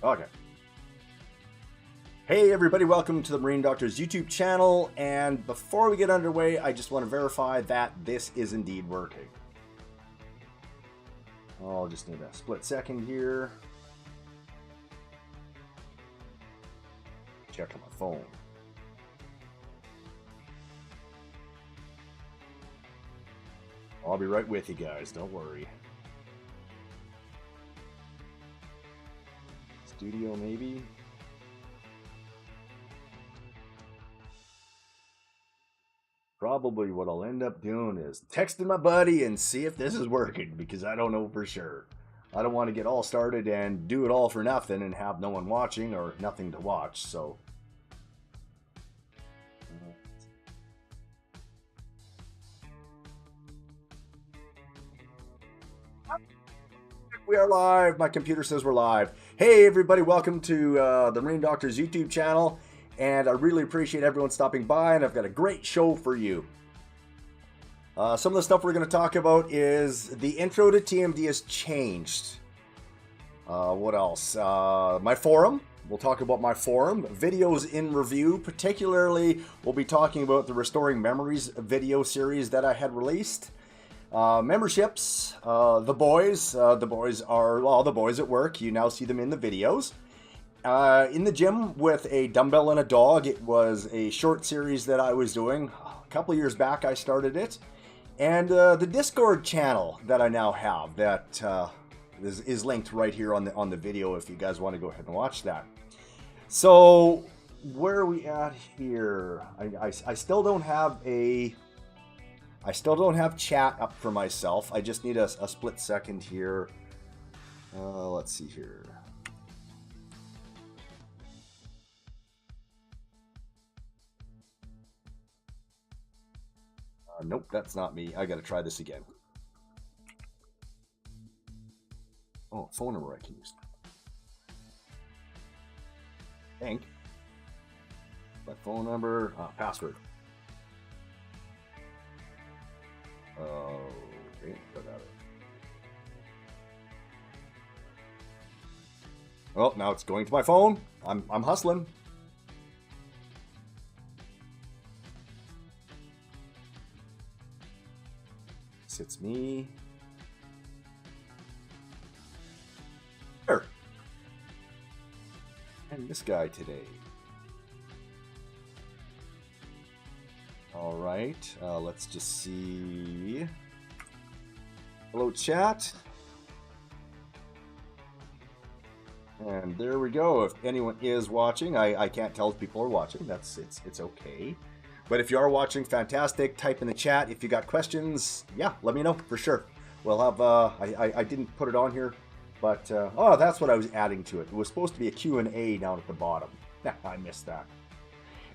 Okay. Hey everybody, welcome to the Marine Doctor's YouTube channel, and before we get underway, I just want to verify that this is indeed working. I'll just need a split second here. Check on my phone. I'll be right with you guys, don't worry. Studio maybe? Probably what I'll end up doing is texting my buddy and see if this is working, because I don't know for sure. I don't want to get all started and do it all for nothing and have no one watching or nothing to watch, so. We are live. My computer says we're live. Hey everybody, welcome to the Marine Doctor's YouTube channel. And I really appreciate everyone stopping by, and I've got a great show for you. Some of the stuff we're going to talk about is the intro to TMD has changed. What else? My forum. We'll talk about my forum. Videos in review. Particularly, we'll be talking about the Restoring Memories video series that I had released. Memberships. The boys. The boys are, well, the boys at work. You now see them in the videos. In the gym with a dumbbell and a dog. It was a short series that I was doing. A couple of years back I started it. And the Discord channel that I now have that is linked right here on the video if you guys want to go ahead and watch that. So where are we at here? I still don't have chat up for myself. I just need a split second here. Let's see here. Nope, that's not me. I gotta try this again. Oh, phone number I can use. Think. My phone number, password. Okay, got that. Well, now it's going to my phone. I'm hustling. It's me. Here. And this guy today. All right, let's just see. Hello, chat. And there we go. If anyone is watching, I can't tell if people are watching. It's okay. But if you are watching, fantastic. Type in the chat if you got questions. Yeah, let me know for sure. We'll have, I didn't put it on here, but, oh, that's what I was adding to it. It was supposed to be a Q&A down at the bottom. Yeah, I missed that.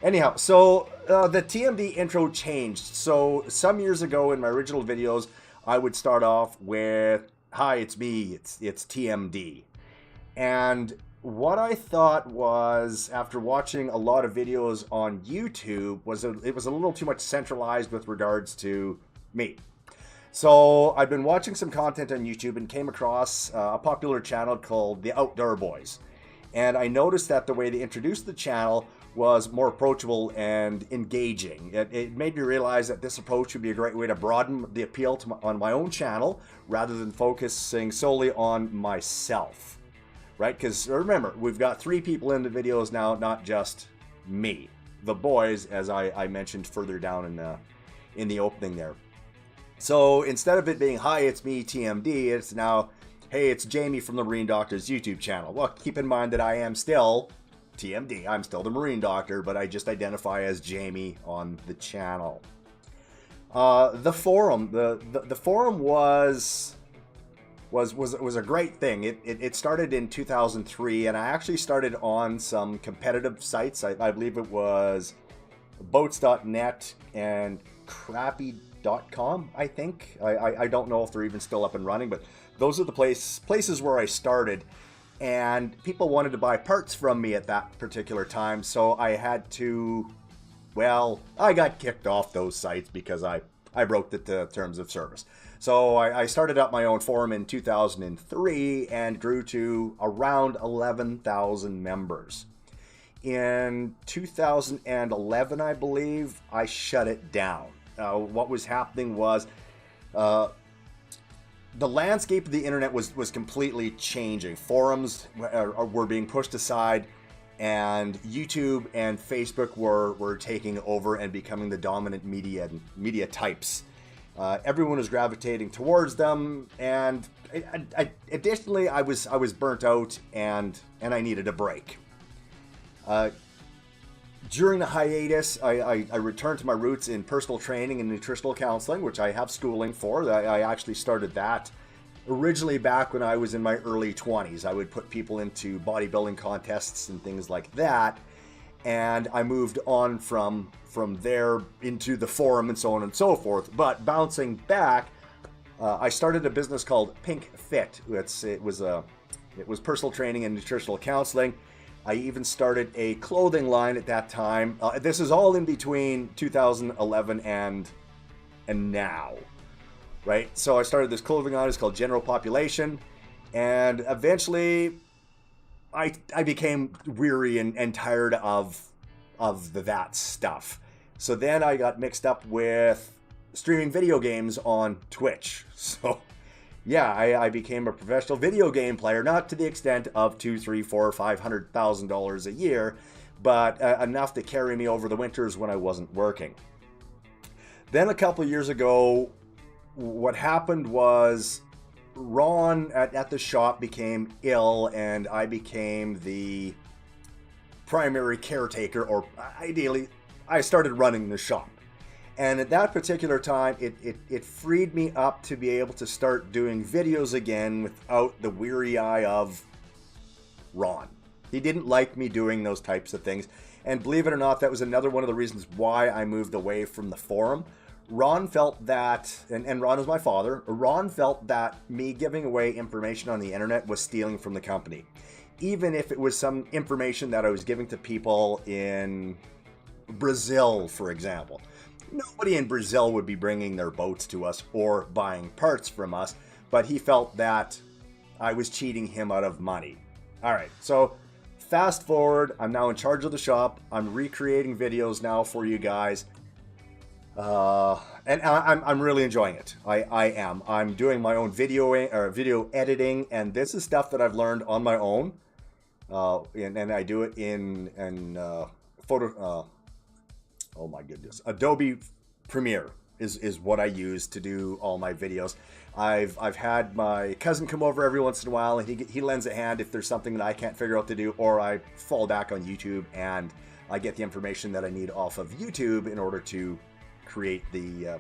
Anyhow, so the TMD intro changed. So some years ago in my original videos, I would start off with, hi, it's me, it's TMD. And what I thought was, after watching a lot of videos on YouTube, it was a little too much centralized with regards to me. So I've been watching some content on YouTube and came across a popular channel called The Outdoor Boys. And I noticed that the way they introduced the channel was more approachable and engaging. It made me realize that this approach would be a great way to broaden the appeal on my own channel rather than focusing solely on myself. Right, because remember, we've got 3 people in the videos now, not just me. The boys, as I mentioned further down in the opening there. So instead of it being, hi, it's me, TMD, it's now, hey, it's Jamie from the Marine Doctor's YouTube channel. Well, keep in mind that I am still TMD. I'm still the Marine Doctor, but I just identify as Jamie on the channel. The forum, the forum was a great thing. It started in 2003, and I actually started on some competitive sites. I believe it was boats.net and crappy.com, I think. I don't know if they're even still up and running, but those are the places where I started. And people wanted to buy parts from me at that particular time, so I had to, well, I got kicked off those sites because I I broke the terms of service. So I started up my own forum in 2003 and grew to around 11,000 members. In 2011, I believe, I shut it down. What was happening was the landscape of the internet was completely changing. Forums were being pushed aside, and YouTube and Facebook were taking over and becoming the dominant media types. Everyone was gravitating towards them, and additionally, I was burnt out, and I needed a break. During the hiatus, I returned to my roots in personal training and nutritional counseling, which I have schooling for. I actually started that originally back when I was in my early 20s. I would put people into bodybuilding contests and things like that. And I moved on from there into the forum and so on and so forth. But bouncing back, I started a business called Pink Fit. It was personal training and nutritional counseling. I even started a clothing line at that time. This is all in between 2011 and now, right? So I started this clothing line. It's called General Population, and eventually I became weary and tired of that stuff. So then I got mixed up with streaming video games on Twitch. So yeah, I became a professional video game player, not to the extent of $200,000, $300,000, $400,000, $500,000 a year, but enough to carry me over the winters when I wasn't working. Then a couple of years ago, what happened was Ron at the shop became ill, and I became the primary caretaker, or ideally, I started running the shop. And at that particular time, it freed me up to be able to start doing videos again without the weary eye of Ron. He didn't like me doing those types of things. And believe it or not, that was another one of the reasons why I moved away from the forum. Ron felt that, and Ron is my father, Ron felt that me giving away information on the internet was stealing from the company. Even if it was some information that I was giving to people in Brazil, for example. Nobody in Brazil would be bringing their boats to us or buying parts from us, but he felt that I was cheating him out of money. All right, so fast forward, I'm now in charge of the shop. I'm recreating videos now for you guys. And I'm really enjoying it. I am. I'm doing my own video editing, and this is stuff that I've learned on my own. And I do it in oh my goodness, Adobe Premiere is what I use to do all my videos. I've had my cousin come over every once in a while, and he lends a hand if there's something that I can't figure out to do, or I fall back on YouTube and I get the information that I need off of YouTube in order to create the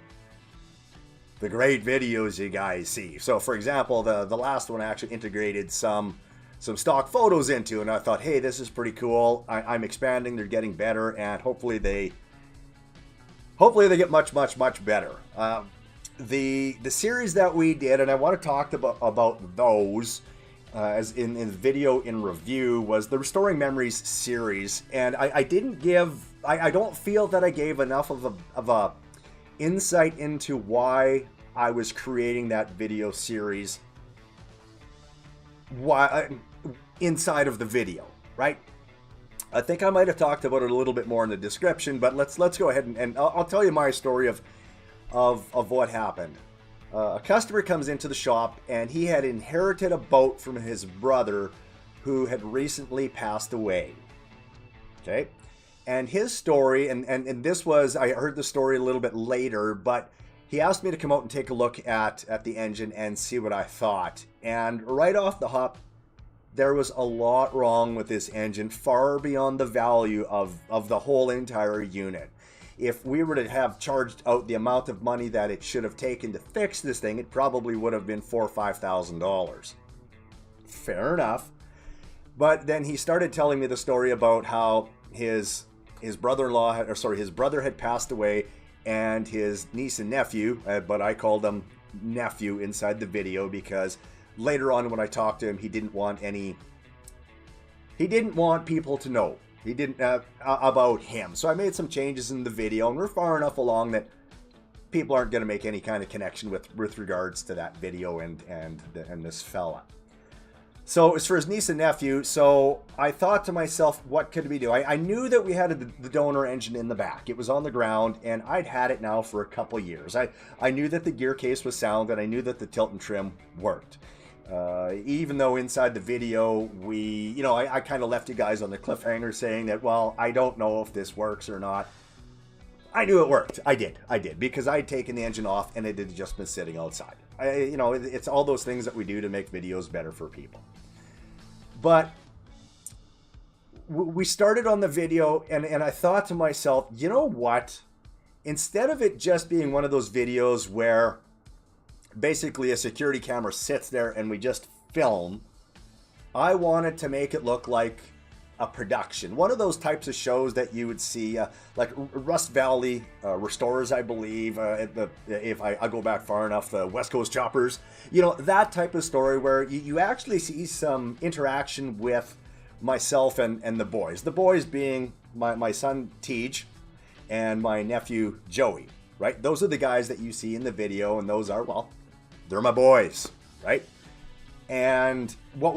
great videos you guys see. So for example, the last one I actually integrated some stock photos into, and I thought, hey, this is pretty cool. I'm expanding, they're getting better, and hopefully they get much better. The series that we did, and I want to talk about those as in video in review, was the Restoring Memories series, and I don't feel that I gave enough of a insight into why I was creating that video series. Why inside of the video, right? I think I might have talked about it a little bit more in the description, but let's go ahead and I'll tell you my story of what happened. A customer comes into the shop, and he had inherited a boat from his brother who had recently passed away. Okay, and his story, and this was, I heard the story a little bit later, but he asked me to come out and take a look at the engine and see what I thought. And right off the hop, there was a lot wrong with this engine, far beyond the value of the whole entire unit. If we were to have charged out the amount of money that it should have taken to fix this thing, it probably would have been $4,000 or $5,000. Fair enough. But then he started telling me the story about how his brother had passed away, and his niece and nephew, but I called them nephew inside the video because later on when I talked to him, he didn't want people to know. He didn't about him. So I made some changes in the video, and we're far enough along that people aren't going to make any kind of connection with regards to that video and this fella. So as for his niece and nephew, so I thought to myself, what could we do? I knew that we had the donor engine in the back. It was on the ground, and I'd had it now for a couple years. I knew that the gear case was sound, and I knew that the tilt and trim worked. Even though inside the video, I kind of left you guys on the cliffhanger saying that, well, I don't know if this works or not. I knew it worked. I did, because I'd taken the engine off, and it had just been sitting outside. It's all those things that we do to make videos better for people. But we started on the video, and I thought to myself, you know what? Instead of it just being one of those videos where basically a security camera sits there and we just film, I wanted to make it look like a production. One of those types of shows that you would see, like Rust Valley Restorers, I believe, if I go back far enough, the West Coast Choppers, that type of story where you actually see some interaction with myself and the boys. The boys being my son, Tej, and my nephew, Joey, right? Those are the guys that you see in the video, and those are, well, they're my boys, right? And what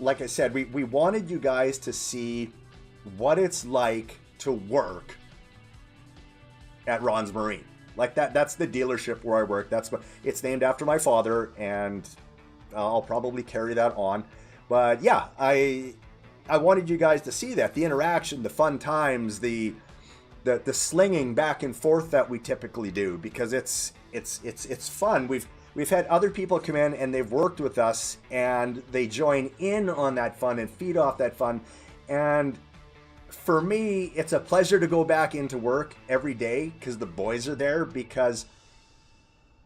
like I said, we wanted you guys to see what it's like to work at Ron's Marine. Like that's the dealership where I work. It's named after my father, and I'll probably carry that on. But yeah, I wanted you guys to see that, the interaction, the fun times, the slinging back and forth that we typically do, because it's fun. We've had other people come in and they've worked with us, and they join in on that fun and feed off that fun. And for me, it's a pleasure to go back into work every day because the boys are there, because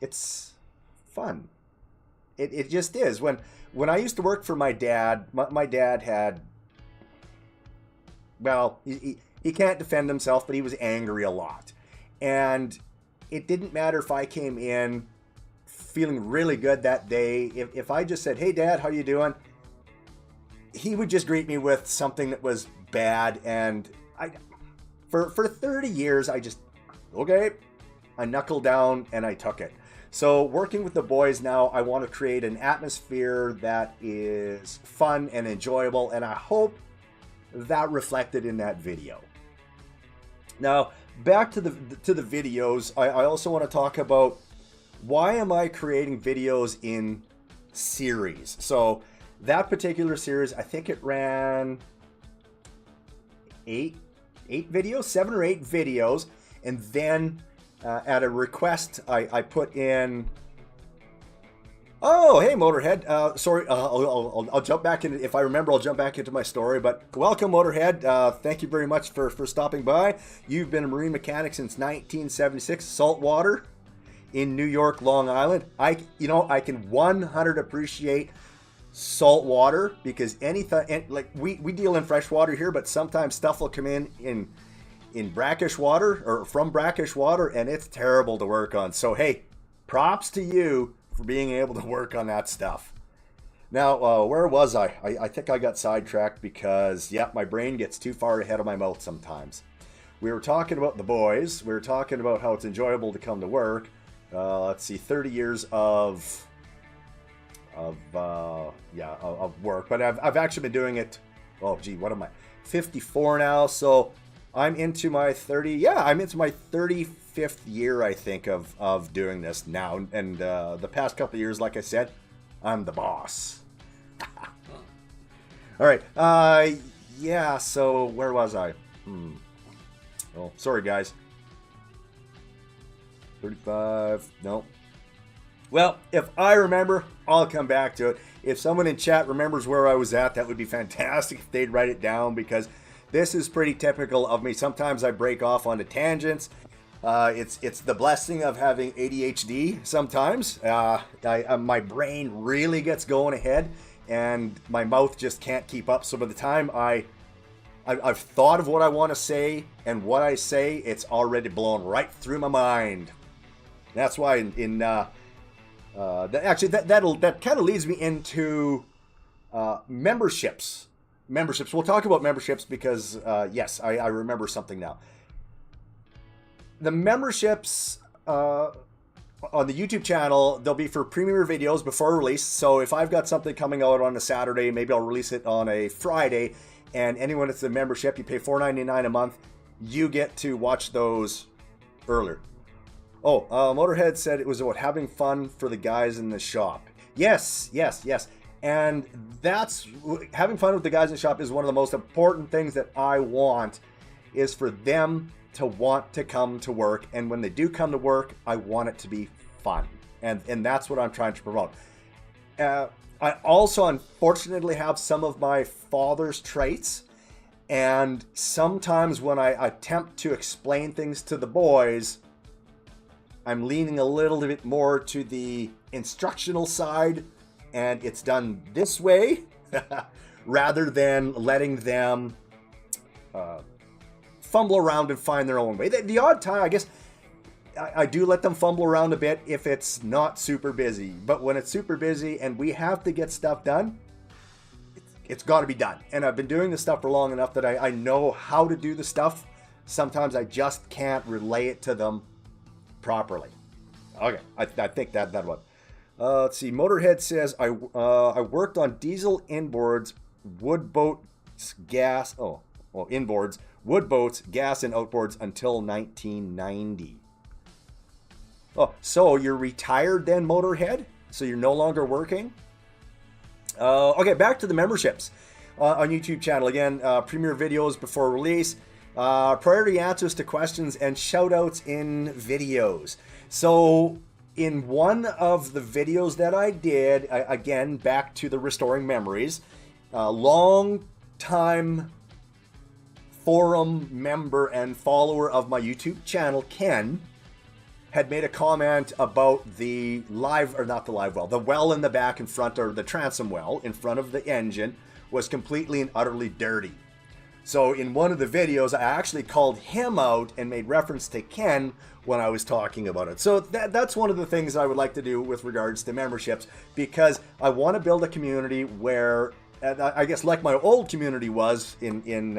it's fun. It just is. When I used to work for my dad, my dad had, well, he can't defend himself, but he was angry a lot. And it didn't matter if I came in feeling really good that day. If I just said, "Hey Dad, how you doing?" he would just greet me with something that was bad. And for 30 years, okay, I knuckled down and I took it. So working with the boys now, I want to create an atmosphere that is fun and enjoyable, and I hope that reflected in that video. Now, back to the videos, I also want to talk about, why am I creating videos in series? So that particular series, I think it ran 7 or 8 videos. And then at a request, I put in, oh, hey, Motorhead. Sorry, I'll jump back in. If I remember, I'll jump back into my story. But welcome, Motorhead. Thank you very much for stopping by. You've been a marine mechanic since 1976, saltwater in New York, Long Island. I can 100% appreciate salt water, because anything, like we deal in fresh water here, but sometimes stuff will come in brackish water or from brackish water, and it's terrible to work on. So hey, props to you for being able to work on that stuff. Now, where was I? I think I got sidetracked because, yeah, my brain gets too far ahead of my mouth sometimes. We were talking about the boys. We were talking about how it's enjoyable to come to work. Let's see, 30 years of work, but I've actually been doing it. Oh, gee, what am I? 54 now, so I'm into my 35th year, I think, of doing this now. And the past couple of years, like I said, I'm the boss. All right. Yeah. So where was I? Oh, sorry, guys. 35. No. Well, if I remember, I'll come back to it. If someone in chat remembers where I was at, that would be fantastic if they'd write it down, because this is pretty typical of me. Sometimes I break off onto tangents. It's the blessing of having ADHD sometimes. My brain really gets going ahead, and my mouth just can't keep up. So by the time I've thought of what I want to say, and what I say, it's already blown right through my mind. That's why that kind of leads me into memberships. We'll talk about memberships because yes, I remember something now. The memberships on the YouTube channel, they'll be for premiere videos before release. So if I've got something coming out on a Saturday, maybe I'll release it on a Friday. And anyone that's a membership, you pay $4.99 a month. You get to watch those earlier. Oh, Motorhead said it was about having fun for the guys in the shop. Yes. And that's, having fun with the guys in the shop is one of the most important things that I want, is for them to want to come to work. And when they do come to work, I want it to be fun. And that's what I'm trying to promote. I also, unfortunately, have some of my father's traits. And sometimes when I attempt to explain things to the boys, I'm leaning a little bit more to the instructional side, and it's done this way rather than letting them fumble around and find their own way. The odd time, I guess, I do let them fumble around a bit if it's not super busy. But when it's super busy and we have to get stuff done, it's got to be done. And I've been doing this stuff for long enough that I know how to do the stuff. Sometimes I just can't relay it to them properly. Okay, I think that one. Let's see. Motorhead says, I worked on diesel inboards, wood boats, gas. Inboards, wood boats, gas, and outboards until 1990. Oh, so you're retired then, Motorhead? So you're no longer working? Okay, back to the memberships on YouTube channel. Again, premiere videos before release, priority answers to questions, and shout outs in videos. So in one of the videos that I did, again, back to the Restoring Memories, long time forum member and follower of my YouTube channel, Ken, had made a comment about the well in the back in front, or the transom well in front of the engine, was completely and utterly dirty. So in one of the videos, I actually called him out and made reference to Ken when I was talking about it. So that's one of the things I would like to do with regards to memberships, because I want to build a community where, I guess like my old community was in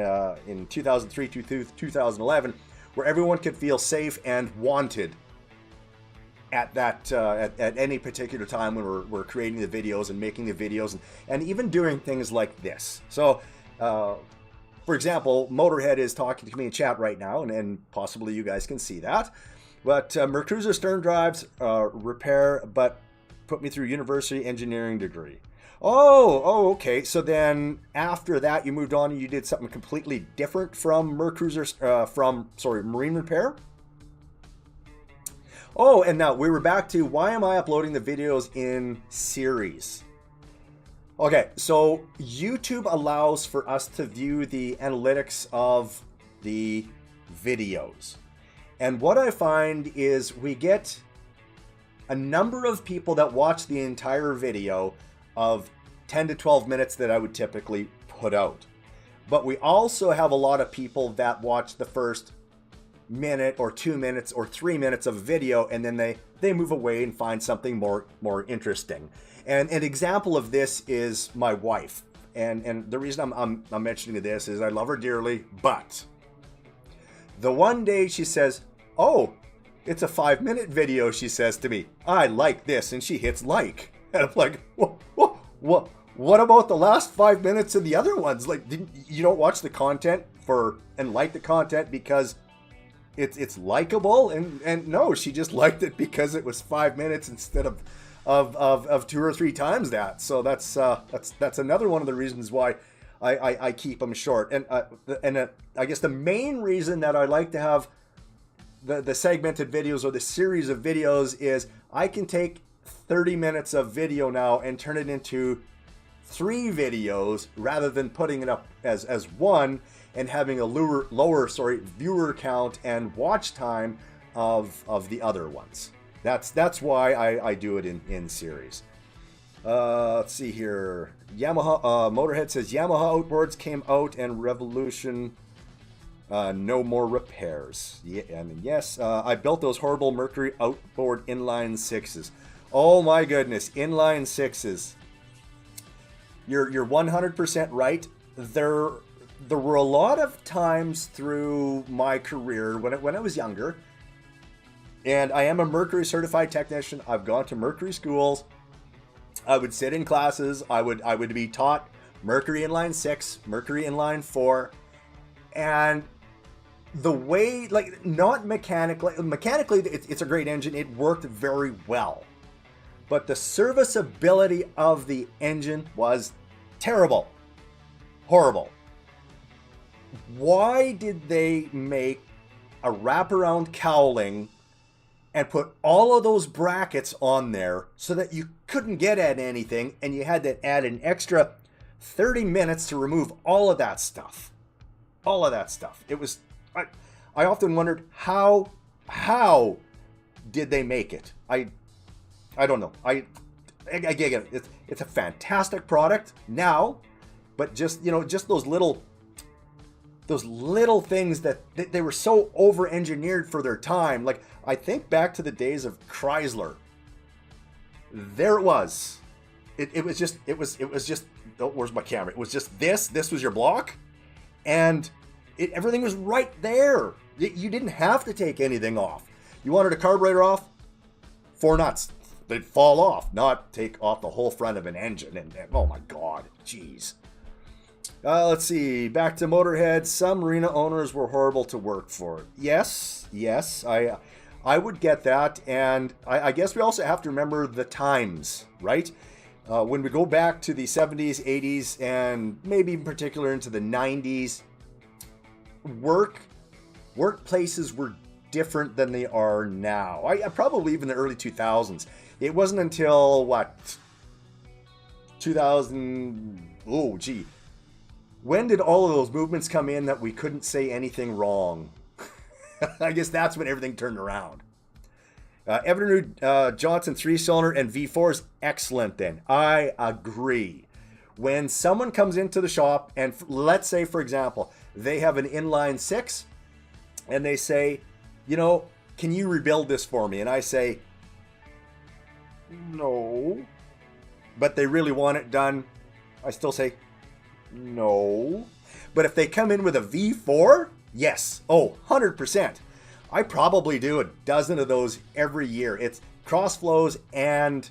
2003 to 2011, where everyone could feel safe and wanted at that at any particular time when we're creating the videos and making the videos and even doing things like this. So for example, Motorhead is talking to me in chat right now, and possibly you guys can see that. But Mercruiser stern drives repair, but put me through university engineering degree. Oh, okay. So then after that, you moved on and you did something completely different from marine repair. Oh, and now we were back to, why am I uploading the videos in series? Okay, so YouTube allows for us to view the analytics of the videos. And what I find is we get a number of people that watch the entire video of 10 to 12 minutes that I would typically put out. But we also have a lot of people that watch the first minute or 2 minutes or 3 minutes of video, and then they move away and find something more interesting. And an example of this is my wife. And the reason I'm mentioning this is I love her dearly, but the one day she says, "Oh, it's a 5-minute video," she says to me. "I like this," and she hits like. And I'm like, what about the last 5 minutes of the other ones? Like, you don't watch the content and like the content because it's likable? And no, she just liked it because it was 5 minutes instead of 2 or 3 times that. So that's another one of the reasons why I keep them short. And I guess the main reason that I like to have the segmented videos or the series of videos is I can take 30 minutes of video now and turn it into 3 videos rather than putting it up as one and having a lower viewer count and watch time of the other ones. That's why I do it in series. Let's see here. Yamaha Motorhead says Yamaha outboards came out and Revolution, no more repairs. Yeah, and yes, I built those horrible Mercury outboard inline 6s. Oh my goodness, inline 6s. You're 100% right. There were a lot of times through my career when I was younger And I am a Mercury certified technician. I've gone to Mercury schools. I would sit in classes. I would be taught Mercury inline 6, Mercury inline 4, and the way, like, not mechanically, it's a great engine. It worked very well, but the serviceability of the engine was terrible, horrible. Why did they make a wraparound cowling and put all of those brackets on there so that you couldn't get at anything, and you had to add an extra 30 minutes to remove all of that stuff? All of that stuff. It was, I often wondered how did they make it? I don't know. I get it. It's a fantastic product now, but just, you know, just those little things that they were so over-engineered for their time. Like, I think back to the days of Chrysler. There it was. It was just, oh, where's my camera? It was just this was your block, and everything was right there. You didn't have to take anything off. You wanted a carburetor off? 4 nuts. They'd fall off, not take off the whole front of an engine. And oh my God, jeez. Let's see, back to Motorhead. Some marina owners were horrible to work for. Yes, I would get that. And I guess we also have to remember the times, right? When we go back to the 70s, 80s, and maybe in particular into the 90s, workplaces were different than they are now. I probably even the early 2000s. It wasn't until, what, 2000, oh gee. When did all of those movements come in that we couldn't say anything wrong? I guess that's when everything turned around. Evinrude Johnson 3-cylinder and V4 is excellent then. I agree. When someone comes into the shop and let's say, for example, they have an inline 6 and they say, you know, can you rebuild this for me? And I say, no. But they really want it done. I still say, no. But if they come in with a V4, yes. Oh, 100%. I probably do a dozen of those every year. It's cross flows and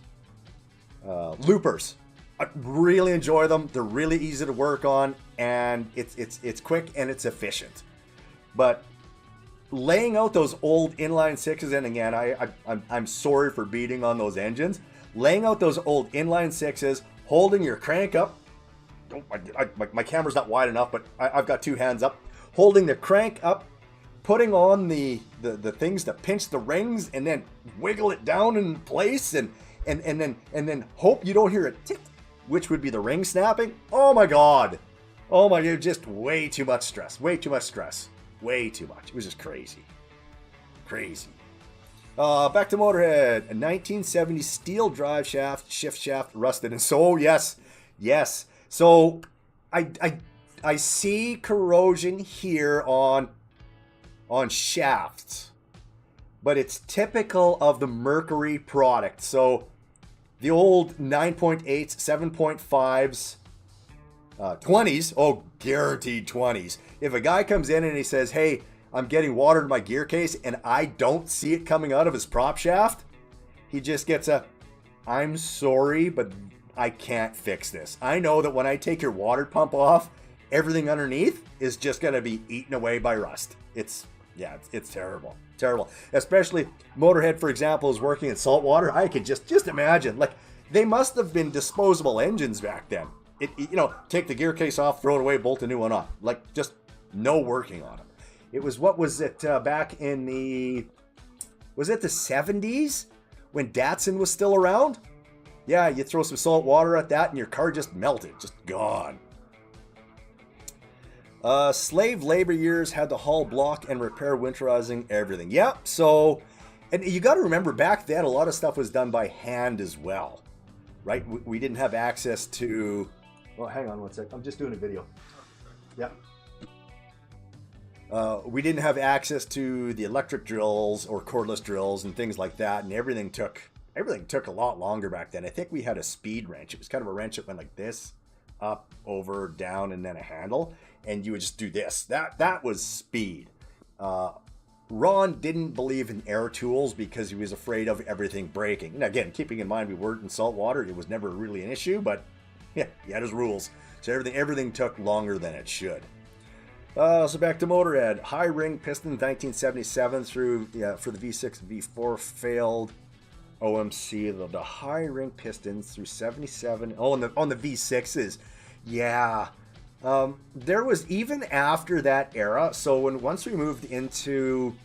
loopers. I really enjoy them. They're really easy to work on, and it's quick and it's efficient. But laying out those old inline 6s, and again, I'm sorry for beating on those engines. Laying out those old inline 6s, holding your crank up. Oh, my camera's not wide enough, but I've got 2 hands up. Holding the crank up, putting on the things to pinch the rings, and then wiggle it down in place, and then hope you don't hear a tick, which would be the ring snapping. Oh my God. Oh my God, just way too much stress. Way too much stress. Way too much. It was just crazy. Crazy. Back to Motorhead. A 1970 steel drive shaft, shift shaft rusted. And so, yes. So, I see corrosion here on shafts. But it's typical of the Mercury product. So, the old 9.8s, 7.5s, 20s, oh, guaranteed 20s. If a guy comes in and he says, hey, I'm getting water in my gear case and I don't see it coming out of his prop shaft, he just gets a, I'm sorry, but I can't fix this. I know that when I take your water pump off, everything underneath is just going to be eaten away by rust. It's terrible. Terrible. Especially Motorhead, for example, is working in salt water. I could just imagine, like, they must have been disposable engines back then. Take the gear case off, throw it away, bolt a new one on. Like, just no working on it. It was, what was it, back in the 70s when Datsun was still around? Yeah, you throw some salt water at that and your car just melted, just gone. Slave labor years had to haul block and repair winterizing everything. Yeah, so, and you got to remember back then a lot of stuff was done by hand as well, right? We didn't have access to, well, hang on one sec. I'm just doing a video. Yeah. We didn't have access to the electric drills or cordless drills and things like that, and everything took a lot longer back then. I think we had a speed wrench. It was kind of a wrench that went like this, up, over, down, and then a handle, and you would just do this. That was speed. Ron didn't believe in air tools because he was afraid of everything breaking. And again, keeping in mind we weren't in salt water, it was never really an issue, but yeah, he had his rules. So everything took longer than it should. So back to Motorhead. High ring piston 1977 through, for the V6 and V4 failed. OMC, the high ring pistons through 77. Oh, on the V6s. Yeah. There was, even after that era, so once we moved into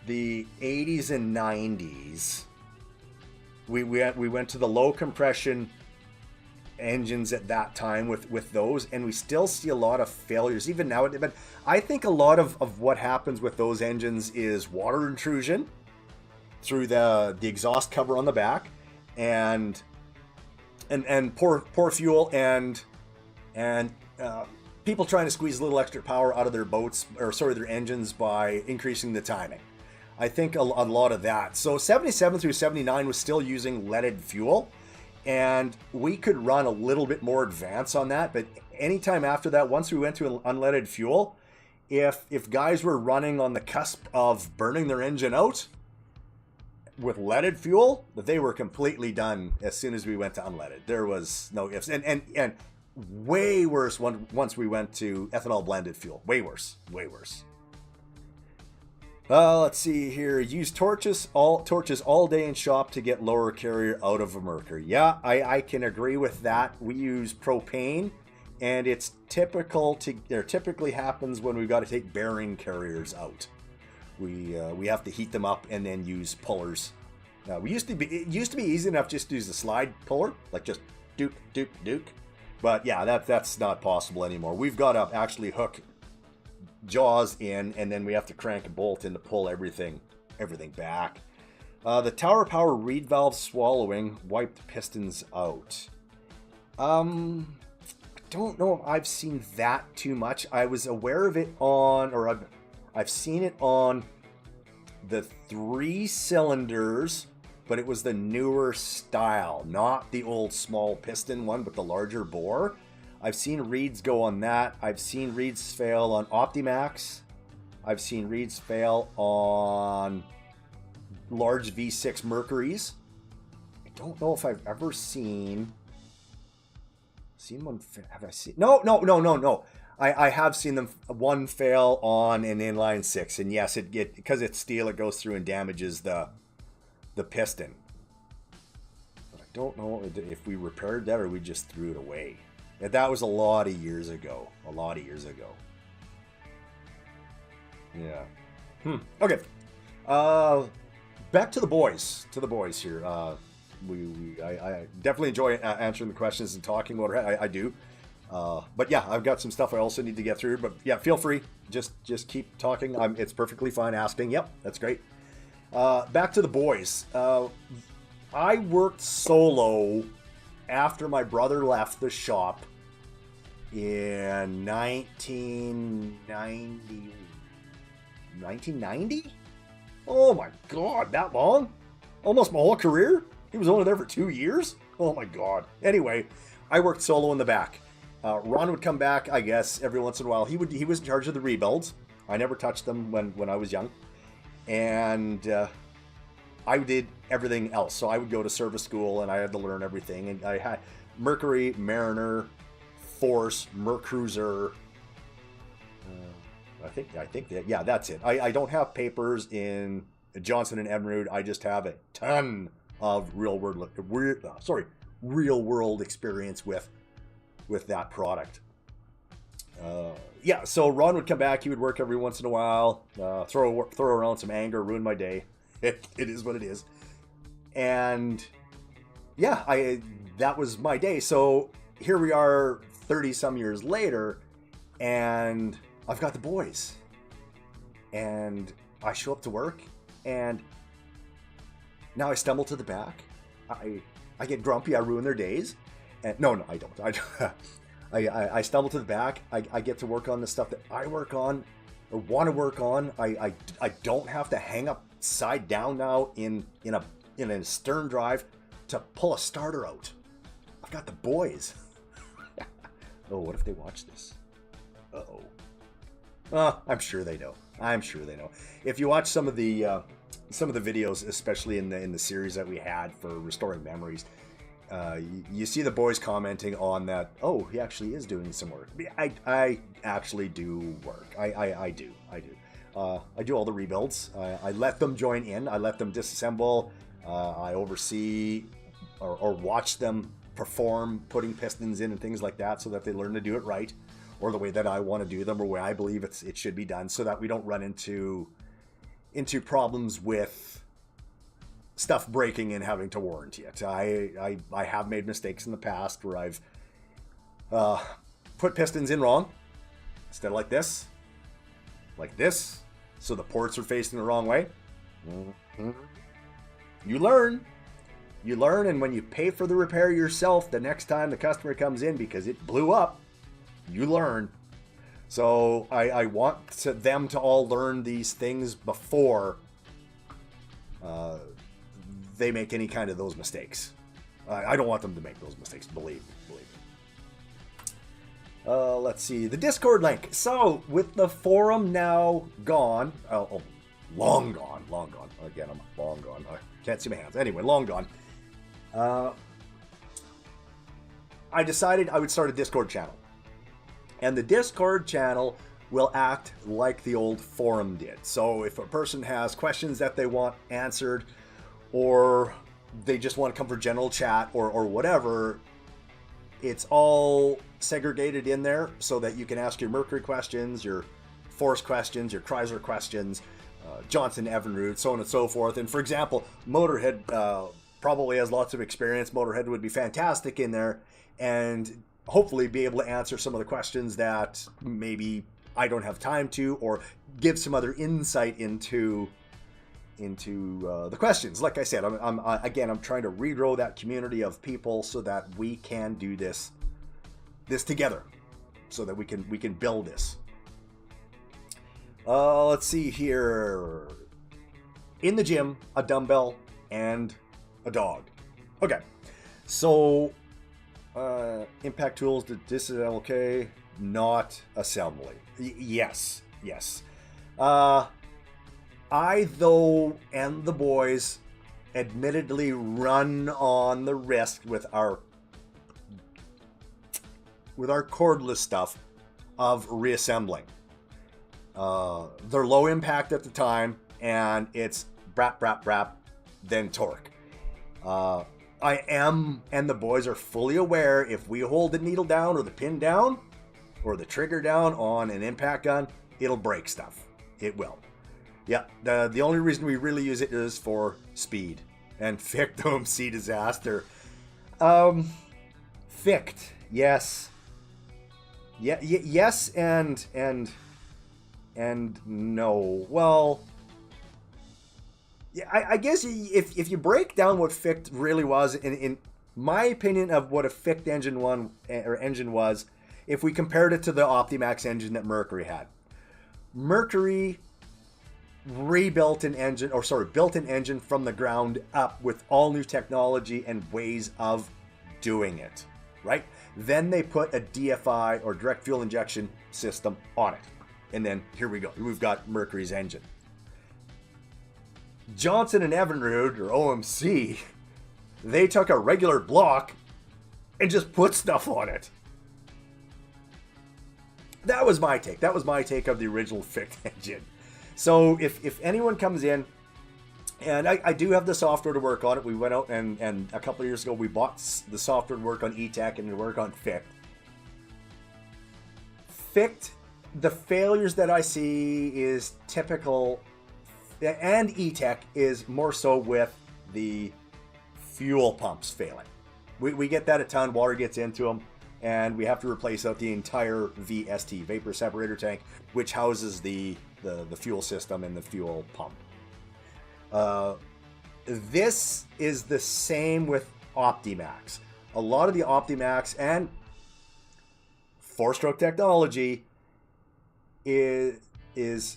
the 80s and 90s, we went to the low compression engines at that time with those, and we still see a lot of failures even now. But I think a lot of what happens with those engines is water intrusion through the exhaust cover on the back, and poor fuel, and people trying to squeeze a little extra power out of their boats, or sorry, their engines, by increasing the timing. I think a lot of that. So 77 through 79 was still using leaded fuel, and we could run a little bit more advanced on that. But anytime after that, once we went to unleaded fuel, if guys were running on the cusp of burning their engine out with leaded fuel, they were completely done as soon as we went to unleaded. There was no ifs. And way worse once we went to ethanol blended fuel. Way worse. Let's see here. Use torches all day in shop to get lower carrier out of a Mercury. Yeah, I can agree with that. We use propane, and it's typically happens when we've got to take bearing carriers out. We have to heat them up and then use pullers. It used to be easy enough just to use the slide puller, like just duke. But yeah, that's not possible anymore. We've got to actually hook jaws in, and then we have to crank a bolt in to pull everything back. The tower power reed valve swallowing wiped pistons out. I don't know if I've seen that too much. I was aware of it on, or I've seen it on the 3 cylinders, but it was the newer style, not the old small piston one, but the larger bore. I've seen reeds go on that. I've seen reeds fail on Optimax. I've seen reeds fail on large V6 Mercuries. I don't know if I've ever seen one. Have I seen? No. I have seen one fail on an inline 6, and yes, because it's steel, it goes through and damages the piston. But I don't know if we repaired that or we just threw it away. That was a lot of years ago. Yeah. Okay. Back to the boys. Here. I definitely enjoy answering the questions and talking about it. I do. But yeah, I've got some stuff I also need to get through. But yeah, feel free. Just keep talking. It's perfectly fine asking. Yep, that's great. Back to the boys. I worked solo after my brother left the shop in 1990? Oh my god, that long? Almost my whole career? He was only there for 2 years? Oh my god. Anyway, I worked solo in the back. Ron would come back, I guess, every once in a while. He was in charge of the rebuilds. I never touched them when I was young. And I did everything else. So I would go to service school and I had to learn everything. And I had Mercury, Mariner, Force, Mercruiser. I think that, yeah, that's it. I don't have papers in Johnson and Emerald. I just have a ton of real world experience with that product. Yeah, so Ron would come back. He would work every once in a while, throw around some anger, ruin my day. It is what it is. And yeah, that was my day. So here we are 30 some years later, and I've got the boys, and I show up to work, and now I stumble to the back. I get grumpy. I ruin their days. And no, I don't. I stumble to the back. I get to work on the stuff that I work on or want to work on. I don't have to hang upside down now in a stern drive to pull a starter out. I've got the boys. Oh, what if they watch this? Uh-oh. I'm sure they know. I'm sure they know. If you watch some of the videos, especially in the series that we had for restoring memories, you see the boys commenting on that. Oh, he actually is doing some work. I actually do work. I do. I do all the rebuilds. I let them join in. I let them disassemble. I oversee or watch them perform putting pistons in and things like that, so that they learn to do it right, or the way that I want to do them, or way I believe it should be done, so that we don't run into problems with stuff breaking and having to warranty it. I have made mistakes in the past where I've put pistons in wrong, instead of like this, so the ports are facing the wrong way. You learn, and when you pay for the repair yourself the next time the customer comes in because it blew up, you learn. So I want them to all learn these things before they make any kind of those mistakes. I don't want them to make those mistakes, believe me. Let's see, the Discord link. So with the forum now gone, long gone. Again, I'm long gone. I can't see my hands. Anyway, long gone. I decided I would start a Discord channel. And the Discord channel will act like the old forum did. So if a person has questions that they want answered, or they just want to come for general chat or whatever, it's all segregated in there so that you can ask your Mercury questions, your Force questions, your Chrysler questions, Johnson, Evinrude, so on and so forth. And for example, Motorhead probably has lots of experience. Motorhead would be fantastic in there, and hopefully be able to answer some of the questions that maybe I don't have time to, or give some other insight into the questions. Like I said, I'm trying to regrow that community of people so that we can do this together, so that we can build this. Let's see here. In the gym, a dumbbell and a dog. Okay, so impact tools, this is okay, not assembly. Yes. I, though, and the boys admittedly run on the risk with our cordless stuff of reassembling. They're low impact at the time, and it's brap, then torque. I am, and the boys are fully aware, if we hold the needle down or the pin down or the trigger down on an impact gun, it'll break stuff. It will. Yeah, the only reason we really use it is for speed. And Ficht OMC disaster. Ficht, yes. Yeah, yes and no. Well, yeah, I guess if you break down what Ficht really was, in my opinion of what a Ficht engine was, if we compared it to the Optimax engine that Mercury had. Mercury built an engine from the ground up with all new technology and ways of doing it, right? Then they put a DFI, or direct fuel injection system, on it. And then here we go. We've got Mercury's engine. Johnson and Evinrude, or OMC, they took a regular block and just put stuff on it. That was my take. That was my take of the original Ficht engine. So if anyone comes in, and I do have the software to work on it. We went out and a couple of years ago we bought the software to work on E-Tech and to work on Ficht. Ficht, the failures that I see is typical, and E-Tech is more so with the fuel pumps failing. We get that a ton, water gets into them, and we have to replace out the entire VST, vapor separator tank, which houses the fuel system and the fuel pump. This is the same with Optimax. A lot of the Optimax and four-stroke technology is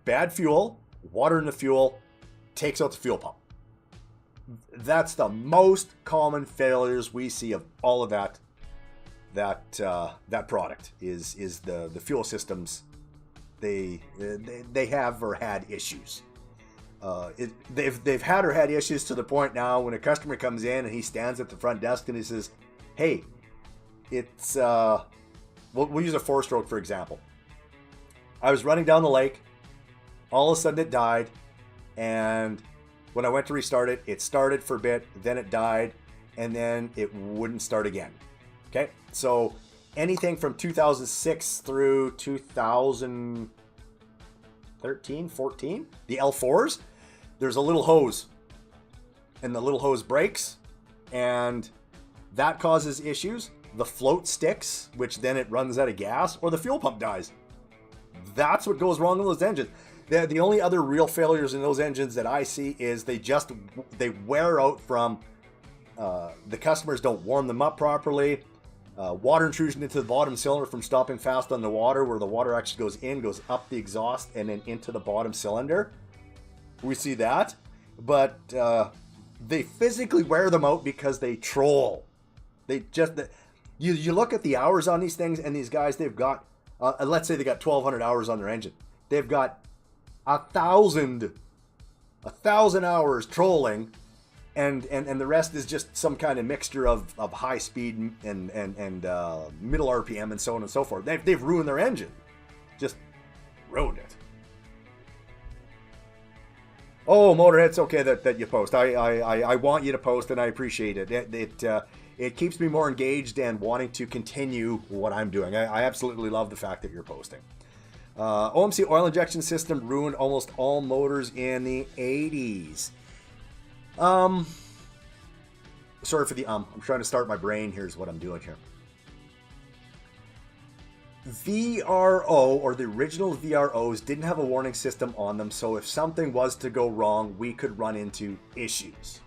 bad fuel, water in the fuel, takes out the fuel pump. That's the most common failures we see of all of that product is the fuel systems. they have or had issues. They've had or had issues to the point now when a customer comes in and he stands at the front desk and he says, "Hey, it's we'll use a 4-stroke for example. I was running down the lake, all of a sudden it died, and when I went to restart it, it started for a bit, then it died, and then it wouldn't start again." Okay, so anything from 2006 through 2013, 14, the L4s, there's a little hose, and the little hose breaks, and that causes issues. The float sticks, which then it runs out of gas, or the fuel pump dies. That's what goes wrong in those engines. The only other real failures in those engines that I see is they wear out from the customers don't warm them up properly. Water intrusion into the bottom cylinder from stopping fast on the water, where the water actually goes up the exhaust and then into the bottom cylinder. We see that, but they physically wear them out because they troll. You look at the hours on these things, and these guys, they've got let's say they got 1,200 hours on their engine. They've got 1,000 hours trolling, and the rest is just some kind of mixture of high speed and middle RPM and so on and so forth. They've ruined their engine, just ruined it. Oh, Motorhead's okay that you post. I want you to post, and I appreciate it. It keeps me more engaged and wanting to continue what I'm doing. I absolutely love the fact that you're posting. OMC oil injection system ruined almost all motors in the 80s. Sorry for the I'm trying to start my brain. Here's what I'm doing here. VRO, or the original VROs, didn't have a warning system on them, so if something was to go wrong, we could run into issues.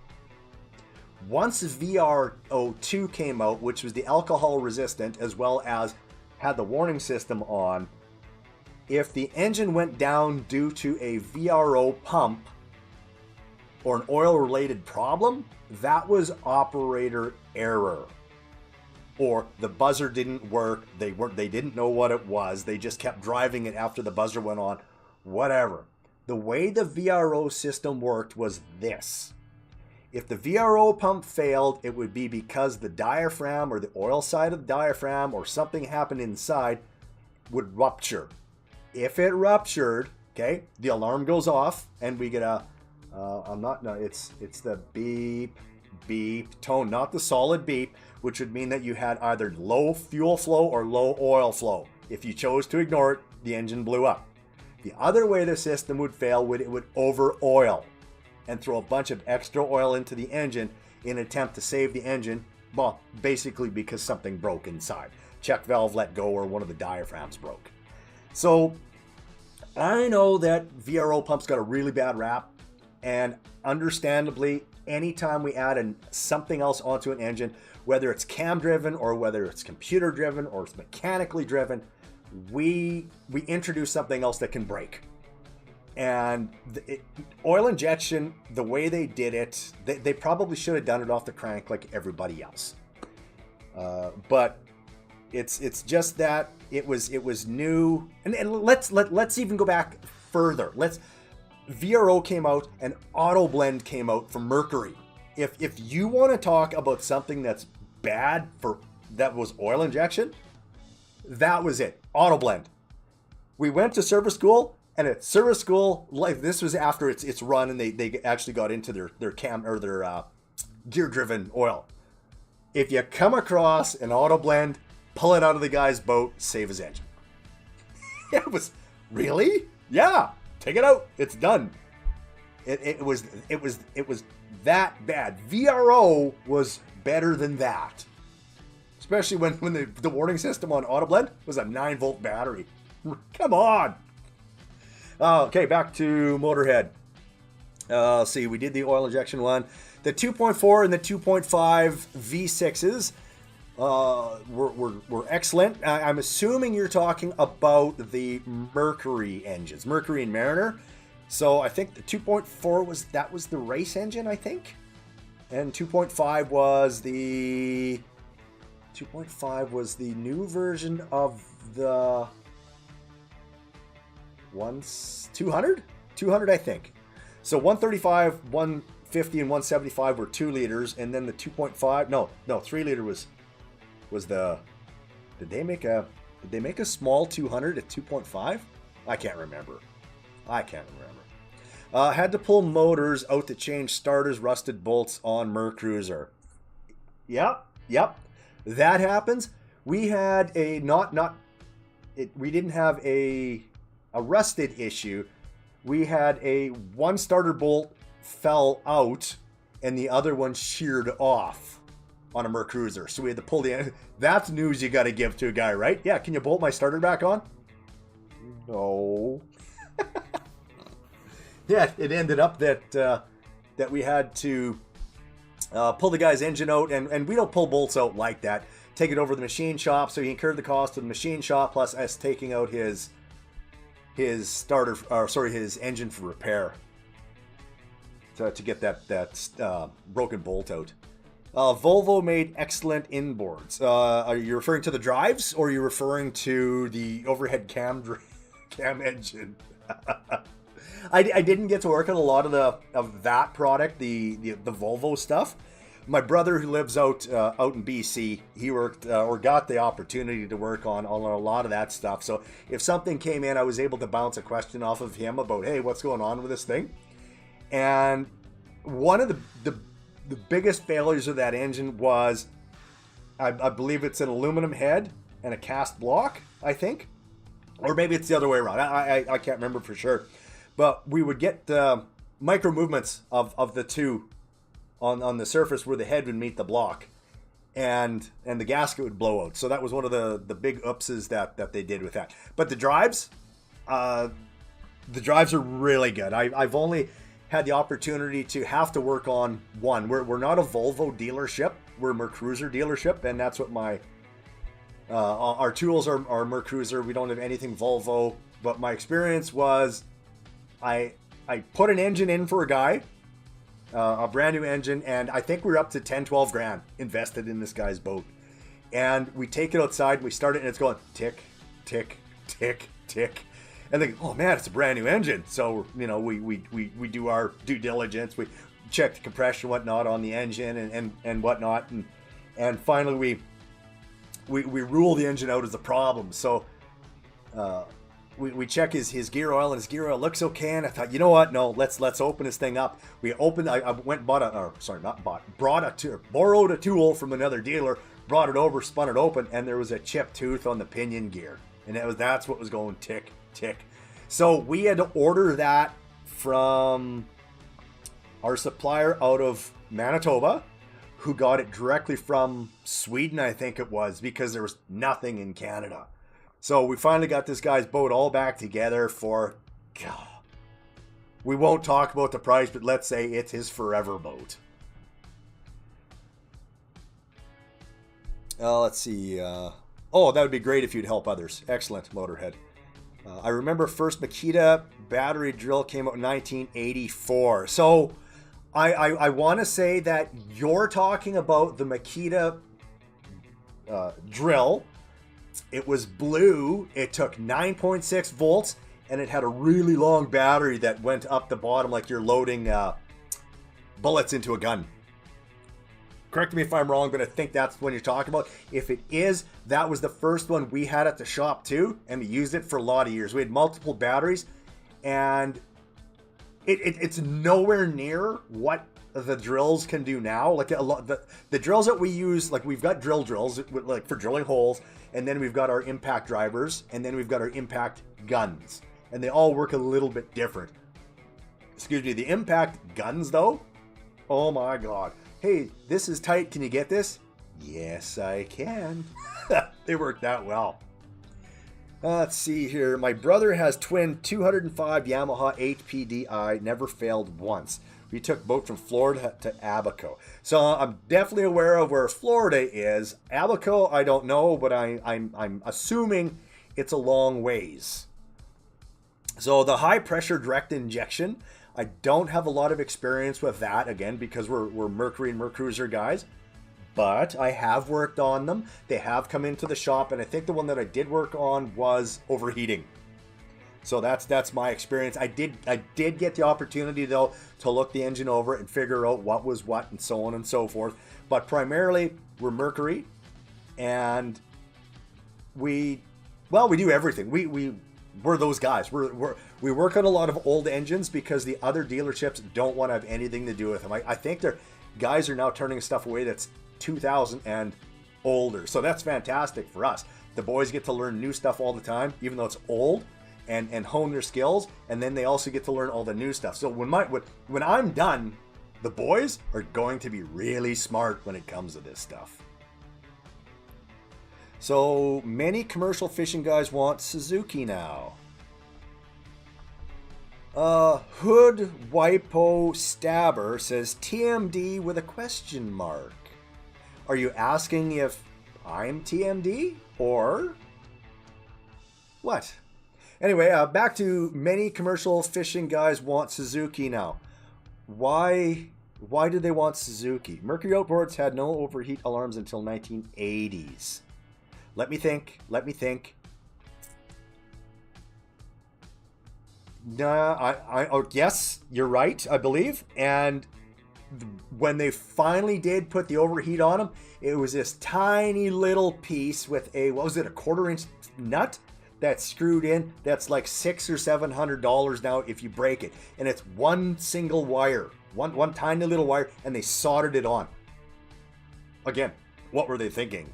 Once VRO2 came out, which was the alcohol resistant, as well as had the warning system on, if the engine went down due to a VRO pump or an oil-related problem, that was operator error. Or the buzzer didn't work, they didn't know what it was, they just kept driving it after the buzzer went on, whatever. The way the VRO system worked was this. If the VRO pump failed, it would be because the diaphragm or the oil side of the diaphragm or something happened inside would rupture. If it ruptured, okay, the alarm goes off and we get it's the beep tone, not the solid beep, which would mean that you had either low fuel flow or low oil flow. If you chose to ignore it, the engine blew up. The other way the system would fail, it would over oil and throw a bunch of extra oil into the engine in an attempt to save the engine, well, basically because something broke inside. Check valve let go or one of the diaphragms broke. So I know that VRO pumps got a really bad rap, and understandably, anytime we add something else onto an engine, whether it's cam driven or whether it's computer driven or it's mechanically driven, we introduce something else that can break. And oil injection, the way they did it, they probably should have done it off the crank like everybody else. But it's just that it was new. And let's even go back further. VRO came out and Auto Blend came out from Mercury. If you want to talk about something that's bad that was oil injection, that was it. Auto Blend. We went to service school, and at service school, like this was after its run, and they actually got into their cam or their gear driven oil. If you come across an Auto Blend, pull it out of the guy's boat, save his engine. It was really? Yeah. Take it out. It's done. It was that bad. VRO was better than that. Especially when the warning system on Auto Blend was a 9-volt battery. Come on. Okay, back to Motorhead. Let's see, we did the oil injection one. The 2.4 and the 2.5 V6s were excellent. I'm assuming you're talking about the Mercury engines, Mercury and Mariner. So I think the 2.4 was the race engine, I think, and 2.5 was the new version of the 200? 200, I think. So 135, 150, and 175 were 2 liters, and then the 2.5, no, 3 liter was the, did they make a small 200 at 2.5? I can't remember. Had to pull motors out to change starters, rusted bolts on Mercruiser. Yep. That happens. We had a we didn't have a rusted issue. We had a one starter bolt fell out and the other one sheared off on a Mercruiser. So we had to pull the end. That's news you got to give to a guy, right? Yeah, can you bolt my starter back on? No. Yeah, it ended up that we had to pull the guy's engine out, and we don't pull bolts out like that. Take it over to the machine shop, so he incurred the cost of the machine shop plus us taking out his engine for repair to get that broken bolt out. Volvo made excellent inboards. Are you referring to the drives, or are you referring to the overhead cam engine? I didn't get to work on a lot of that product, the Volvo stuff. My brother, who lives out in BC, he worked or got the opportunity to work on a lot of that stuff. So if something came in, I was able to bounce a question off of him about, hey, what's going on with this thing? And one of the biggest failures of that engine was, I believe it's an aluminum head and a cast block, I think. Or maybe it's the other way around. I can't remember for sure. But we would get micro movements of the two on the surface where the head would meet the block, and the gasket would blow out. So that was one of the big oopses that they did with that. But the drives are really good. I've only had the opportunity to have to work on one. We're not a Volvo dealership. We're a Mercruiser dealership, and that's what our tools are Mercruiser. We don't have anything Volvo. But my experience was, I put an engine in for a guy, a brand new engine, and I think we're up to 10-12 grand invested in this guy's boat. And we take it outside, we start it, and it's going tick, tick, tick, tick. And they go, oh man, it's a brand new engine. So, we do our due diligence, we check the compression, whatnot on the engine and whatnot. And finally we rule the engine out as a problem. So, we check his gear oil, and his gear oil looks okay. And I thought, you know what? No, let's open this thing up. We opened. I went and borrowed a tool from another dealer, brought it over, spun it open, and there was a chipped tooth on the pinion gear, and that's what was going tick tick. So we had to order that from our supplier out of Manitoba, who got it directly from Sweden, I think it was, because there was nothing in Canada. So we finally got this guy's boat all back together for, we won't talk about the price, but let's say it's his forever boat. Let's see. That would be great if you'd help others. Excellent, Motorhead. I remember first Makita battery drill came out in 1984. So I want to say that you're talking about the Makita drill. It was blue, it took 9.6 volts, and it had a really long battery that went up the bottom like you're loading bullets into a gun. Correct me if I'm wrong, but I think that's what you're talking about. If it is, that was the first one we had at the shop too, and we used it for a lot of years. We had multiple batteries, and it's nowhere near what the drills can do now. Like the drills that we use, like we've got drills like for drilling holes, and then we've got our impact drivers, and then we've got our impact guns, and they all work a little bit different. Excuse me, the impact guns though, oh my god. Hey, this is tight, can you get this? Yes, I can. They work that well. Let's see here. My brother has twin 205 Yamaha HPDI, never failed once. We took boat from Florida to Abaco. So I'm definitely aware of where Florida is. Abaco, I don't know, but I'm assuming it's a long ways. So the high pressure direct injection, I don't have a lot of experience with that, again, because we're Mercury and Mercruiser guys. But I have worked on them. They have come into the shop, and I think the one that I did work on was overheating. So that's my experience. I did get the opportunity though to look the engine over and figure out what was what and so on and so forth. But primarily we're Mercury, and we do everything. We're those guys. We work on a lot of old engines because the other dealerships don't want to have anything to do with them. I think their guys are now turning stuff away that's 2000 and older. So that's fantastic for us. The boys get to learn new stuff all the time, even though it's old, and hone their skills. And then they also get to learn all the new stuff. So when I'm done, the boys are going to be really smart when it comes to this stuff. So many commercial fishing guys want Suzuki now. Hood Wipo Stabber says TMD with a question mark. Are you asking if I'm TMD or what? Anyway, back to many commercial fishing guys want Suzuki now. Why did they want Suzuki? Mercury outboards had no overheat alarms until 1980s. Let me think. Yes, you're right, I believe. And when they finally did put the overheat on them, it was this tiny little piece with a, what was it, a 1/4-inch nut that's screwed in. That's like $600 or $700 now if you break it. And it's one single wire, one tiny little wire, and they soldered it on. Again, what were they thinking?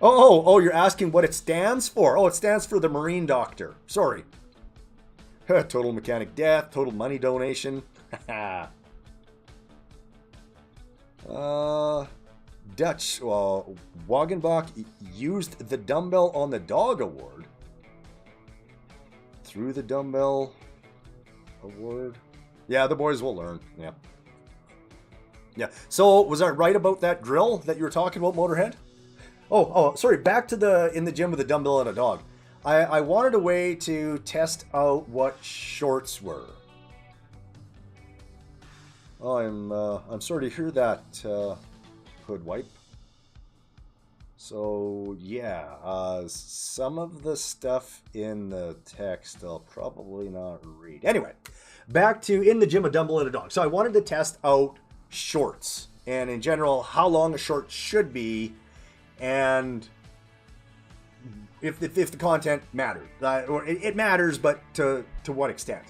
Oh, you're asking what it stands for. Oh, it stands for the Marine Doctor. Sorry. Total mechanic death, total money donation. Dutch, Wagenbach used the dumbbell on the dog award. Through the dumbbell award. Yeah, the boys will learn. Yeah. So was I right about that drill that you were talking about, Motorhead? Oh, sorry. Back to in the gym with a dumbbell and a dog. I wanted a way to test out what shorts were. Oh, I'm sorry to hear that, Hood Wipe. So yeah, some of the stuff in the text I'll probably not read. Anyway, back to in the gym a dumbbell and a dog. So I wanted to test out shorts and in general how long a short should be. And if the content mattered, or it matters, but to what extent?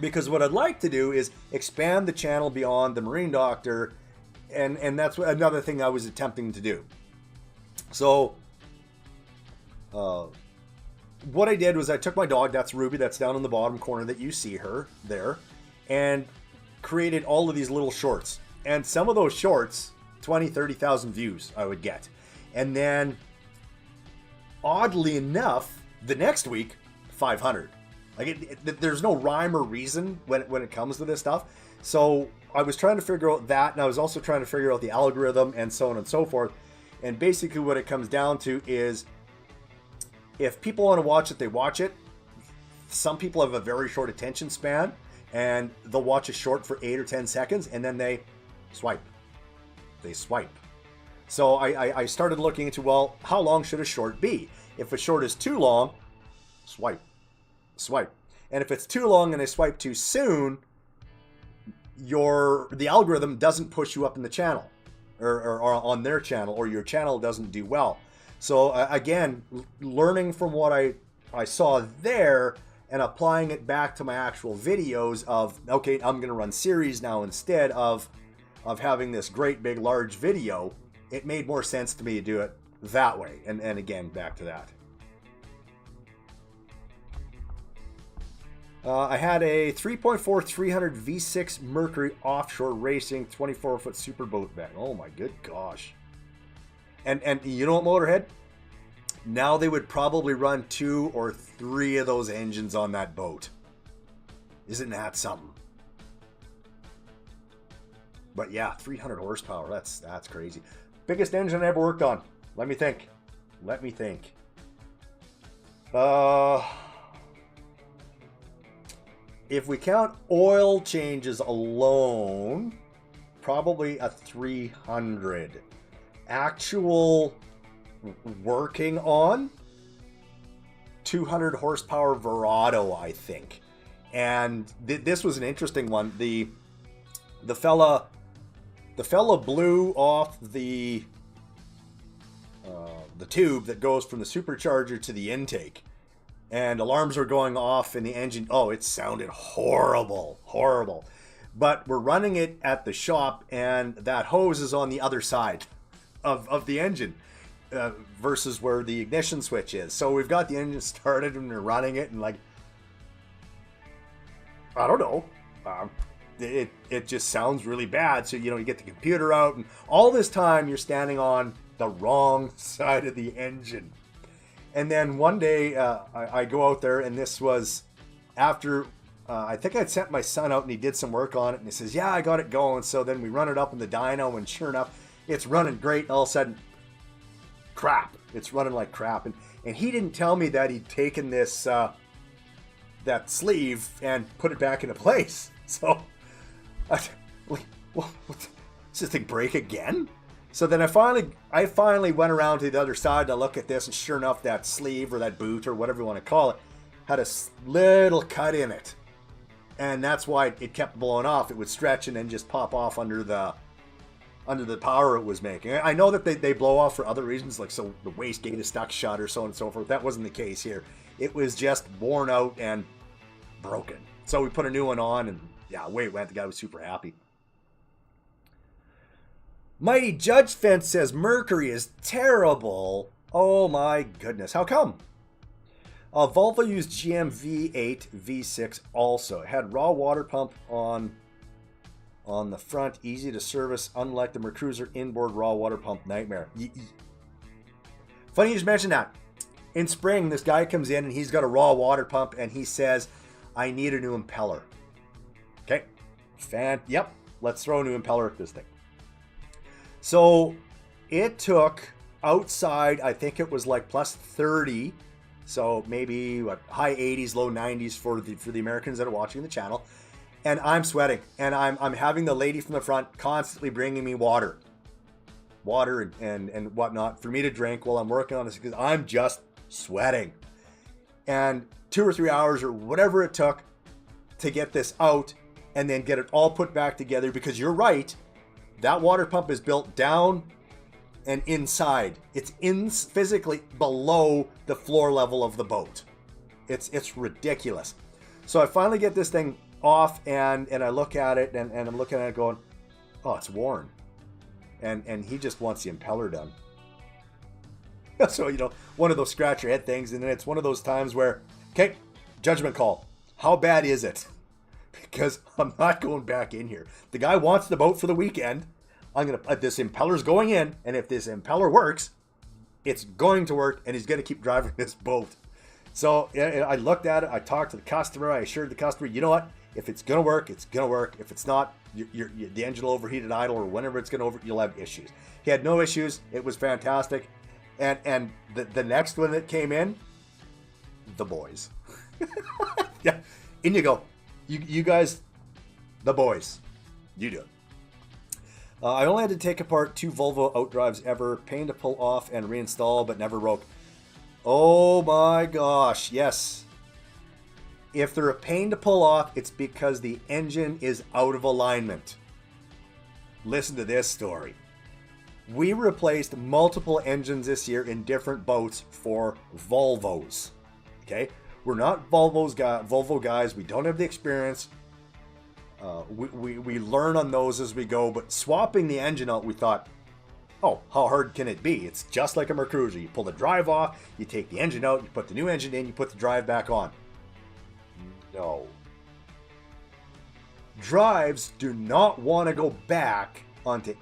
Because what I'd like to do is expand the channel beyond the Marine Doctor, and that's another thing I was attempting to do. So, what I did was I took my dog, that's Ruby, that's down in the bottom corner that you see her there, and created all of these little shorts. And some of those shorts, 20, 30,000 views I would get. And then, oddly enough, the next week, 500. Like there's no rhyme or reason when it comes to this stuff. So I was trying to figure out that, and I was also trying to figure out the algorithm and so on and so forth. And basically what it comes down to is if people want to watch it, they watch it. Some people have a very short attention span, and they'll watch a short for 8 or 10 seconds, and then they swipe. So I started looking into, well, how long should a short be? If a short is too long, swipe. And if it's too long and they swipe too soon, the algorithm doesn't push you up in the channel or on their channel, or your channel doesn't do well. So again, learning from what I saw there and applying it back to my actual videos of, okay, I'm going to run series now instead of having this great big large video, it made more sense to me to do it that way. And again, back to that. I had a 3.4 300 V6 Mercury offshore racing 24-foot superboat bag. Oh my good gosh. And you know what, Motorhead? Now they would probably run 2 or 3 of those engines on that boat. Isn't that something? But yeah, 300 horsepower. That's crazy. Biggest engine I ever worked on. Let me think. If we count oil changes alone, probably a 300. Actual working on 200 horsepower Verado, I think. And this was an interesting one. The fella blew off the tube that goes from the supercharger to the intake, and alarms were going off in the engine. Oh, it sounded horrible. But we're running it at the shop, and that hose is on the other side of the engine versus where the ignition switch is. So we've got the engine started and we're running it, and like, I don't know, it just sounds really bad. So, you get the computer out, and all this time you're standing on the wrong side of the engine. And then one day I go out there, and this was after I think I'd sent my son out and he did some work on it, and he says, yeah, I got it going. So then we run it up in the dyno, and sure enough, it's running great. And all of a sudden, crap, it's running like crap. And he didn't tell me that he'd taken this that sleeve and put it back into place. So does this thing break again? So then I finally went around to the other side to look at this, and sure enough, that sleeve or that boot or whatever you want to call it had a little cut in it, and that's why it kept blowing off. It would stretch and then just pop off under the power it was making. I know that they blow off for other reasons, like so the wastegate is stuck shut or so on and so forth. That wasn't the case here. It was just worn out and broken. So we put a new one on, and yeah, away it went. The guy was super happy. Mighty Judge Fence says Mercury is terrible. Oh my goodness. How come? Volvo used GM V8 V6 also. It had raw water pump on the front. Easy to service, unlike the Mercruiser inboard raw water pump nightmare. Funny you just mentioned that. In spring, this guy comes in and he's got a raw water pump, and he says, I need a new impeller. Okay. Yep. Let's throw a new impeller at this thing. So it took outside, I think it was like plus 30. So maybe high 80s, low 90s for the Americans that are watching the channel. And I'm sweating, and I'm having the lady from the front constantly bringing me water and whatnot for me to drink while I'm working on this, because I'm just sweating. And 2 or 3 hours or whatever it took to get this out and then get it all put back together, because you're right. That water pump is built down and inside. It's physically below the floor level of the boat. It's ridiculous. So I finally get this thing off, and I look at it, and I'm looking at it going, oh, it's worn. And he just wants the impeller done. So, one of those scratch your head things, and then it's one of those times where, okay, judgment call. How bad is it? Because I'm not going back in here. The guy wants the boat for the weekend. This impeller's going in, and if this impeller works, it's going to work, and he's going to keep driving this boat. So I looked at it. I talked to the customer. I assured the customer, you know what? If it's going to work, it's going to work. If it's not, the engine will overheat at idle, or whenever it's going to you'll have issues. He had no issues. It was fantastic. And the next one that came in, the boys. Yeah, in you go. You guys, the boys, you do it. I only had to take apart 2 Volvo outdrives ever. Pain to pull off and reinstall, but never broke. Oh my gosh, yes. If they're a pain to pull off, it's because the engine is out of alignment. Listen to this story. We replaced multiple engines this year in different boats for Volvos. Okay? We're not Volvo guys. We don't have the experience. We learn on those as we go, but swapping the engine out, we thought, oh, how hard can it be? It's just like a Mercruiser. You pull the drive off, you take the engine out, you put the new engine in, you put the drive back on. No. Drives do not want to go back onto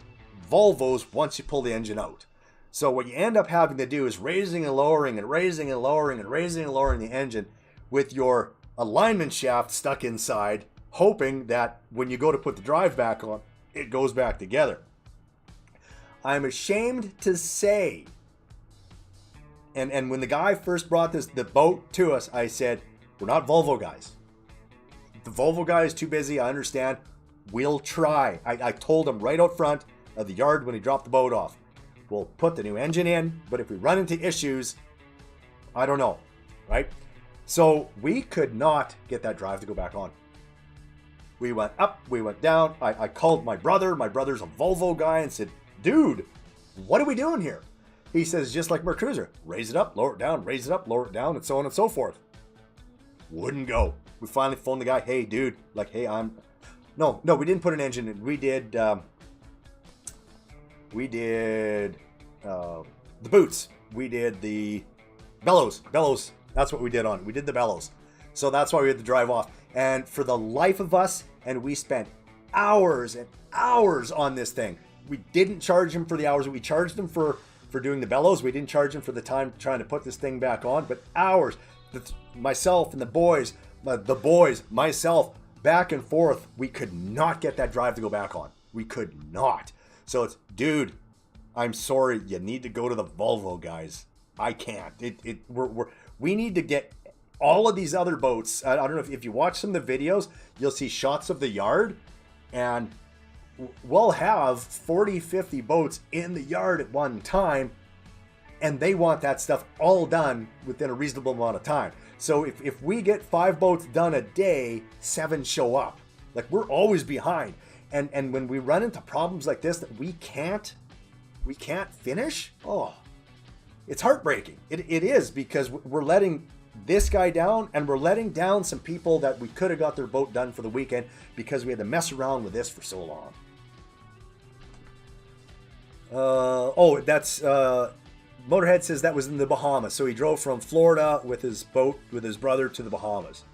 Volvos once you pull the engine out. So what you end up having to do is raising and lowering and raising and lowering and raising and lowering the engine with your alignment shaft stuck inside, hoping that when you go to put the drive back on, it goes back together. I'm ashamed to say, and when the guy first brought the boat to us, I said, we're not Volvo guys. The Volvo guy is too busy, I understand. We'll try. I told him right out front of the yard when he dropped the boat off. we'll put the new engine in, but if we run into issues, I don't know, right? So we could not get that drive to go back on. We went up, we went down. I called my brother. My brother's a Volvo guy, and said, dude, what are we doing here? He says, just like my Cruiser, raise it up, lower it down, raise it up, lower it down, and so on and so forth. Wouldn't go. We finally phoned the guy. Hey, dude, like, hey, no, we didn't put an engine in. We did the boots. We did the bellows. That's what we did on it. We did the bellows. So that's why we had to drive off. And for the life of us, and we spent hours and hours on this thing. We didn't charge him for the hours. We charged him for doing the bellows. We didn't charge him for the time trying to put this thing back on, but hours. Myself and the boys, myself, back and forth. We could not get that drive to go back on. We could not. So it's, dude, I'm sorry. You need to go to the Volvo guys. I can't. We need to get all of these other boats. I don't know if you watch some of the videos, you'll see shots of the yard, and we'll have 40, 50 boats in the yard at one time, and they want that stuff all done within a reasonable amount of time. So if we get 5 boats done a day, 7 show up. Like, we're always behind. And when we run into problems like this that we can't finish, oh, it's heartbreaking. It is, because we're letting this guy down, and we're letting down some people that we could have got their boat done for the weekend because we had to mess around with this for so long. That's Motorhead says that was in the Bahamas. So he drove from Florida with his boat with his brother to the Bahamas.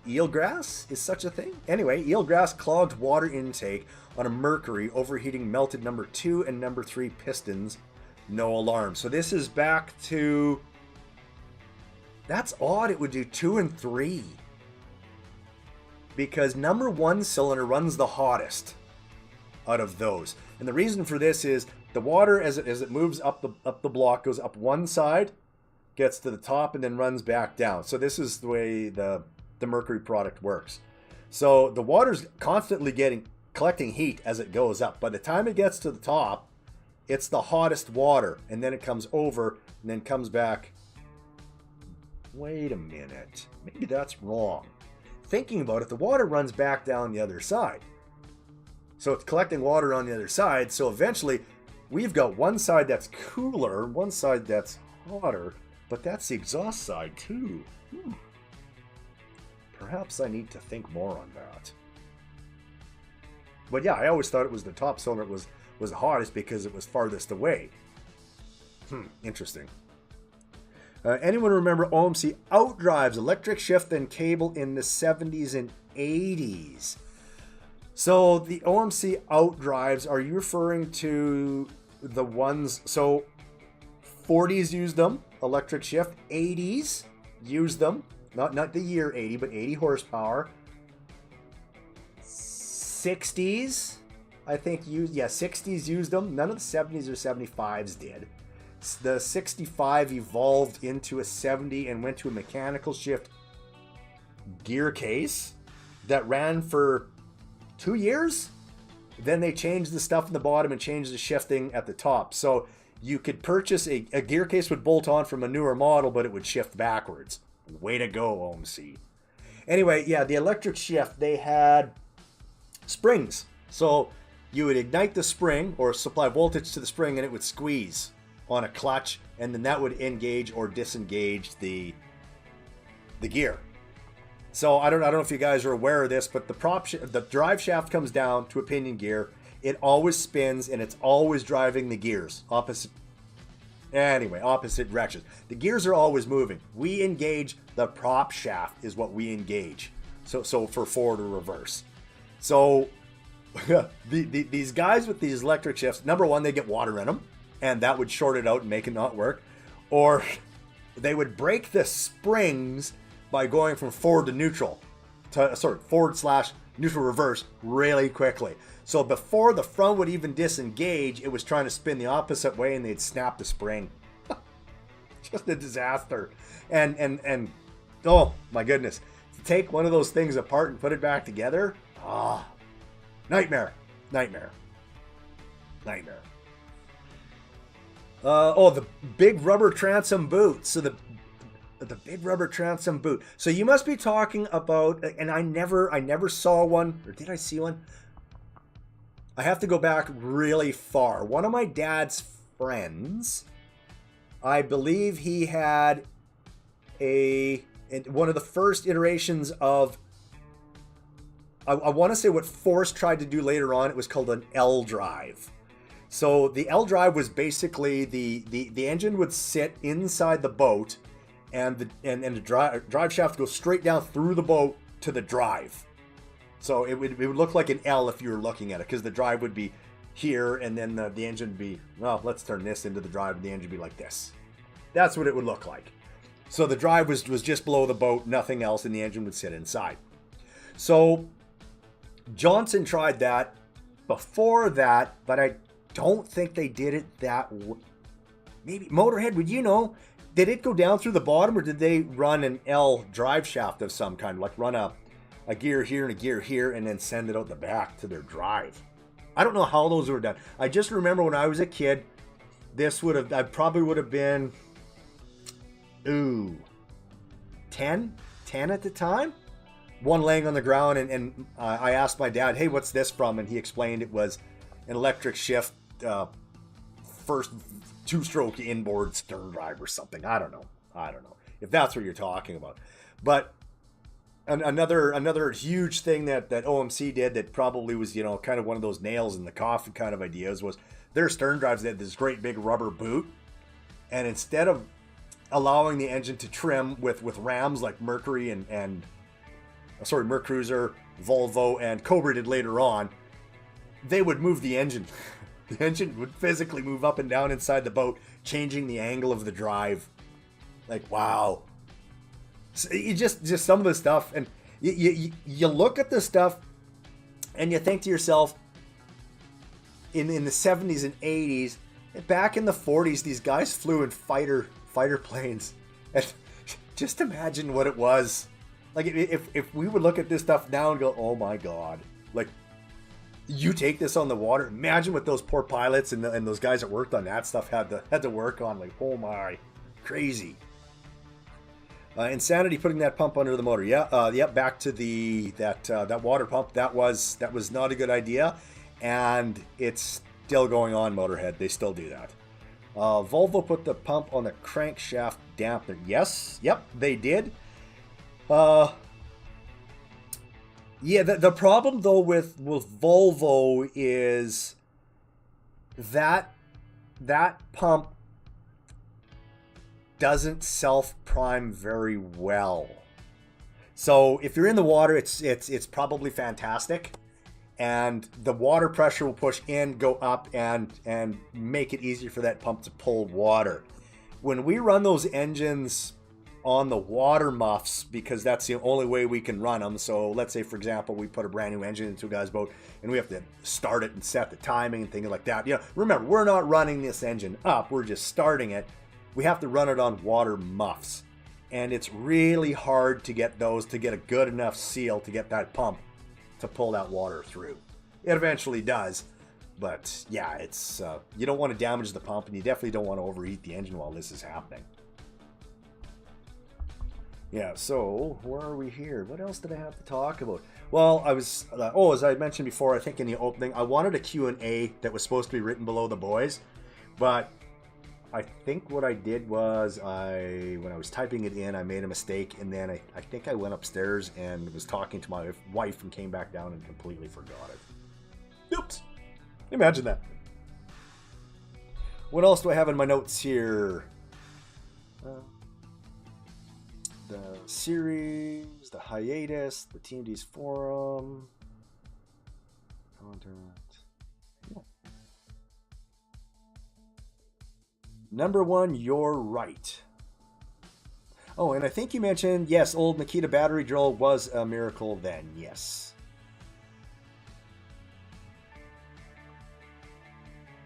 Eelgrass is such a thing? Anyway, eelgrass clogged water intake on a Mercury, overheating melted number 2 and number 3 pistons. No alarm. So this is back to... That's odd. It would do 2 and 3. Because number 1 cylinder runs the hottest out of those. And the reason for this is the water, as it moves up the block, goes up one side, gets to the top, and then runs back down. So this is the way the Mercury product works. So the water's constantly collecting heat as it goes up. By the time it gets to the top, it's the hottest water, and then it comes over and then comes back. Wait a minute. Maybe that's wrong. Thinking about it, the water runs back down the other side. So it's collecting water on the other side. So eventually we've got one side that's cooler, one side that's hotter, but that's the exhaust side too. Perhaps I need to think more on that. But yeah, I always thought it was the top cylinder was the hottest because it was farthest away. Interesting. Anyone remember OMC outdrives, electric shift and cable in the 70s and 80s? So the OMC outdrives, are you referring to the ones, so 40s used them, electric shift, 80s used them, not the year 80, but 80 horsepower. 60s, I think, 60s used them. None of the 70s or 75s did. The 65 evolved into a 70 and went to a mechanical shift gear case that ran for 2 years. Then they changed the stuff in the bottom and changed the shifting at the top. So you could purchase a gear case would bolt on from a newer model, but it would shift backwards. Way to go, OMC. Anyway, yeah, the electric shift, they had springs. So you would ignite the spring or supply voltage to the spring, and it would squeeze on a clutch, and then that would engage or disengage the gear. So I don't know if you guys are aware of this, but the drive shaft comes down to a pinion gear. It always spins, and it's always driving the gears opposite directions. The gears are always moving. We engage the prop shaft is what we engage. So for forward or reverse. So these guys with these electric shifts, number one, they get water in them, and that would short it out and make it not work. Or they would break the springs by going from forward to neutral, forward/neutral reverse really quickly. So before the front would even disengage, it was trying to spin the opposite way, and they'd snap the spring. Just a disaster. And oh my goodness, to take one of those things apart and put it back together, nightmare. Nightmare. Oh, the big rubber transom boot. So the big rubber transom boot. So you must be talking about, and I never saw one, or did I see one? I have to go back really far. One of my dad's friends, I believe he had one of the first iterations of, I want to say what Force tried to do later on. It was called an L drive. So the L drive was basically the engine would sit inside the boat, and the drive shaft goes straight down through the boat to the drive. So it would look like an L if you were looking at it, because the drive would be here, and then the engine would be, well, let's turn this into the drive, and the engine would be like this. That's what it would look like. So the drive was just below the boat, nothing else, and the engine would sit inside. So Johnson tried that before that, but I don't think they did it that way. Maybe Motorhead, would you know? Did it go down through the bottom, or did they run an L drive shaft of some kind, like run a gear here and a gear here, and then send it out the back to their drive? I don't know how those were done. I just remember when I was a kid, I probably would have been, 10 at the time. One laying on the ground, and I asked my dad, hey, what's this from? And he explained it was an electric shift, first two-stroke inboard stern drive or something. I don't know if that's what you're talking about. But another huge thing that OMC did that probably was, kind of one of those nails in the coffin kind of ideas was their stern drives. They had this great big rubber boot, and instead of allowing the engine to trim with rams like Mercury Mercruiser, Volvo, and Cobra did later on, they would move the engine. The engine would physically move up and down inside the boat, changing the angle of the drive. Like, wow. So just some of the stuff, and you look at this stuff, and you think to yourself, in the 70s and 80s, back in the 40s, these guys flew in fighter planes, and just imagine what it was. Like, if we would look at this stuff now and go, oh my god, like, you take this on the water, imagine what those poor pilots and those guys that worked on that stuff had to work on. Like, oh my, crazy. Insanity putting that pump under the motor. Back to that water pump. That was not a good idea, and it's still going on, Motorhead. They still do that. Volvo put the pump on the crankshaft dampener. Yes, yep, they did. The problem though with Volvo is that pump doesn't self-prime very well. So if you're in the water, it's probably fantastic, and the water pressure will push in, go up, and make it easier for that pump to pull water. When we run those engines on the water muffs, because that's the only way we can run them. So let's say, for example, we put a brand new engine into a guy's boat, and we have to start it and set the timing and things like that. Remember, we're not running this engine up, we're just starting it. We have to run it on water muffs, and it's really hard to get those to get a good enough seal to get that pump to pull that water through. It eventually does, but yeah, it's you don't want to damage the pump, and you definitely don't want to overheat the engine while this is happening. Yeah, so where are we here? What else did I have to talk about? Well, I was, as I mentioned before, I think in the opening, I wanted a Q&A that was supposed to be written below the boys, but I think what I did was when I was typing it in, I made a mistake, and then I think I went upstairs and was talking to my wife and came back down and completely forgot it. Oops. Imagine that. What else do I have in my notes here? The series, the hiatus, the TMD's forum, content. Number one, you're right. Oh, and I think you mentioned, yes, old Nikita battery drill was a miracle then, yes.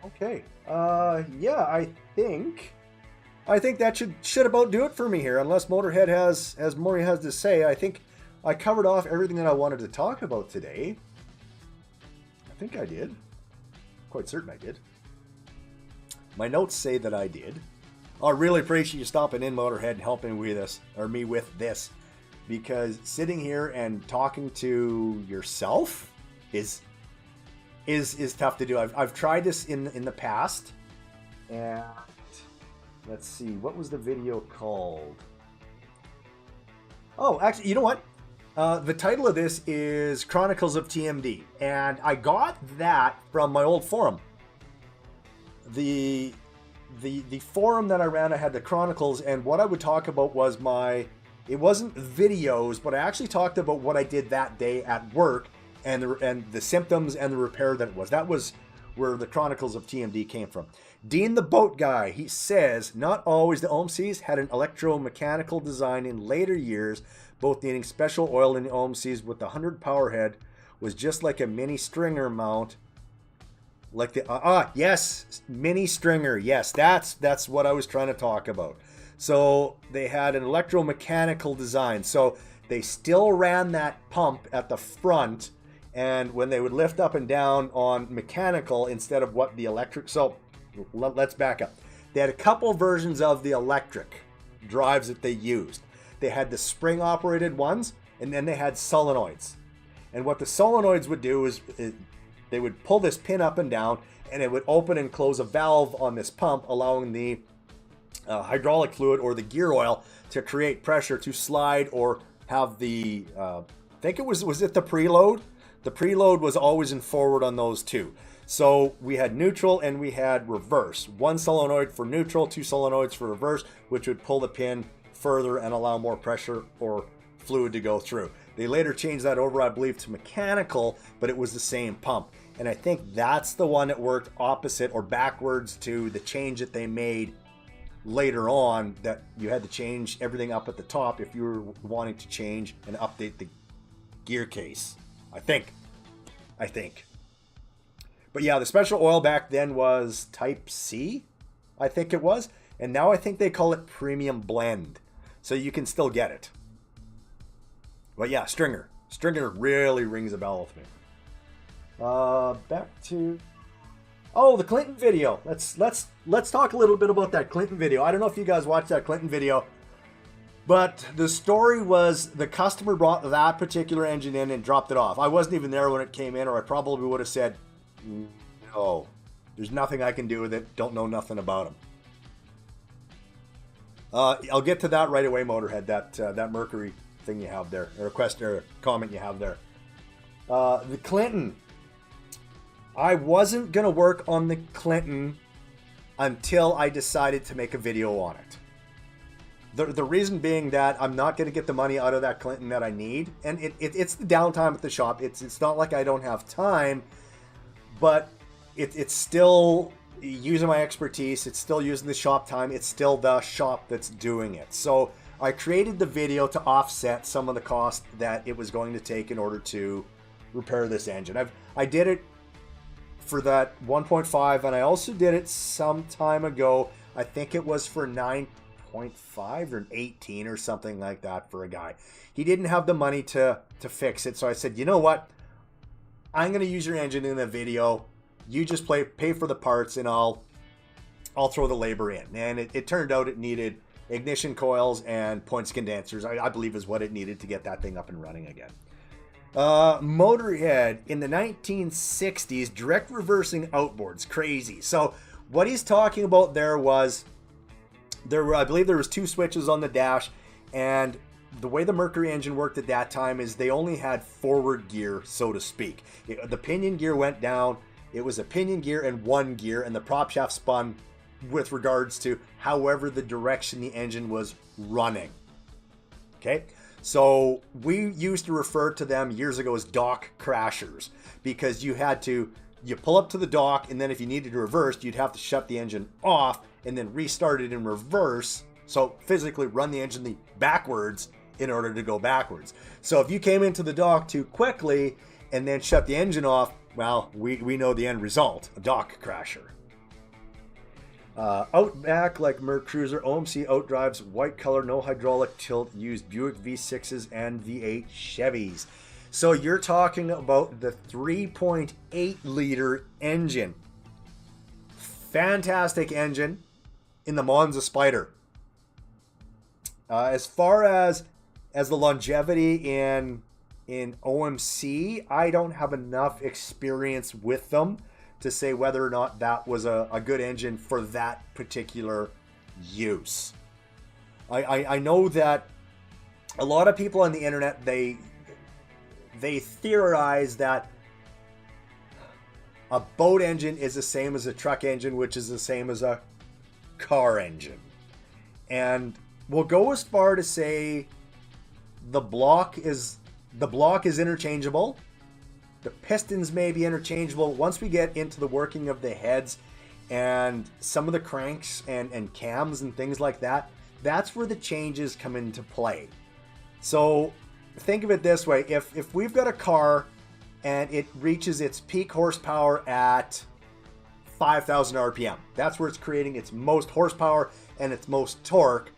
Okay, yeah, I think that should about do it for me here, unless Motorhead has more he has to say. I think I covered off everything that I wanted to talk about today. think I did. Quite certain I did. My notes say that I did. I really appreciate you stopping in, Motorhead, and helping with this, or me with this, because sitting here and talking to yourself is tough to do. I've tried this in the past, and let's see, what was the video called? Oh, actually, you know what? The title of this is Chronicles of TMD, and I got that from my old forum. The forum that I ran, I had the Chronicles, and what I would talk about was it wasn't videos, but I actually talked about what I did that day at work and the symptoms and the repair that it was. That was where the Chronicles of TMD came from. Dean the Boat Guy, he says, not always the OMCs had an electromechanical design in later years, both needing special oil in the OMCs with the 100 power head was just like a mini stringer mount. Like the, yes, mini stringer. Yes, that's what I was trying to talk about. So they had an electromechanical design. So they still ran that pump at the front, and when they would lift up and down on mechanical instead of what the electric. So let's back up. They had a couple versions of the electric drives that they used. They had the spring operated ones, and then they had solenoids. And what the solenoids would do is they would pull this pin up and down, and it would open and close a valve on this pump, allowing the hydraulic fluid or the gear oil to create pressure to slide or have the, I think it was it the preload? The preload was always in forward on those two. So we had neutral and we had reverse. One solenoid for neutral, two solenoids for reverse, which would pull the pin further and allow more pressure or fluid to go through. They later changed that over, I believe, to mechanical, but it was the same pump. And I think that's the one that worked opposite or backwards to the change that they made later on, that you had to change everything up at the top if you were wanting to change and update the gear case. I think. But yeah, the special oil back then was Type C, I think it was. And now I think they call it Premium Blend. So you can still get it. But yeah, Stringer. Stringer really rings a bell with me. Back to... Oh, the Clinton video. Let's talk a little bit about that Clinton video. I don't know if you guys watched that Clinton video, but the story was the customer brought that particular engine in and dropped it off. I wasn't even there when it came in, or I probably would have said, no, there's nothing I can do with it. Don't know nothing about them. I'll get to that right away, Motorhead, that Mercury thing you have there, or question or comment you have there. The Clinton. I wasn't going to work on the Clinton until I decided to make a video on it. The reason being that I'm not going to get the money out of that Clinton that I need. And it's the downtime at the shop. It's not like I don't have time, but it's still using my expertise. It's still using the shop time. It's still the shop that's doing it. So I created the video to offset some of the cost that it was going to take in order to repair this engine. I did it for that 1.5, and I also did it some time ago. I think it was for 9.5 or 18 or something like that for a guy. He didn't have the money to fix it, so I said, you know what? I'm going to use your engine in the video. You just pay for the parts, and I'll throw the labor in. And it turned out it needed ignition coils and points condensers, I believe is what it needed to get that thing up and running again. Motorhead in the 1960s, direct reversing outboards, crazy. So what he's talking about there was, I believe there was two switches on the dash, and the way the Mercury engine worked at that time is they only had forward gear, so to speak. The pinion gear went down. It was a pinion gear and one gear, and the prop shaft spun with regards to however the direction the engine was running. Okay. So we used to refer to them years ago as dock crashers, because you pull up to the dock, and then if you needed to reverse, you'd have to shut the engine off and then restart it in reverse. So physically run the engine backwards in order to go backwards. So if you came into the dock too quickly and then shut the engine off, well, we know the end result, a dock crasher. Outback like Merc Cruiser, OMC outdrives, white color, no hydraulic tilt, used Buick V6s and V8 Chevys. So you're talking about the 3.8 liter engine. Fantastic engine in the Monza Spider. As far as the longevity in OMC, I don't have enough experience with them to say whether or not that was a good engine for that particular use. I know that a lot of people on the internet, they theorize that a boat engine is the same as a truck engine, which is the same as a car engine. And we'll go as far to say the block is interchangeable. The pistons may be interchangeable. Once we get into the working of the heads and some of the cranks and cams and things like that, that's where the changes come into play. So think of it this way. If we've got a car and it reaches its peak horsepower at 5,000 RPM, that's where it's creating its most horsepower and its most torque,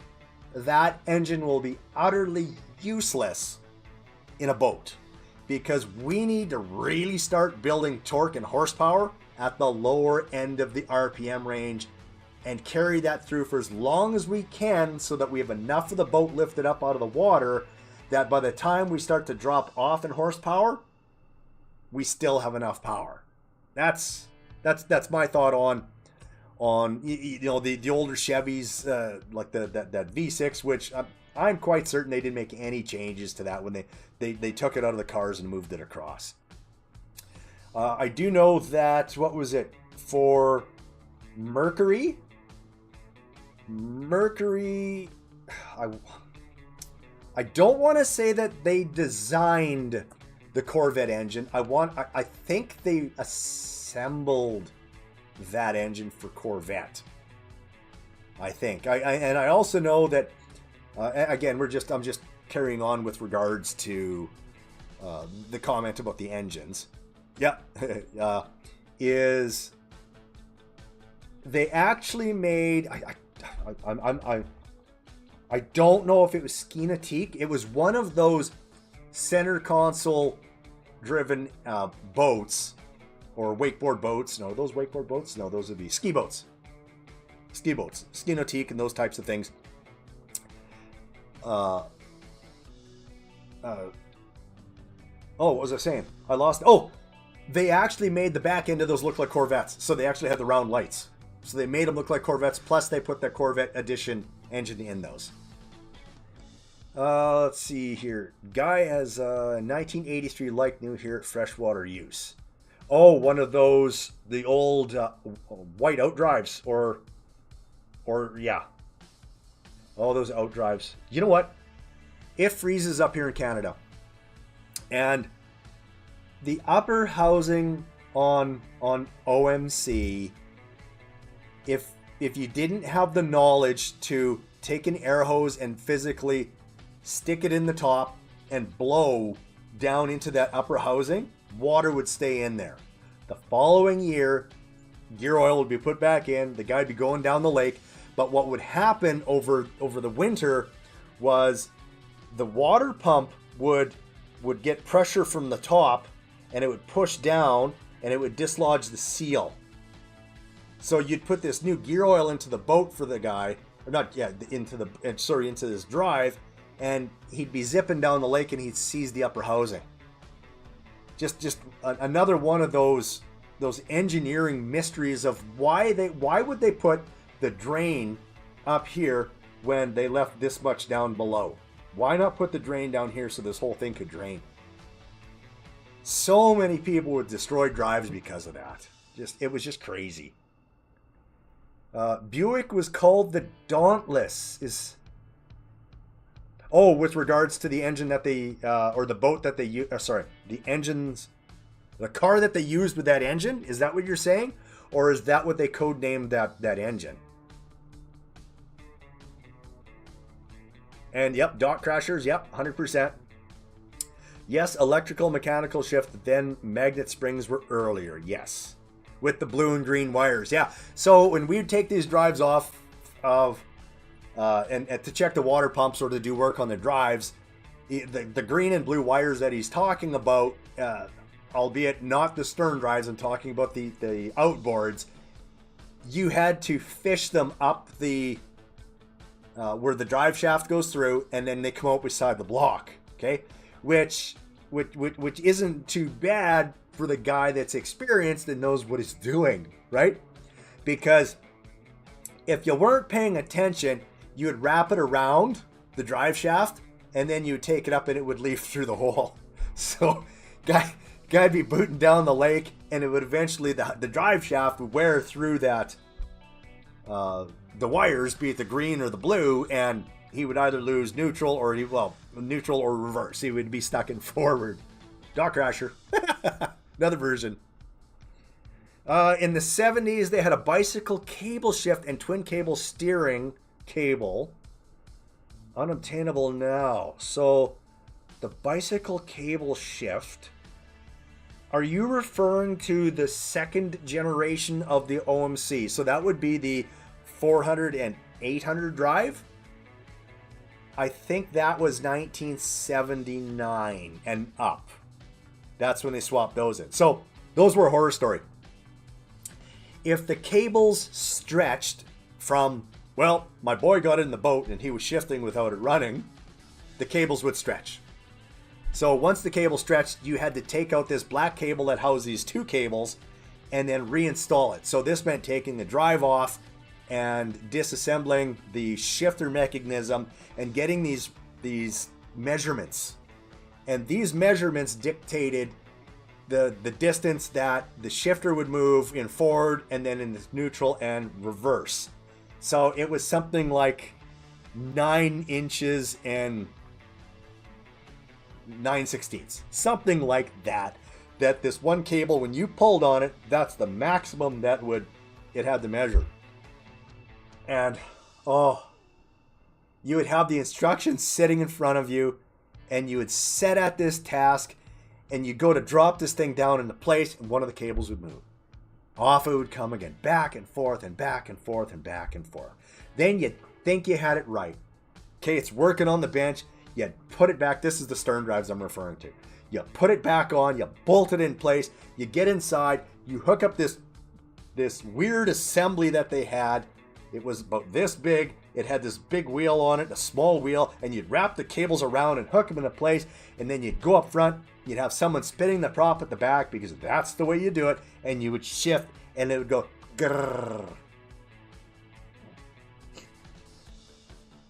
that engine will be utterly useless in a boat, because we need to really start building torque and horsepower at the lower end of the RPM range and carry that through for as long as we can, so that we have enough of the boat lifted up out of the water that by the time we start to drop off in horsepower, we still have enough power. That's my thought on the older Chevys, like that V6, which I'm quite certain they didn't make any changes to that when they took it out of the cars and moved it across. I do know that, what was it, for Mercury, I don't want to say that they designed the Corvette engine. I think they assembled that engine for Corvette. I think. And I also know that again, I'm just carrying on with regards to the comment about the engines. Yeah, is they actually made. I don't know if it was Skinetique. It was one of those center console driven boats, or wakeboard boats. No, those wakeboard boats. No, those would be ski boats. Skinetique and those types of things. What was I saying? I lost. Oh, they actually made the back end of those look like Corvettes. So they actually had the round lights. So they made them look like Corvettes. Plus they put that Corvette edition engine in those. Let's see here. Guy has 1983 like new here at Freshwater Use. Oh, one of those, the old white outdrives, or yeah. Oh, those outdrives. You know what? It freezes up here in Canada, and the upper housing on OMC, if you didn't have the knowledge to take an air hose and physically stick it in the top and blow down into that upper housing, water would stay in there. The following year, gear oil would be put back in, the guy would be going down the lake, but what would happen over the winter was the water pump would get pressure from the top, and it would push down and it would dislodge the seal. So you'd put this new gear oil into the boat for the guy, or not, yeah, into this drive, and he'd be zipping down the lake and he'd seize the upper housing. Just another one of those engineering mysteries of why would they put the drain up here when they left this much down below? Why not put the drain down here so this whole thing could drain? So many people would destroy drives because of that. It was just crazy. Buick was called the Dauntless. With regards to the engine that they, or the boat that they use, the car that they used with that engine, is that what you're saying? Or is that what they codenamed that engine? And yep, dock crashers, yep, 100%. Yes, electrical mechanical shift, then magnet springs were earlier, yes. With the blue and green wires, yeah. So when we would take these drives off of, and to check the water pumps or to do work on the drives, The green and blue wires that he's talking about, albeit not the stern drives, I'm talking about the outboards. You had to fish them up the where the drive shaft goes through, and then they come out beside the block. Okay, which isn't too bad for the guy that's experienced and knows what he's doing, right? Because if you weren't paying attention, you would wrap it around the drive shaft, and then you would take it up and it would leave through the hole. So guy'd be booting down the lake, and it would eventually, the drive shaft would wear through that, the wires, be it the green or the blue, and he would either lose neutral or neutral or reverse. He would be stuck in forward. Dock crasher. Another version. In the 70s, they had a bicycle cable shift and twin cable steering cable. Unobtainable now. So the bicycle cable shift, are you referring to the second generation of the OMC? So that would be the 400 and 800 drive? I think that was 1979 and up. That's when they swapped those in. So those were a horror story. If the cables stretched from, well, my boy got in the boat and he was shifting without it running, the cables would stretch. So once the cable stretched, you had to take out this black cable that housed these two cables and then reinstall it. So this meant taking the drive off and disassembling the shifter mechanism and getting these measurements. And these measurements dictated the distance that the shifter would move in forward and then in neutral and reverse. So it was something like 9 inches and 9/16, something like that. That this one cable, when you pulled on it, that's the maximum that it had to measure. And you would have the instructions sitting in front of you, and you would set at this task, and you go to drop this thing down into place, and one of the cables would move. Off it would come again, back and forth and back and forth and back and forth. Then you'd think you had it right. Okay, it's working on the bench. You put it back. This is the stern drives I'm referring to. You put it back on, you bolt it in place, you get inside, you hook up this weird assembly that they had. It was about this big. It had this big wheel on it, a small wheel, and you'd wrap the cables around and hook them into place, and then you'd go up front, you'd have someone spinning the prop at the back because that's the way you do it, and you would shift, and it would go grrr.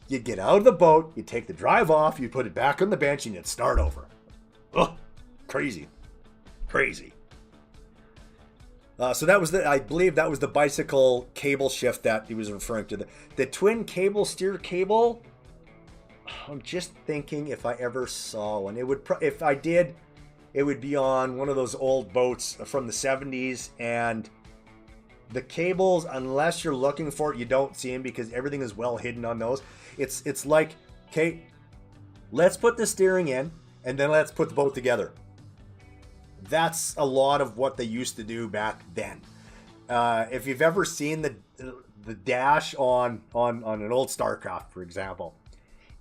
You'd get out of the boat, you'd take the drive off, you'd put it back on the bench, and you'd start over. Ugh, crazy. So that was I believe that was the bicycle cable shift that he was referring to. The twin cable steer cable, I'm just thinking if I ever saw one. It would, if I did, it would be on one of those old boats from the 70s, and the cables, unless you're looking for it, you don't see them because everything is well hidden on those. It's like, okay, let's put the steering in, and then let's put the boat together. That's a lot of what they used to do back then. If you've ever seen the dash on an old StarCraft, for example,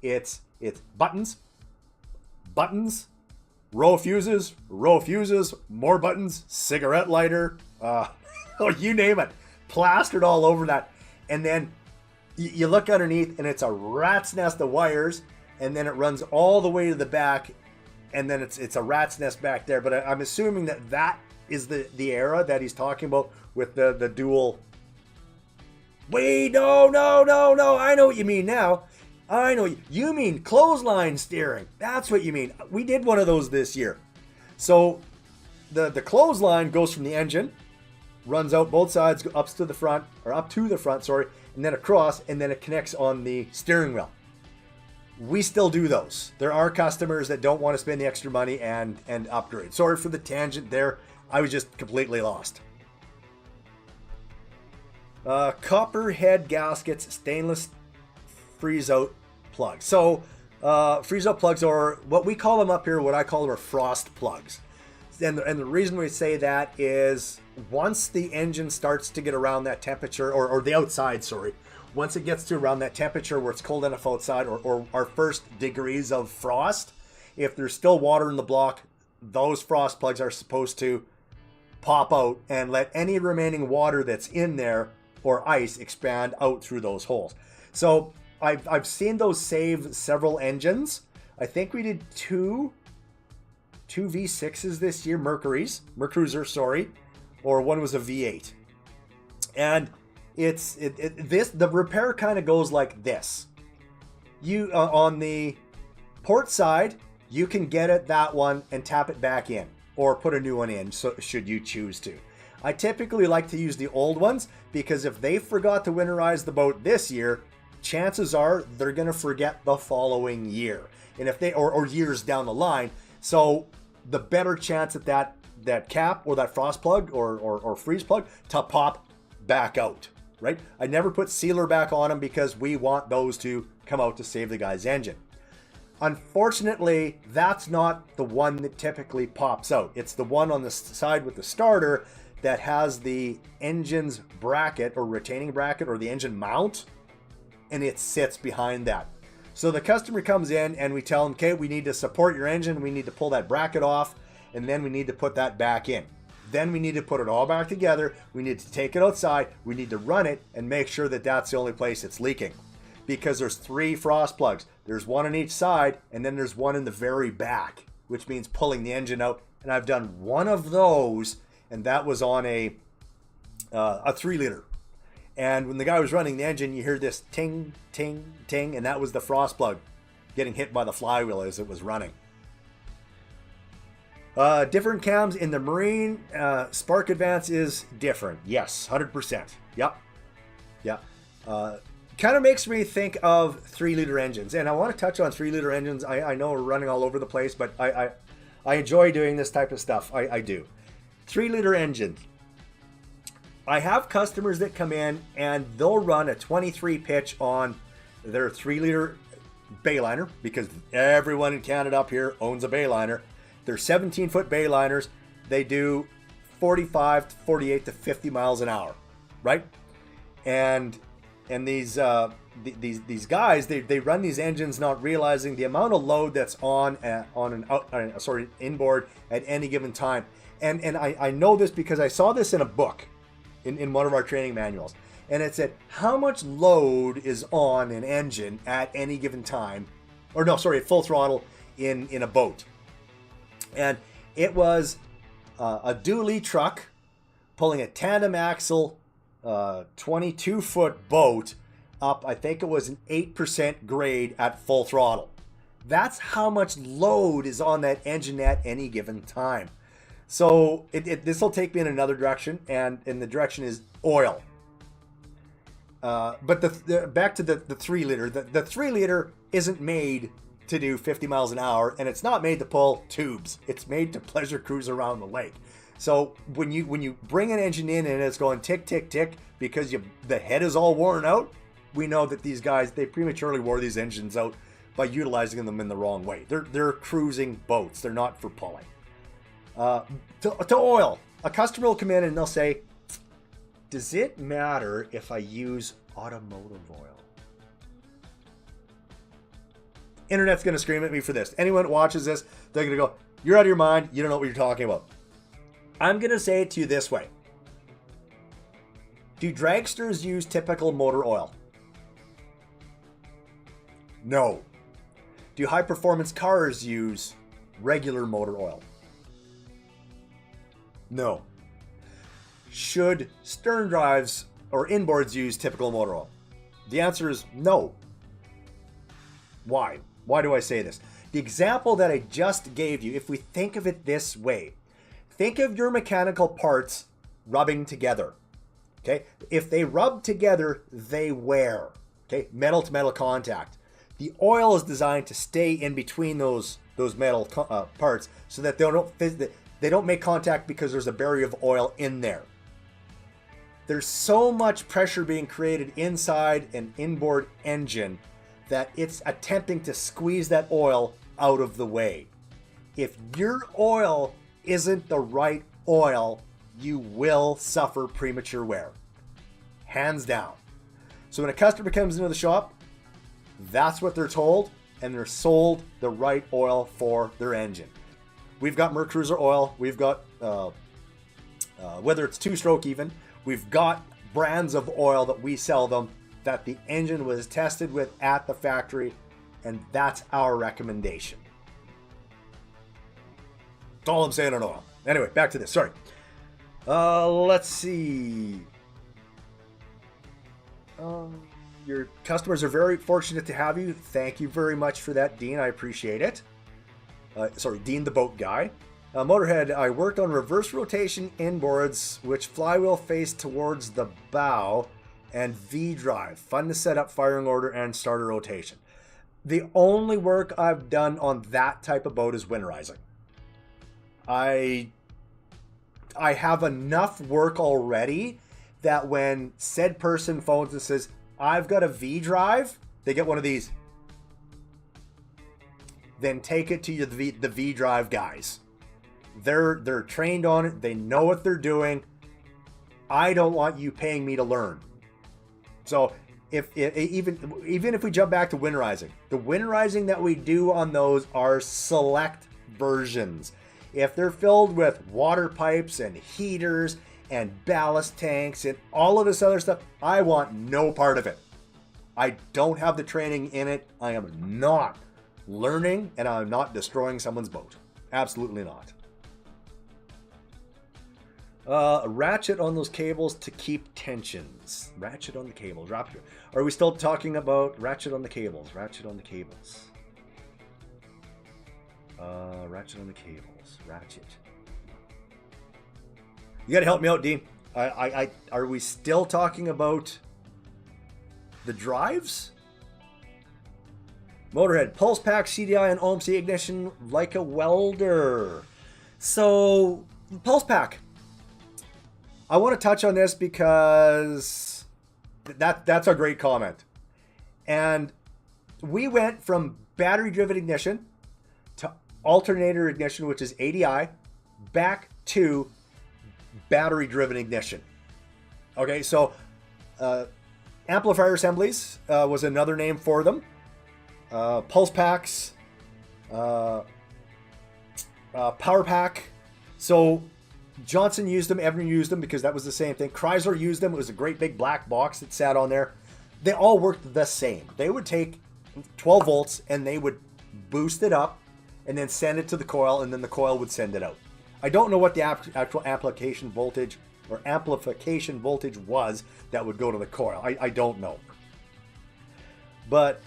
it's buttons, row of fuses, more buttons, cigarette lighter, you name it, plastered all over that. And then you look underneath and it's a rat's nest of wires, and then it runs all the way to the back, and then it's a rat's nest back there. But I'm assuming that is the era that he's talking about with the dual. Wait, no, I know what you mean now. I know you mean clothesline steering. That's what you mean. We did one of those this year. So the clothesline goes from the engine, runs out both sides, up to the front, and then across, and then it connects on the steering wheel. We still do those. There are customers that don't want to spend the extra money and upgrade. Sorry for the tangent there. I was just completely lost. Copper head gaskets, stainless freeze-out plugs. So freeze-out plugs are what we call them up here, what I call them are frost plugs. And the reason we say that is once the engine starts to get around that temperature, or the outside, sorry, once it gets to around that temperature where it's cold enough outside, or our first degrees of frost, if there's still water in the block, those frost plugs are supposed to pop out and let any remaining water that's in there or ice expand out through those holes. So I've seen those save several engines. I think we did two V6s this year, Mercruiser, sorry, or one was a V8. And the repair kind of goes like this. You on the port side, you can get it that one and tap it back in or put a new one in, so should you choose to. I typically like to use the old ones because if they forgot to winterize the boat this year, chances are they're going to forget the following year, and if they or years down the line. So the better chance at that cap or that frost plug or freeze plug to pop back out, right? I never put sealer back on them because we want those to come out to save the guy's engine. Unfortunately, that's not the one that typically pops out. It's the one on the side with the starter that has the engine's bracket or retaining bracket or the engine mount, and it sits behind that. So the customer comes in and we tell them, okay, we need to support your engine. We need to pull that bracket off, and then we need to put that back in. Then we need to put it all back together. We need to take it outside. We need to run it and make sure that that's the only place it's leaking. Because there's 3 frost plugs. There's one on each side, and then there's one in the very back, which means pulling the engine out. And I've done one of those, and that was on a 3-liter. And when the guy was running the engine, you hear this ting, ting, ting, and that was the frost plug getting hit by the flywheel as it was running. Different cams in the marine. Spark Advance is different. Yes, 100%. Yep. Yeah. Kind of makes me think of 3-liter engines, and I want to touch on 3-liter engines. I know we're running all over the place, but I enjoy doing this type of stuff. I do. 3-liter engines. I have customers that come in and they'll run a 23 pitch on their 3-liter Bayliner, because everyone in Canada up here owns a Bayliner. They're 17-foot Bayliners. They do 45 to 48 to 50 miles an hour, right? And these guys, they run these engines not realizing the amount of load that's on an inboard at any given time. And I know this because I saw this in a book, in one of our training manuals, and it said how much load is on an engine at any given time, at full throttle in a boat. And it was a dually truck pulling a tandem axle 22-foot boat up, I think it was an 8% grade at full throttle. That's how much load is on that engine at any given time. So this will take me in another direction, and the direction is oil. But back to the 3-liter. The 3-liter isn't made to do 50 miles an hour, and it's not made to pull tubes. It's made to pleasure cruise around the lake. So when you bring an engine in and it's going tick, tick, tick because the head is all worn out, we know that these guys, they prematurely wore these engines out by utilizing them in the wrong way. They're cruising boats. They're not for pulling. To oil. A customer will come in and they'll say, does it matter if I use automotive oil? Internet's going to scream at me for this. Anyone that watches this, they're going to go, you're out of your mind. You don't know what you're talking about. I'm going to say it to you this way. Do dragsters use typical motor oil? No. Do high-performance cars use regular motor oil? No. Should stern drives or inboards use typical motor oil? The answer is no. Why? Why do I say this? The example that I just gave you, if we think of it this way, think of your mechanical parts rubbing together. Okay? If they rub together, they wear. Okay? Metal to metal contact. The oil is designed to stay in between those metal parts so that they don't make contact because there's a barrier of oil in there. There's so much pressure being created inside an inboard engine that it's attempting to squeeze that oil out of the way. If your oil isn't the right oil, you will suffer premature wear. Hands down. So when a customer comes into the shop, that's what they're told. and they're sold the right oil for their engine. We've got Mercruiser oil. We've got, whether it's two-stroke even, we've got brands of oil that we sell them that the engine was tested with at the factory, and that's our recommendation. That's all I'm saying on oil. Anyway, back to this. Sorry. Let's see. Your customers are very fortunate to have you. Thank you very much for that, Dean. I appreciate it. Sorry, Dean the boat guy. Motorhead, I worked on reverse rotation inboards, which flywheel face towards the bow, and V-drive. Fun to set up firing order and starter rotation. The only work I've done on that type of boat is winterizing. I have enough work already that when said person phones and says, I've got a V-drive, they get one of these. Then take it to the V-drive guys. They're trained on it. They know what they're doing. I don't want you paying me to learn. So even if we jump back to winterizing, the winterizing that we do on those are select versions. If they're filled with water pipes and heaters and ballast tanks and all of this other stuff, I want no part of it. I don't have the training in it. I am not learning, and I'm not destroying someone's boat. Absolutely not. Ratchet on those cables to keep tensions. Ratchet on the cables. Are we still talking about ratchet on the cables? Ratchet on the cables. Ratchet on the cables. Ratchet. You gotta help me out, Dean. Are we still talking about the drives? Motorhead, pulse pack, CDI, and OMC ignition like a welder. So, pulse pack. I want to touch on this because that's a great comment. And we went from battery-driven ignition to alternator ignition, which is ADI, back to battery-driven ignition. Okay, so amplifier assemblies was another name for them. Pulse packs, power pack. So Johnson used them, Evan used them because that was the same thing. Chrysler used them. It was a great big black box that sat on there. They all worked the same. They would take 12 volts and they would boost it up and then send it to the coil, and then the coil would send it out. I don't know what the actual application voltage or amplification voltage was that would go to the coil. I don't know. But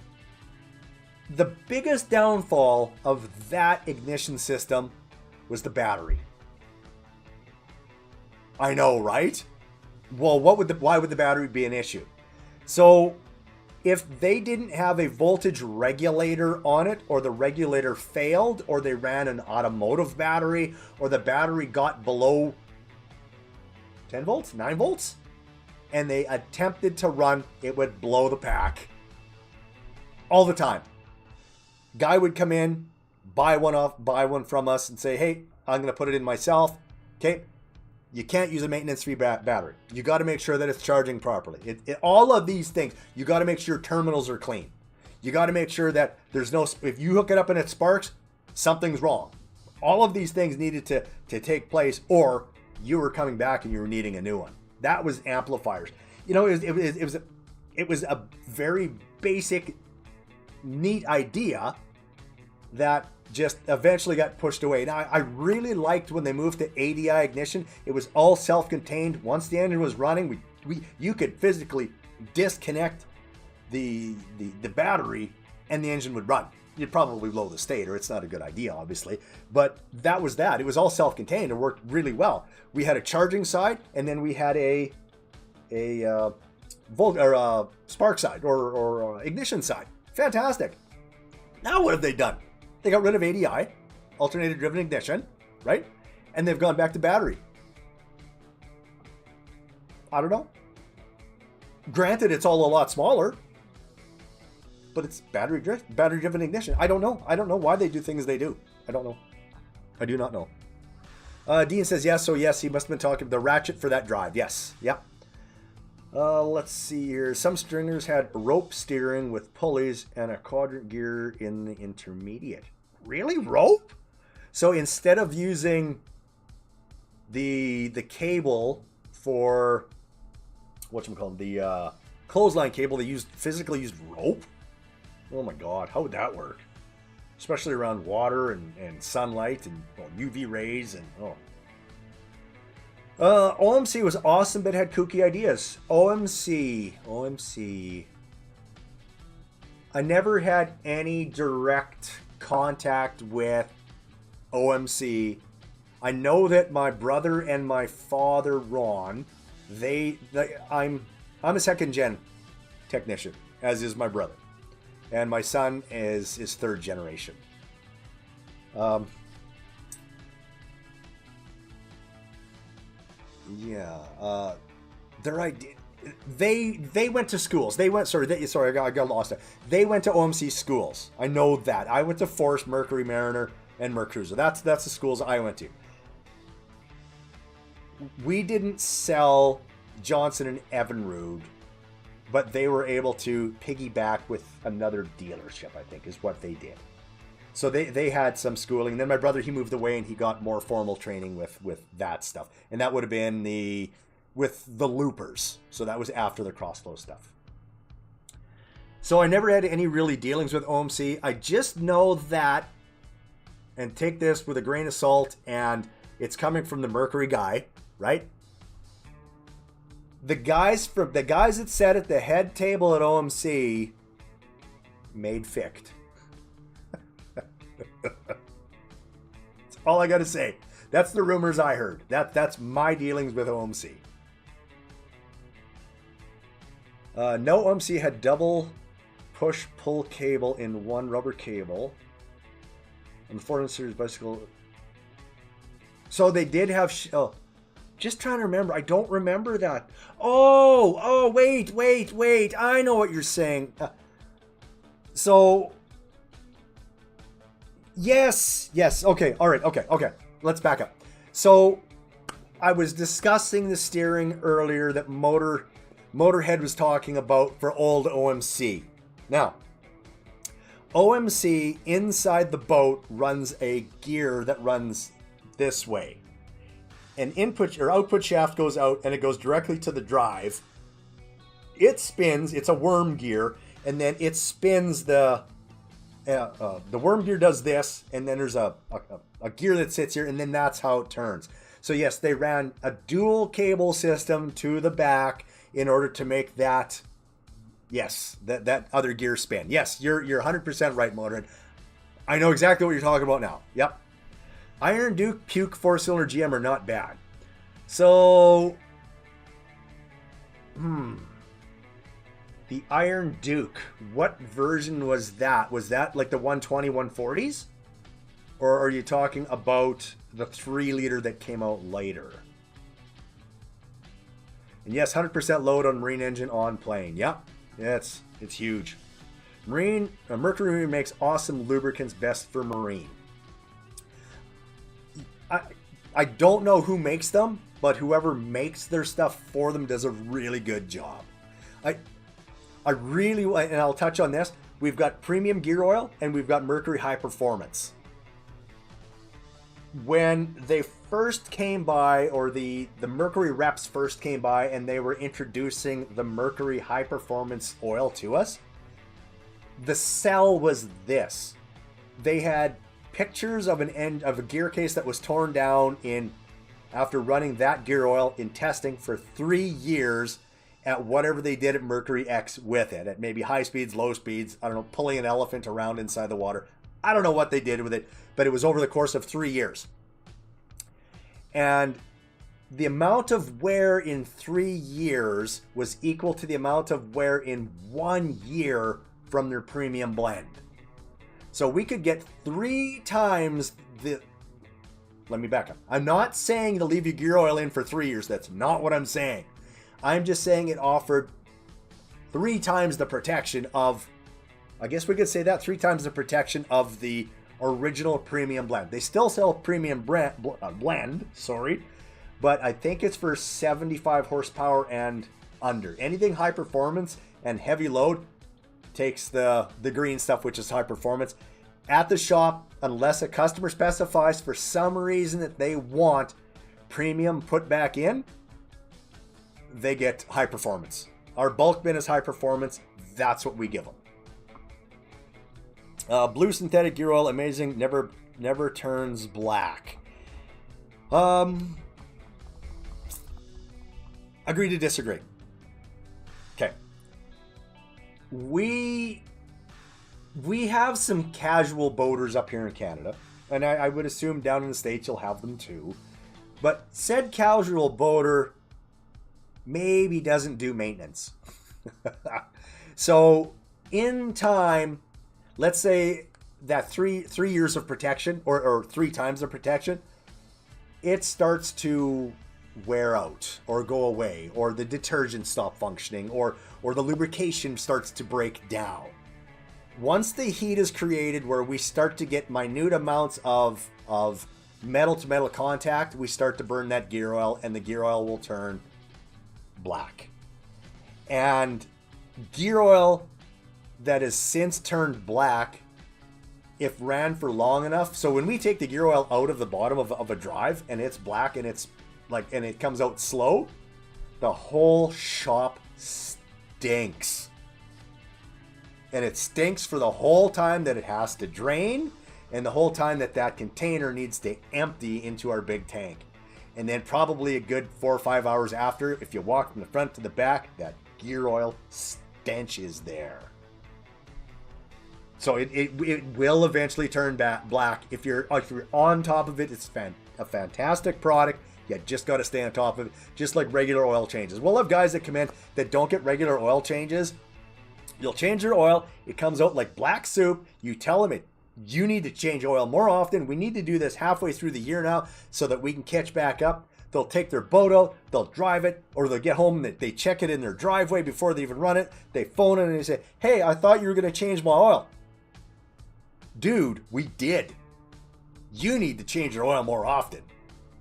the biggest downfall of that ignition system was the battery. I know, right? Well, why would the battery be an issue? So if they didn't have a voltage regulator on it, or the regulator failed, or they ran an automotive battery, or the battery got below 10 volts, 9 volts, and they attempted to run, it would blow the pack. All the time. Guy would come in, buy one from us and say, hey, I'm going to put it in myself. Okay. You can't use a maintenance-free battery. You got to make sure that it's charging properly. All of these things, you got to make sure terminals are clean. You got to make sure that there's no, if you hook it up and it sparks, something's wrong. All of these things needed to take place, or you were coming back and you were needing a new one. That was amplifiers. You know, it was a very basic, neat idea that just eventually got pushed away. Now, I really liked when they moved to ADI ignition. It was all self-contained. Once the engine was running, you could physically disconnect the battery and the engine would run. You'd probably blow the stator. It's not a good idea, obviously. But that was that. It was all self-contained. It worked really well. We had a charging side, and then we had a spark side or ignition side. Fantastic. Now what have they done? They got rid of ADI, alternator driven ignition, right? And they've gone back to battery. I don't know. Granted, it's all a lot smaller, but it's battery driven ignition. I don't know. I don't know why they do things they do. I don't know. I do not know. Dean says yes. So yes, he must have been talking the ratchet for that drive. Yes. Yep. Let's see here. Some stringers had rope steering with pulleys and a quadrant gear in the intermediate. Really? Rope? So instead of using the cable for whatchamacallit, the clothesline cable, they physically used rope? Oh my god, how would that work? Especially around water and sunlight and UV rays and OMC was awesome but had kooky ideas. OMC. I never had any direct contact with OMC. I know that my brother and my father, Ron, I'm a second gen technician, as is my brother. And my son is third generation. Their idea. They went to schools. I got lost. They went to OMC schools. I know that. I went to Force, Mercury Mariner, and Mercruiser. That's the schools I went to. We didn't sell Johnson and Evinrude, but they were able to piggyback with another dealership, I think, is what they did. So they had some schooling. And then my brother, he moved away and he got more formal training with that stuff. And that would have been with the loopers. So that was after the crossflow stuff. So I never had any really dealings with OMC. I just know that, and take this with a grain of salt, and it's coming from the Mercury guy, right? The guys that sat at the head table at OMC made Ficht. That's all I got to say. That's the rumors I heard. That's my dealings with OMC. No OMC had double push-pull cable in one rubber cable. On the 400 series bicycle. So they did have... just trying to remember. I don't remember that. Oh, wait. I know what you're saying. So... Yes. Okay. All right. Okay. Let's back up. So I was discussing the steering earlier that Motorhead was talking about for old OMC. Now, OMC inside the boat runs a gear that runs this way. An input or output shaft goes out and it goes directly to the drive. It spins. It's a worm gear, and then it spins the worm gear does this, and then there's a gear that sits here, and then that's how it turns. So yes, they ran a dual cable system to the back in order to make that, that other gear spin. Yes, you're 100% right, Motorhead. I know exactly what you're talking about now. Yep. Iron Duke, Puke, 4-cylinder GM are not bad. So, the Iron Duke, what version was that? Was that like the 120, 140s? Or are you talking about the 3-liter that came out later? And yes, 100% load on marine engine on plane. Yep, it's huge. Mercury makes awesome lubricants, best for marine. I don't know who makes them, but whoever makes their stuff for them does a really good job. I really, and I'll touch on this, we've got premium gear oil and we've got Mercury High Performance. When they first came by, or the Mercury reps first came by and they were introducing the Mercury High Performance oil to us, the sell was this. They had pictures of an end of a gear case that was torn down after running that gear oil in testing for 3 years at whatever they did at Mercury X with it, at maybe high speeds, low speeds, I don't know, pulling an elephant around inside the water. I don't know what they did with it, but it was over the course of 3 years. And the amount of wear in 3 years was equal to the amount of wear in 1 year from their premium blend. So we could get 3 times the... Let me back up. I'm not saying to leave your gear oil in for 3 years. That's not what I'm saying. I'm just saying it offered 3 times the protection of... I guess we could say that 3 times the protection of the original premium blend. They still sell premium blend, but I think it's for 75 horsepower and under. Anything high performance and heavy load takes the green stuff, which is high performance. At the shop, unless a customer specifies for some reason that they want premium put back in, they get high performance. Our bulk bin is high performance. That's what we give them. Blue synthetic gear oil, amazing. Never turns black. Agree to disagree. Okay. We have some casual boaters up here in Canada, and I would assume down in the States you'll have them too. But said casual boater maybe doesn't do maintenance. So in time, let's say that three years of protection or 3 times of protection, it starts to wear out or go away, or the detergent stop functioning, or the lubrication starts to break down. Once the heat is created where we start to get minute amounts of metal to metal contact, we start to burn that gear oil, and the gear oil will turn black. And gear oil that has since turned black, if ran for long enough, so when we take the gear oil out of the bottom of a drive and it's black and it's like, and it comes out slow, the whole shop stinks. And it stinks for the whole time that it has to drain, and the whole time that container needs to empty into our big tank. And then probably a good 4 or 5 hours after, if you walk from the front to the back, that gear oil stench is there. So it will eventually turn black. If you're on top of it, it's a fantastic product. You just got to stay on top of it, just like regular oil changes. We'll have guys that come in that don't get regular oil changes. You'll change your oil. It comes out like black soup. You tell them you need to change oil more often. We need to do this halfway through the year now so that we can catch back up. They'll take their boat out, they'll drive it, or they'll get home and they check it in their driveway before they even run it. They phone it and they say, hey, I thought you were going to change my oil. Dude, we did. You need to change your oil more often.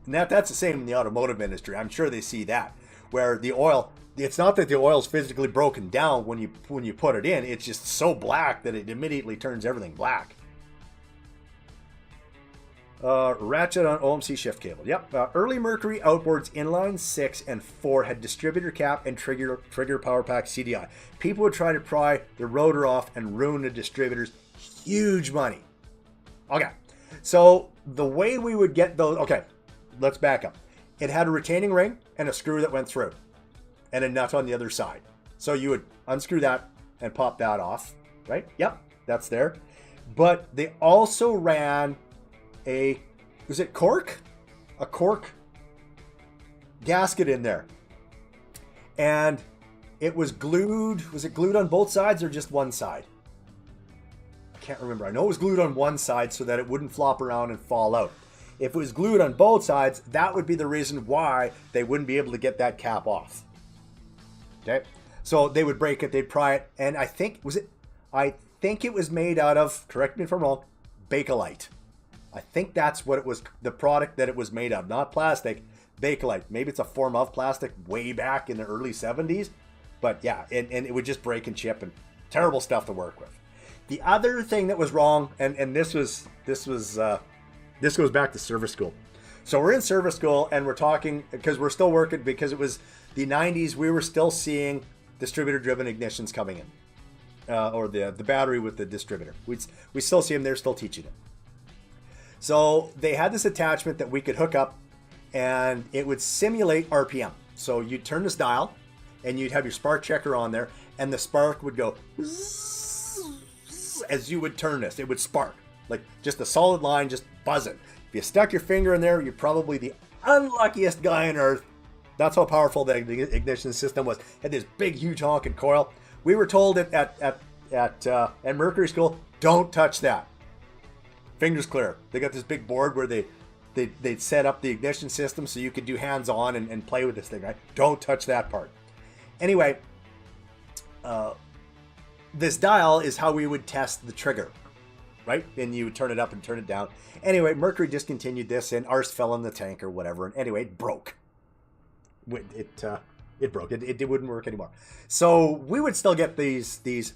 And that's the same in the automotive industry. I'm sure they see that, where the oil, it's not that the oil's physically broken down when you put it in. It's just so black that it immediately turns everything black. Ratchet on OMC shift cable. Yep. Early Mercury outboards inline 6 and 4 had distributor cap and trigger power pack CDI. People would try to pry the rotor off and ruin the distributors. Huge money. Okay. So the way we would get those, okay, let's back up. It had a retaining ring and a screw that went through and a nut on the other side. So you would unscrew that and pop that off, right? Yep, that's there. But they also ran a cork gasket in there. And it was glued. Was it glued on both sides or just one side? I can't remember. I know it was glued on one side so that it wouldn't flop around and fall out. If it was glued on both sides, that would be the reason why they wouldn't be able to get that cap off. Okay? So they would break it, they'd pry it, and I think it was made out of, correct me if I'm wrong, Bakelite. I think that's what it was, the product that it was made of, not plastic, Bakelite. Maybe it's a form of plastic way back in the early 70s, but yeah, and it would just break and chip, and terrible stuff to work with. The other thing that was wrong, and this goes back to service school. So we're in service school and we're talking, because we're still working, because it was the 90s, we were still seeing distributor-driven ignitions coming in, or the battery with the distributor. We still see them, they're still teaching it. So they had this attachment that we could hook up and it would simulate RPM. So you'd turn this dial and you'd have your spark checker on there and the spark would go as you would turn this. It would spark, like just a solid line, just buzzing. If you stuck your finger in there, you're probably the unluckiest guy on earth. That's how powerful the ignition system was. It had this big, huge honking coil. We were told at Mercury School, don't touch that. Fingers clear. They got this big board where they'd set up the ignition system so you could do hands-on and play with this thing, right? Don't touch that part. Anyway, this dial is how we would test the trigger, right? And you would turn it up and turn it down. Anyway, Mercury discontinued this and ours fell in the tank or whatever. And anyway, it broke. It It broke. It wouldn't work anymore. So we would still get these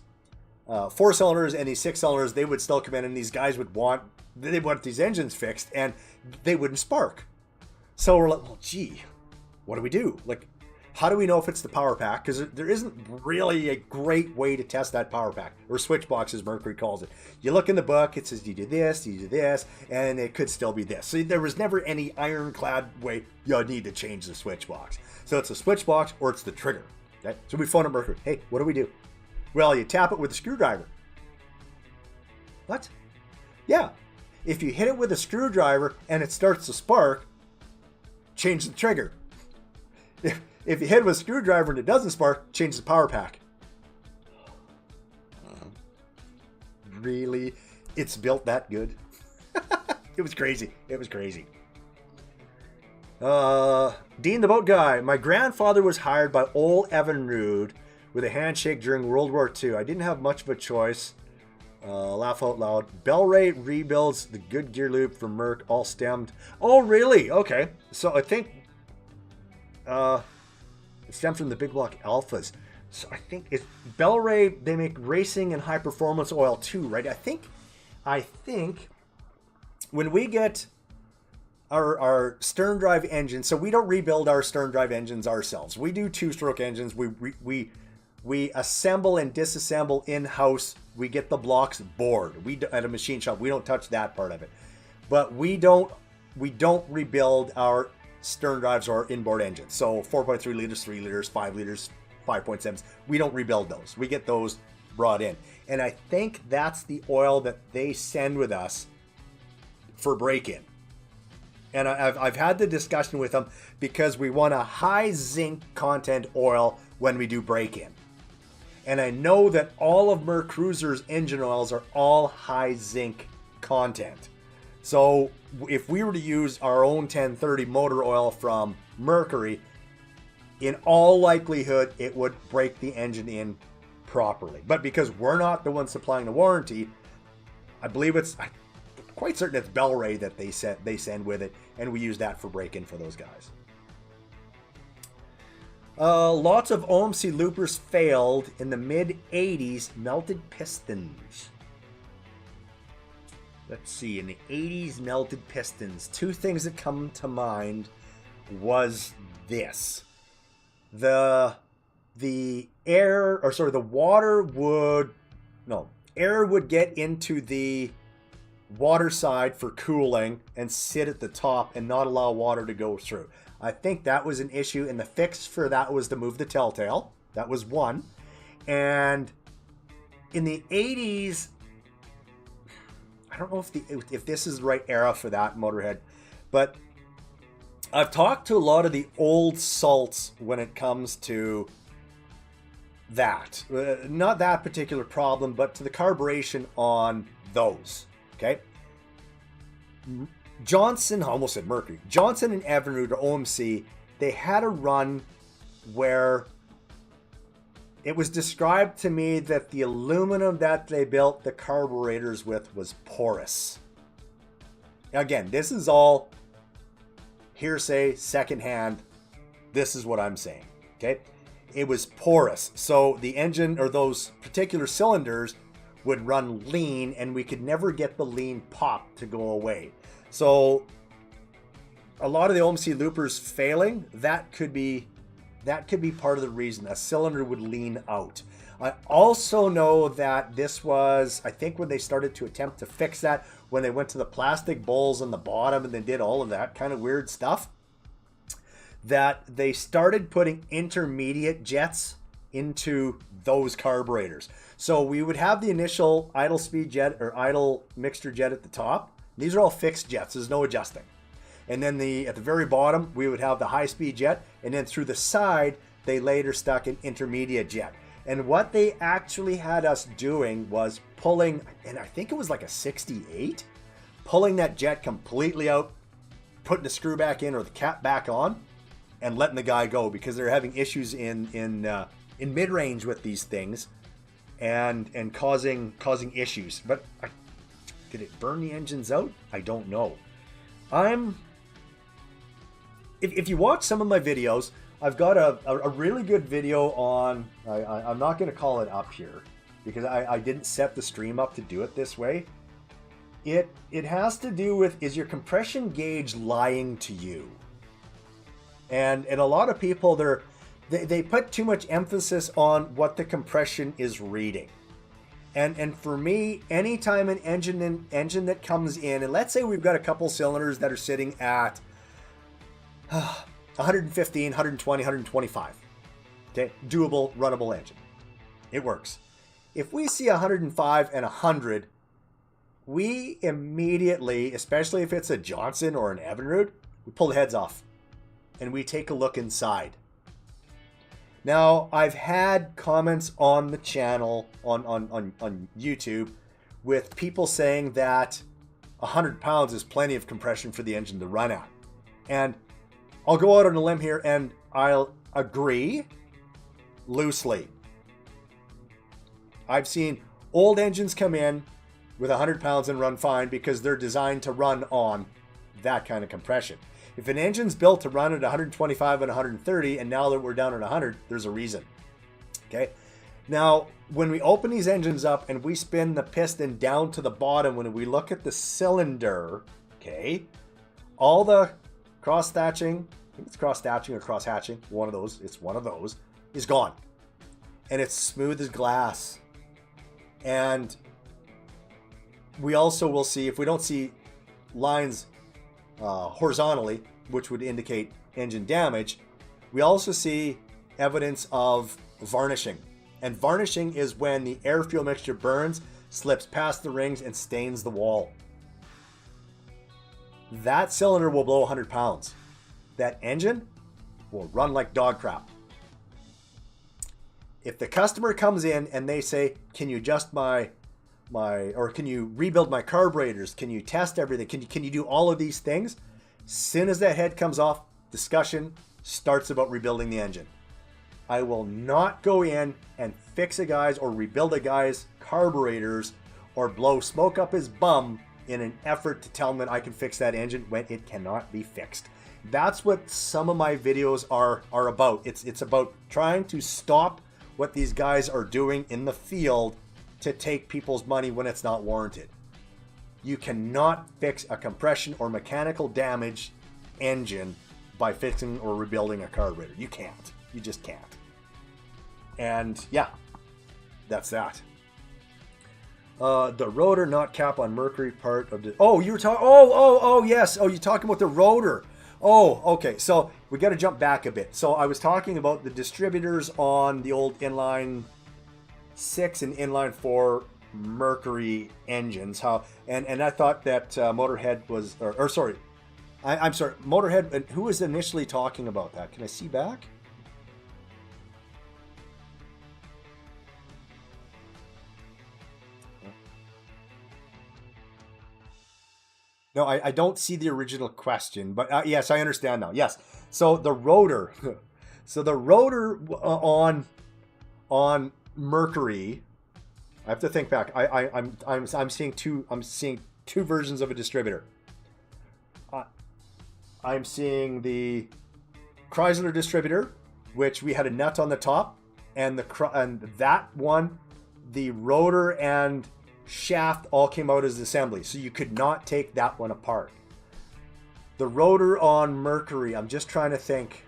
4 cylinders and these 6 cylinders. They would still come in, and these guys would want these engines fixed, and they wouldn't spark. So we're like, well, gee, what do we do? Like, how do we know if it's the power pack? Because there isn't really a great way to test that power pack, or switch box as Mercury calls it. You look in the book, it says you do this, and it could still be this. So there was never any ironclad way you need to change the switch box. So it's a switch box or it's the trigger. Okay? So we phone up Mercury. Hey, what do we do? Well, you tap it with a screwdriver. What? Yeah. If you hit it with a screwdriver and it starts to spark, change the trigger. If you hit it with a screwdriver and it doesn't spark, change the power pack. Really? It's built that good? It was crazy. It was crazy. Dean the Boat Guy. My grandfather was hired by old Evinrude with a handshake during World War II. I didn't have much of a choice. Laugh out loud. Bellray rebuilds the good gear loop for Merc, all stemmed. Oh, really? Okay. So I think it stemmed from the Big Block Alphas. So I think it's Bellray. They make racing and high performance oil too, right? I think when we get our stern drive engine, so we don't rebuild our stern drive engines ourselves. We do 2-stroke engines. We assemble and disassemble in-house. We get the blocks bored. At a machine shop, we don't touch that part of it. But we don't rebuild our stern drives or inboard engines. So 4.3 liters, 3 liters, 5 liters, 5.7s. We don't rebuild those. We get those brought in. And I think that's the oil that they send with us for break-in. And I've had the discussion with them because we want a high zinc content oil when we do break-in. And I know that all of Merc Cruiser's engine oils are all high zinc content. So if we were to use our own 1030 motor oil from Mercury, in all likelihood, it would break the engine in properly. But because we're not the ones supplying the warranty, I believe I'm quite certain it's Bellray that they send with it, and we use that for break-in for those guys. Lots of OMC loopers failed in the mid-80s, melted pistons. Let's see, in the 80s, melted pistons. 2 things that come to mind was this. Air would get into the water side for cooling and sit at the top and not allow water to go through. I think that was an issue, and the fix for that was to move the telltale. That was one. And in the 80s, I don't know if this is the right era for that, Motorhead, but I've talked to a lot of the old salts when it comes to that. Not that particular problem, but to the carburation on those. Okay? Johnson, I almost said Mercury. Johnson and Evinrude, or OMC, they had a run where it was described to me that the aluminum that they built the carburetors with was porous. Again, this is all hearsay, secondhand. This is what I'm saying. Okay? It was porous. So the engine, or those particular cylinders, would run lean, and we could never get the lean pop to go away. So a lot of the OMC loopers failing, that could be part of the reason. A cylinder would lean out. I also know that this was, I think, when they started to attempt to fix that, when they went to the plastic bowls on the bottom and they did all of that kind of weird stuff, that they started putting intermediate jets into those carburetors. So we would have the initial idle speed jet or idle mixture jet at the top. These are all fixed jets. There's no adjusting. And then at the very bottom, we would have the high speed jet. And then through the side, they later stuck an intermediate jet. And what they actually had us doing was pulling, and I think it was like a 68, pulling that jet completely out, putting the screw back in or the cap back on, and letting the guy go, because they're having issues in mid-range with these things and causing issues. But did it burn the engines out? I don't know. If you watch some of my videos, I've got a really good video on, I'm not going to call it up here because I didn't set the stream up to do it this way. It has to do with, is your compression gauge lying to you? And a lot of people, they put too much emphasis on what the compression is reading. And for me, anytime an engine that comes in, and let's say we've got a couple cylinders that are sitting at 115, 120, 125. Okay, doable, runnable engine. It works. If we see 105 and 100, we immediately, especially if it's a Johnson or an Evinrude, we pull the heads off and we take a look inside. Now, I've had comments on the channel, on YouTube, with people saying that 100 pounds is plenty of compression for the engine to run at. And I'll go out on a limb here and I'll agree loosely. I've seen old engines come in with 100 pounds and run fine because they're designed to run on that kind of compression. If an engine's built to run at 125 and 130, and now that we're down at 100, there's a reason. Okay. Now, when we open these engines up and we spin the piston down to the bottom, when we look at the cylinder, okay, all the cross-thatching, I think it's cross-thatching or cross-hatching, one of those, it's one of those, is gone. And it's smooth as glass. And we also will see, if we don't see lines horizontally, which would indicate engine damage, we also see evidence of varnishing. And varnishing is when the air-fuel mixture burns, slips past the rings, and stains the wall. That cylinder will blow 100 pounds. That engine will run like dog crap. If the customer comes in and they say, can you adjust or can you rebuild my carburetors? Can you test everything? Can you do all of these things? As soon as that head comes off, discussion starts about rebuilding the engine. I will not go in and fix a guy's or rebuild a guy's carburetors or blow smoke up his bum in an effort to tell him that I can fix that engine when it cannot be fixed. That's what some of my videos are about. It's about trying to stop what these guys are doing in the field to take people's money when it's not warranted. You cannot fix a compression or mechanical damage engine by fixing or rebuilding a carburetor. You can't. You just can't. And yeah, that's that. The rotor not cap on Mercury part of the... Oh, you were talking... Oh, yes. Oh, you're talking about the rotor. Oh, okay. So we got to jump back a bit. So I was talking about the distributors on the old inline 6 and inline 4 Mercury engines. And I thought that Motorhead was... Or sorry. I'm sorry. Motorhead... Who was initially talking about that? Can I see back? No, I don't see the original question, but yes, I understand now. Yes, so the rotor, on Mercury, I have to think back. I'm seeing two versions of a distributor. I'm seeing the Chrysler distributor, which we had a nut on the top, and that one, the rotor and shaft all came out as assembly, so you could not take that one apart. The rotor on Mercury, I'm just trying to think.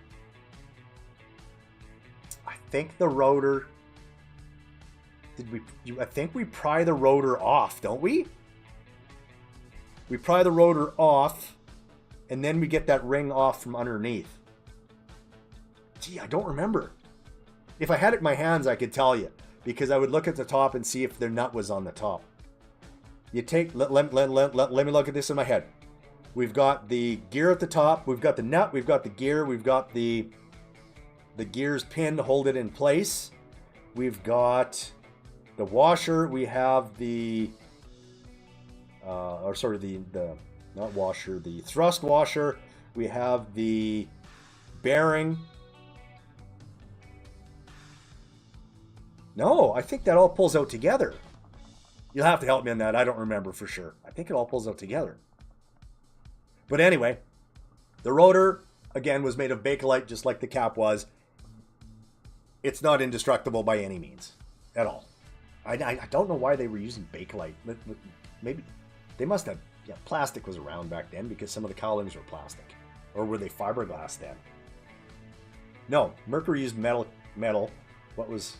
I think the rotor, I think we pry the rotor off, don't we? We pry the rotor off, and then we get that ring off from underneath. Gee, I don't remember. If I had it in my hands, I could tell you, because I would look at the top and see if their nut was on the top. You take, let me look at this in my head. We've got the gear at the top, we've got the nut, we've got the gear, we've got the gears pinned to hold it in place. We've got the washer, we have the not washer, the thrust washer, we have the bearing. No, I think that all pulls out together. You'll have to help me on that. I don't remember for sure. I think it all pulls out together. But anyway, the rotor, again, was made of Bakelite, just like the cap was. It's not indestructible by any means, at all. I don't know why they were using Bakelite. Maybe they must have. Yeah, plastic was around back then because some of the cowlings were plastic, or were they fiberglass then? No, Mercury used metal. What was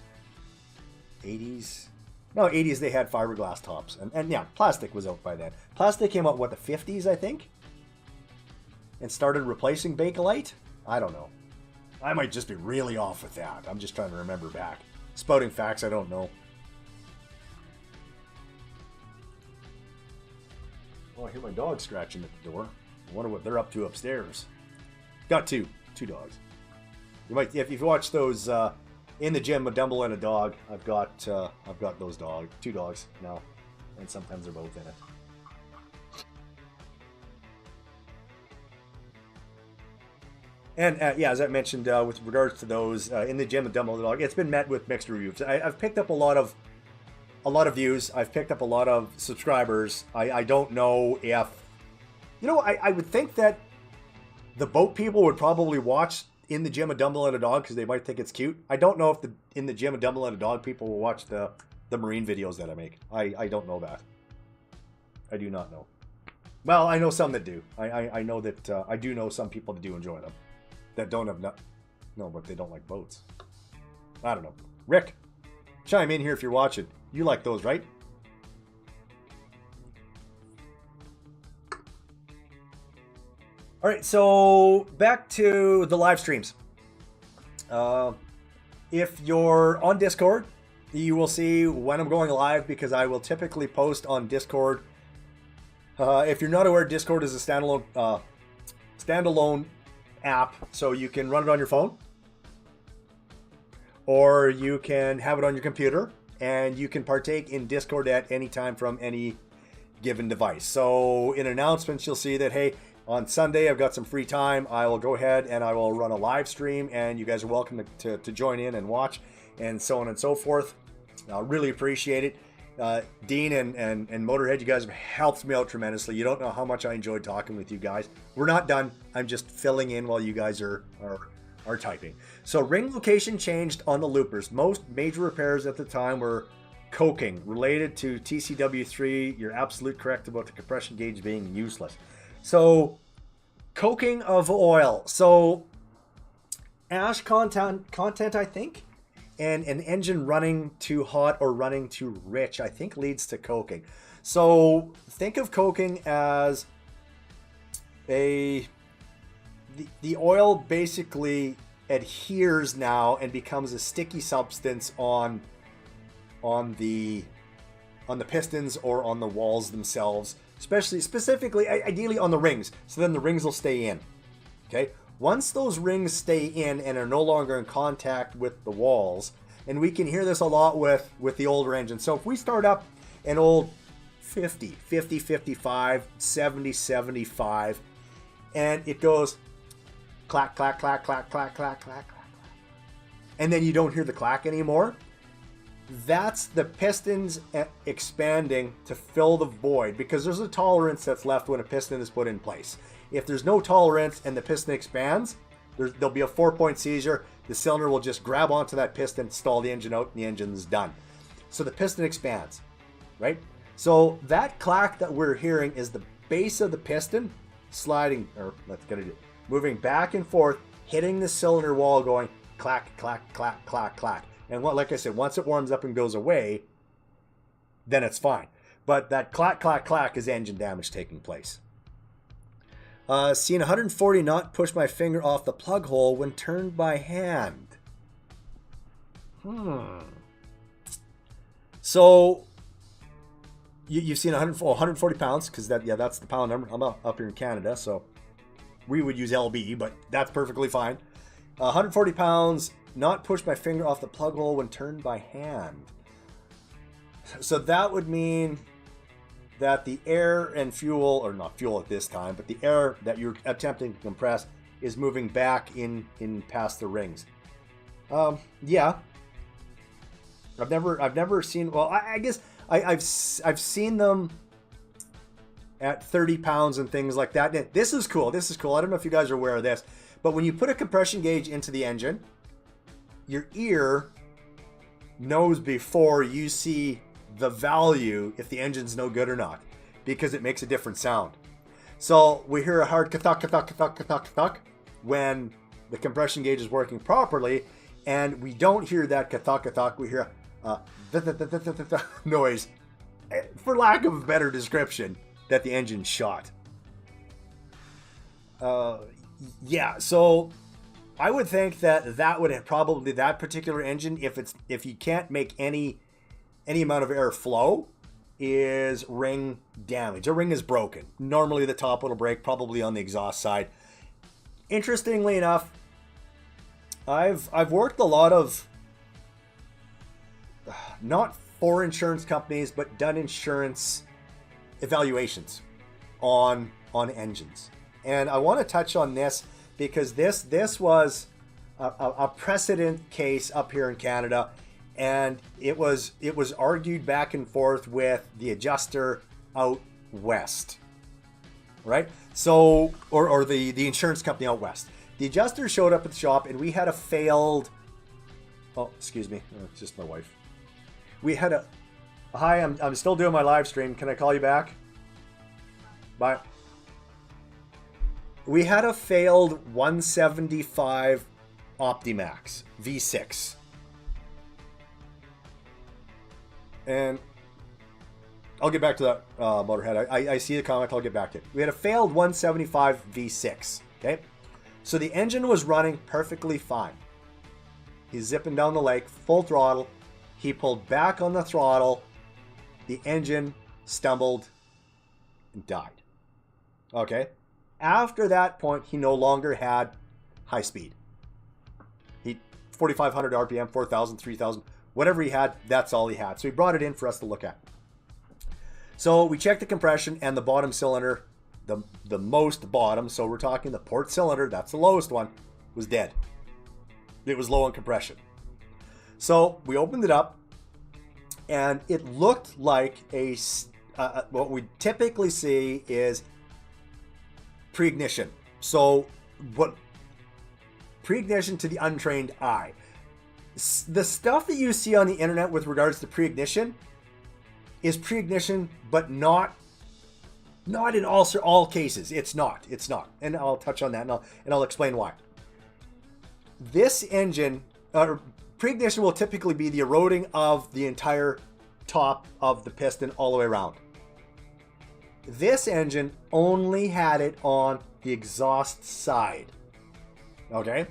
80s? No, 80s they had fiberglass tops, and yeah, plastic was out by then. Plastic came out what, the 50s, I think, and started replacing Bakelite. I don't know. I might just be really off with that. I'm just trying to remember back. Spouting facts, I don't know. Oh, I hear my dog scratching at the door. I wonder what they're up to upstairs. Got two dogs. You might, if you watch those in the gym, a dumbbell and a dog. I've got those two dogs now, and sometimes they're both in it. And yeah, as I mentioned, with regards to those in the gym, a dumbbell and a dog, it's been met with mixed reviews. I've picked up a lot of views. I've picked up a lot of subscribers. I don't know if, I would think that the boat people would probably watch in the gym a dumbbell and a dog because they might think it's cute. I don't know if in the gym a dumbbell and a dog people will watch the marine videos that I make. I don't know that. I do not know. Well, I know some that do. I know that I do know some people that do enjoy them. That don't have no, but they don't like boats. I don't know. Rick, chime in here if you're watching. You like those, right? All right, so back to the live streams. If you're on Discord, you will see when I'm going live because I will typically post on Discord. If you're not aware, Discord is a standalone app, so you can run it on your phone, or you can have it on your computer, and you can partake in Discord at any time from any given device. So in announcements, you'll see that, hey, on Sunday, I've got some free time. I will go ahead and I will run a live stream, and you guys are welcome to join in and watch, and so on and so forth. I really appreciate it. Dean and Motorhead, you guys have helped me out tremendously. You don't know how much I enjoyed talking with you guys. We're not done. I'm just filling in while you guys are typing. So ring location changed on the loopers. Most major repairs at the time were coking related to TCW3. You're absolutely correct about the compression gauge being useless. So coking of oil. So ash content, I think, and an engine running too hot or running too rich, I think, leads to coking. So think of coking as the oil basically adheres now and becomes a sticky substance on the pistons or on the walls themselves, specifically, ideally on the rings. So then the rings will stay in. Okay. Once those rings stay in and are no longer in contact with the walls, and we can hear this a lot with the older engines. So if we start up an old 50, 55, 70, 75, and it goes clack, clack, clack, clack, clack, clack, clack, clack, and then you don't hear the clack anymore, that's the pistons expanding to fill the void, because there's a tolerance that's left when a piston is put in place. If there's no tolerance and the piston expands, there'll be a 4-point seizure. The cylinder will just grab onto that piston, stall the engine out, and the engine's done. So the piston expands, right? So that clack that we're hearing is the base of the piston sliding, or let's get it, moving back and forth, hitting the cylinder wall, going clack, clack, clack, clack, clack. And like I said, once it warms up and goes away, then it's fine. But that clack, clack, clack is engine damage taking place. Seen 140 knot push my finger off the plug hole when turned by hand. So you've seen 140 pounds, because that's the pound number. I'm up here in Canada, so we would use LB, but that's perfectly fine. 140 pounds, not push my finger off the plug hole when turned by hand. So that would mean that the air and fuel, or not fuel at this time, but the air that you're attempting to compress is moving back in past the rings. Yeah. I've never seen. Well, I guess I've seen them at 30 pounds and things like that. And this is cool. This is cool. I don't know if you guys are aware of this, but when you put a compression gauge into the engine, your ear knows before you see the value if the engine's no good or not, because it makes a different sound. So we hear a hard kathuk, kathuk, kathuk, kathuk, kathuk when the compression gauge is working properly, and we don't hear that kathuk, kathuk. We hear a noise, for lack of a better description, that the engine shot. Yeah, so I would think that would probably, that particular engine, if you can't make any amount of air flow, is ring damage. A ring is broken. Normally the top will break, probably on the exhaust side. Interestingly enough, I've worked a lot of, not for insurance companies, but done insurance evaluations on engines. And I want to touch on this because this was a precedent case up here in Canada, and it was argued back and forth with the adjuster out west, right? So, or the insurance company out west. The adjuster showed up at the shop, and we had a failed. Oh, excuse me, it's just my wife. We had a. Hi, I'm still doing my live stream. Can I call you back? Bye. We had a failed 175 Optimax V6. And I'll get back to that, Motorhead. I see the comment. I'll get back to it. We had a failed 175 V6. Okay. So the engine was running perfectly fine. He's zipping down the lake, full throttle. He pulled back on the throttle. The engine stumbled and died. Okay. After that point, he no longer had high speed. He 4,500 RPM, 4,000, 3,000, whatever he had, that's all he had. So he brought it in for us to look at. So we checked the compression, and the bottom cylinder, the most bottom, so we're talking the port cylinder, that's the lowest one, was dead. It was low on compression. So we opened it up, and it looked like what we typically see is pre-ignition. So what pre-ignition to the untrained eye. The stuff that you see on the internet with regards to pre-ignition is pre-ignition, but not in all cases. It's not. And I'll touch on that, and I'll explain why. This engine, pre-ignition will typically be the eroding of the entire top of the piston all the way around. This engine only had it on the exhaust side. Okay?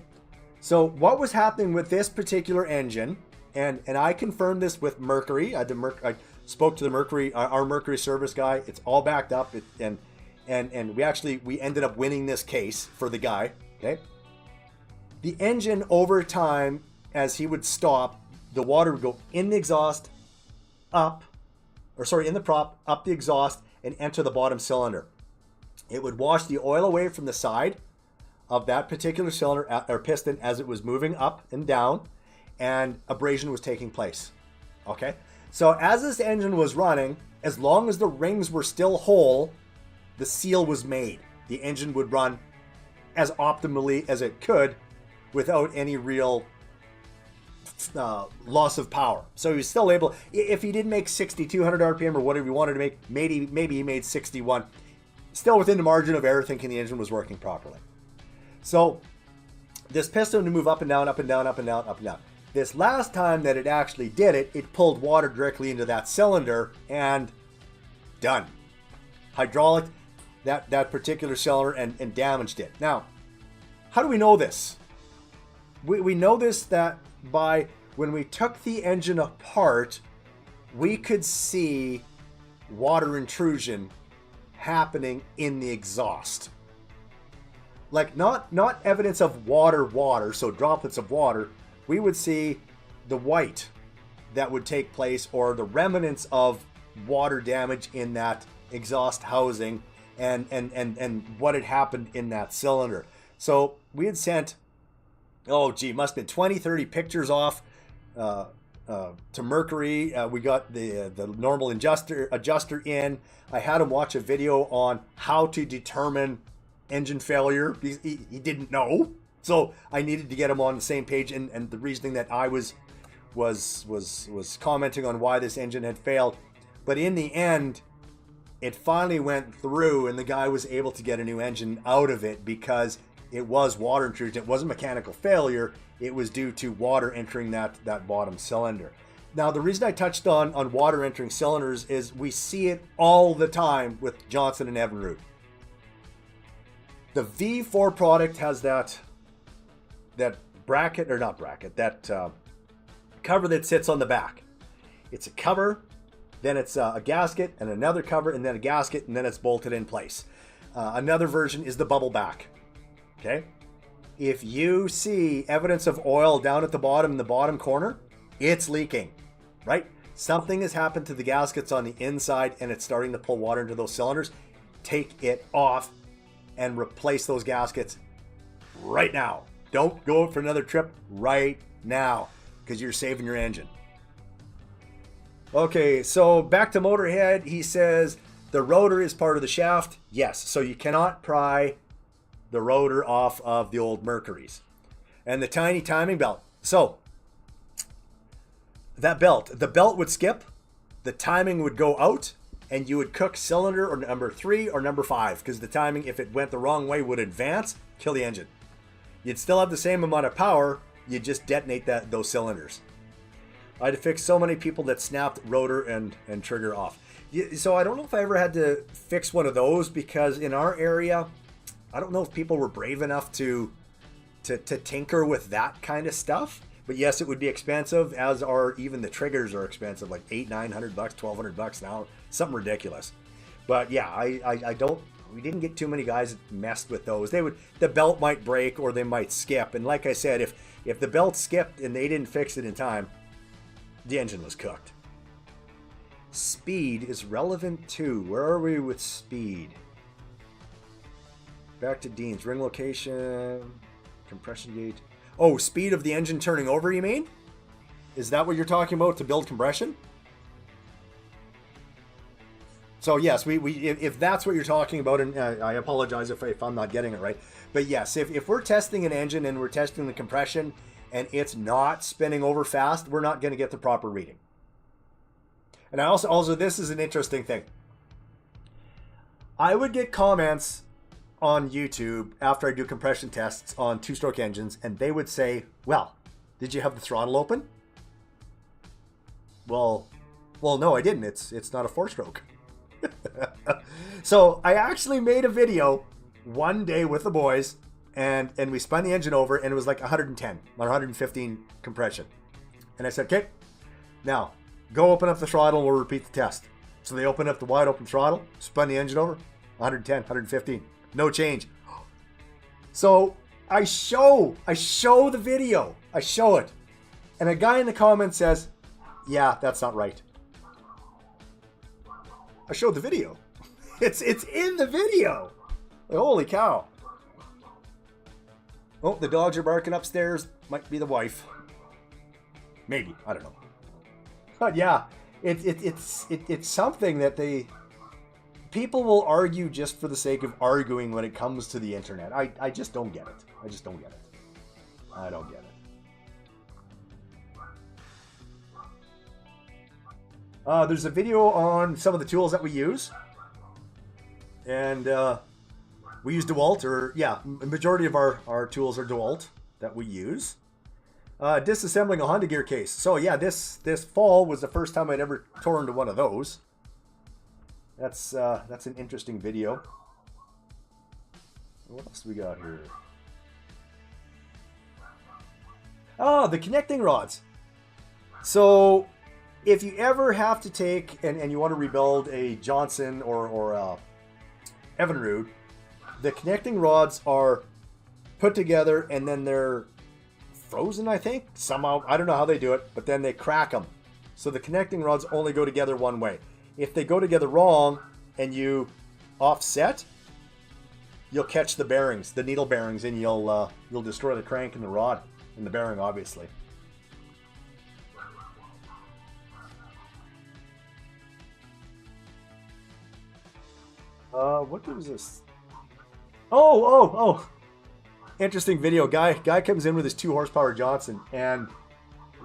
So what was happening with this particular engine, and I confirmed this with Mercury. I spoke to the Mercury, our Mercury service guy. It's all backed up, and we ended up winning this case for the guy. Okay? The engine, over time, as he would stop, the water would go in the exhaust, in the prop, up the exhaust, and enter the bottom cylinder. It would wash the oil away from the side of that particular cylinder or piston as it was moving up and down, and abrasion was taking place. Okay? So as this engine was running, as long as the rings were still whole, the seal was made. The engine would run as optimally as it could without any real loss of power. So he was still able, if he didn't make 6,200 RPM or whatever he wanted to make, maybe he made 61, still within the margin of error, thinking the engine was working properly. So this piston would move up and down, up and down, up and down, up and down. This last time that it actually did it, it pulled water directly into that cylinder, and done. Hydraulic that particular cylinder and damaged it. Now, how do we know this? We know this that by when we took the engine apart, we could see water intrusion happening in the exhaust. Like not evidence of water, so droplets of water. We would see the white that would take place, or the remnants of water damage in that exhaust housing, and what had happened in that cylinder. So we had sent, must have been 20, 30 pictures off to mercury. We got the normal adjuster in. I had him watch a video on how to determine engine failure. He didn't know, so I needed to get him on the same page. And the reasoning that I was commenting on why this engine had failed, but in the end, it finally went through, and the guy was able to get a new engine out of it because it was water intrusion. It wasn't mechanical failure. It was due to water entering that bottom cylinder. Now, the reason I touched on water entering cylinders is we see it all the time with Johnson and Evinrude. The V4 product has that bracket, or not bracket, that cover that sits on the back. It's a cover, then it's a gasket, and another cover, and then a gasket, and then it's bolted in place. Another version is the bubble back. Okay? If you see evidence of oil down at the bottom in the bottom corner, it's leaking, right? Something has happened to the gaskets on the inside and it's starting to pull water into those cylinders. Take it off and replace those gaskets right now. Don't go out for another trip right now because you're saving your engine. Okay, so back to Motorhead. He says the rotor is part of the shaft. Yes, so you cannot pry the rotor off of the old Mercuries. And the tiny timing belt. So that belt, the belt would skip, the timing would go out, and you would cook cylinder or number 3 or number 5 because the timing, if it went the wrong way, would advance, kill the engine. You'd still have the same amount of power, you'd just detonate those cylinders. I had to fix so many people that snapped rotor and trigger off. So I don't know if I ever had to fix one of those because in our area, I don't know if people were brave enough to tinker with that kind of stuff. But yes, it would be expensive, as are even the triggers are expensive, like $800-900, $1,200 an hour, something ridiculous. But yeah, we didn't get too many guys that messed with those. The belt might break or they might skip. And like I said, if the belt skipped and they didn't fix it in time, the engine was cooked. Speed is relevant too. Where are we with speed? Back to Dean's. Ring location, compression gauge. Oh, speed of the engine turning over, you mean? Is that what you're talking about to build compression? So yes, if that's what you're talking about, and I apologize if I'm not getting it right. But yes, if we're testing an engine and we're testing the compression and it's not spinning over fast, we're not going to get the proper reading. And also this is an interesting thing. I would get comments on YouTube after I do compression tests on 2-stroke engines, and they would say, well, did you have the throttle open? Well, no, I didn't. It's not a 4-stroke. So I actually made a video one day with the boys, and we spun the engine over, and it was like 110 or 115 compression. And I said, okay, now go open up the throttle and we'll repeat the test. So they opened up the wide open throttle, spun the engine over, 110, 115. No change. So I show the video. I show it. And a guy in the comments says, yeah, that's not right. I showed the video. It's in the video. Holy cow. Oh, the dogs are barking upstairs. Might be the wife. Maybe. I don't know. But yeah, it's something that people will argue just for the sake of arguing when it comes to the internet. I just don't get it. I just don't get it. I don't get it. There's a video on some of the tools that we use. And we use DeWalt, or yeah, the majority of our tools are DeWalt that we use. Disassembling a Honda gear case. So yeah, this fall was the first time I'd ever tore into one of those. That's an interesting video. What else do we got here? Oh, the connecting rods. So if you ever have to take and you want to rebuild a Johnson or Evinrude, the connecting rods are put together and then they're frozen, I think. Somehow, I don't know how they do it, but then they crack them. So the connecting rods only go together one way. If they go together wrong and you offset, you'll catch the bearings, the needle bearings, and you'll destroy the crank and the rod and the bearing, obviously. what was this? Oh. Interesting video. Guy comes in with his 2 horsepower Johnson, and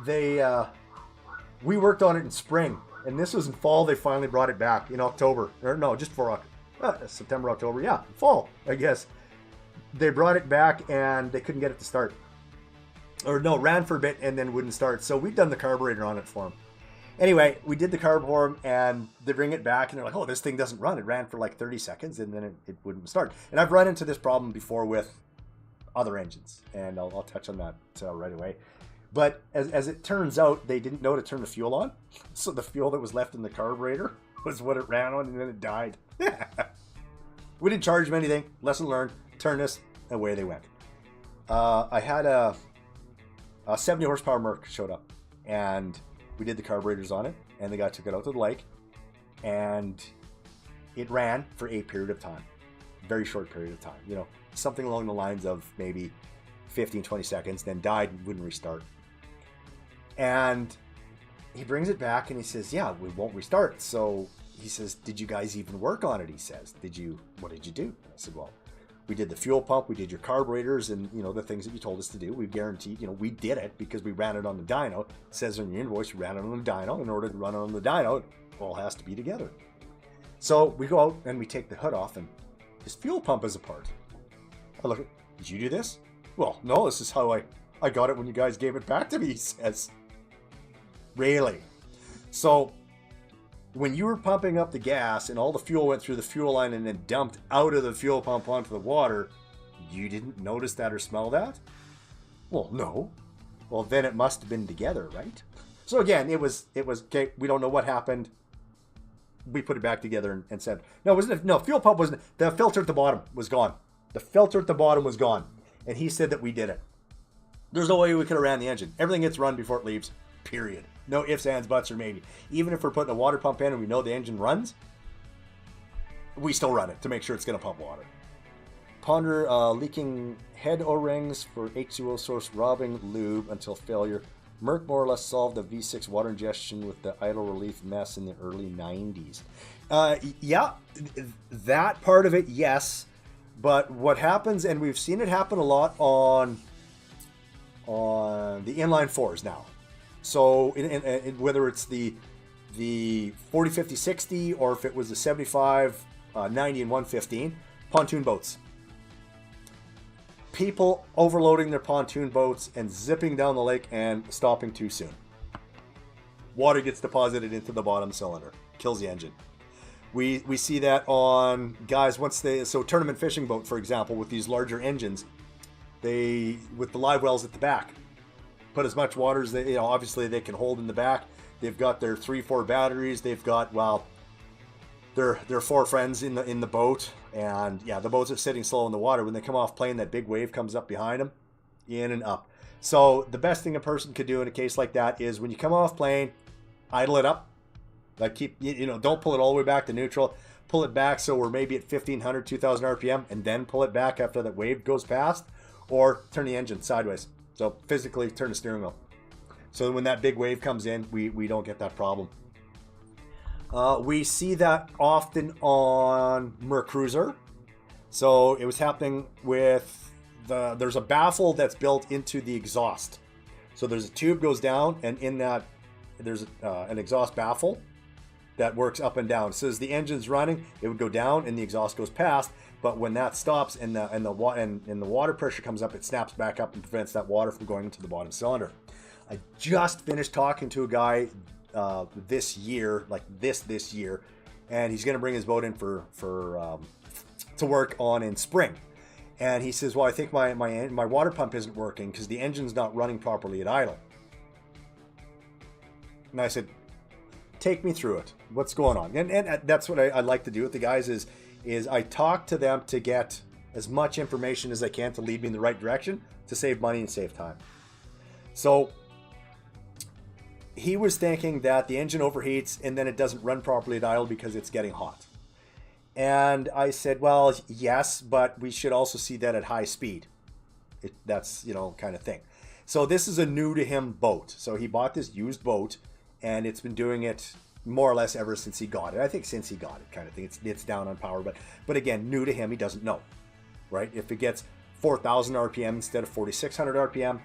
we worked on it in spring, and this was in fall. They finally brought it back in October, or no, just for September, October. Yeah, fall, I guess. They brought it back, and they couldn't get it to start, or no, ran for a bit and then wouldn't start. So we'd done the carburetor on it for him. Anyway, we did the carb for him, and they bring it back, and they're like, "Oh, this thing doesn't run. It ran for like 30 seconds, and then it wouldn't start." And I've run into this problem before with other engines, and I'll touch on that right away. But as it turns out, they didn't know to turn the fuel on, so the fuel that was left in the carburetor was what it ran on, and then it died. We didn't charge them anything. Lesson learned. Turn this, away they went. I had a 70 horsepower Merc showed up, and we did the carburetors on it, and the guy took it out to the lake, and it ran for a period of time, very short period of time, you know, something along the lines of maybe 15, 20 seconds, then died and wouldn't restart. And he brings it back and he says, "Yeah, we won't restart." So he says, "Did you guys even work on it?" He says, "What did you do?" I said, "Well, we did the fuel pump, we did your carburetors, and you know, the things that you told us to do. We guaranteed, you know, we did it because we ran it on the dyno. It says on your invoice, we ran it on the dyno. In order to run it on the dyno, it all has to be together." So we go out and we take the hood off, and his fuel pump is apart. I look at, "Did you do this?" "Well, no, this is how I got it when you guys gave it back to me," he says. Really? So when you were pumping up the gas and all the fuel went through the fuel line and then dumped out of the fuel pump onto the water, you didn't notice that or smell that? "Well, no." "Well, then it must have been together, right?" So again, it was okay. We don't know what happened. We put it back together and said, "No, wasn't it? No, fuel pump wasn't. The filter at the bottom was gone. The filter at the bottom was gone." And he said that we did it. There's no way we could have ran the engine. Everything gets run before it leaves, period. No ifs, ands, buts, or maybe. Even if we're putting a water pump in and we know the engine runs, we still run it to make sure it's going to pump water. Ponder leaking head O-rings for H2O source robbing lube until failure. Merck more or less solved the V6 water ingestion with the idle relief mess in the early 90s. Yeah, that part of it, yes. But what happens, and we've seen it happen a lot on the inline fours now. So in whether it's the 40, 50, 60, or if it was the 75, 90, and 115, pontoon boats. People overloading their pontoon boats and zipping down the lake and stopping too soon. Water gets deposited into the bottom cylinder. Kills the engine. We see that on guys so tournament fishing boat, for example, with these larger engines, with the live wells at the back, put as much water as they, obviously they can hold in the back. They've got their 3-4 batteries. They've got, their 4 friends in the boat, and yeah, the boats are sitting slow in the water. When they come off plane, that big wave comes up behind them, in and up. So the best thing a person could do in a case like that is when you come off plane, idle it up. Like don't pull it all the way back to neutral. Pull it back so we're maybe at 1500, 2000 RPM, and then pull it back after that wave goes past, or turn the engine sideways. So physically turn the steering wheel. So when that big wave comes in, we don't get that problem. We see that often on Mercruiser. So it was happening with there's a baffle that's built into the exhaust. So there's a tube goes down, and in that there's an exhaust baffle that works up and down. So as the engine's running, it would go down and the exhaust goes past. But when that stops and the water pressure comes up, it snaps back up and prevents that water from going into the bottom cylinder. I just finished talking to a guy this year, and he's going to bring his boat in to work on in spring. And he says, "Well, I think my water pump isn't working because the engine's not running properly at idle." And I said, "Take me through it. What's going on?" And that's what I like to do with the guys is I talk to them to get as much information as I can to lead me in the right direction to save money and save time. So he was thinking that the engine overheats and then it doesn't run properly at idle because it's getting hot. And I said, "Well, yes, but we should also see that at high speed." That's, kind of thing. So this is a new to him boat. So he bought this used boat, and it's been doing it more or less ever since he got it. I think since he got it, kind of thing. It's down on power, but again, new to him, he doesn't know, right? If it gets 4,000 RPM instead of 4,600 RPM,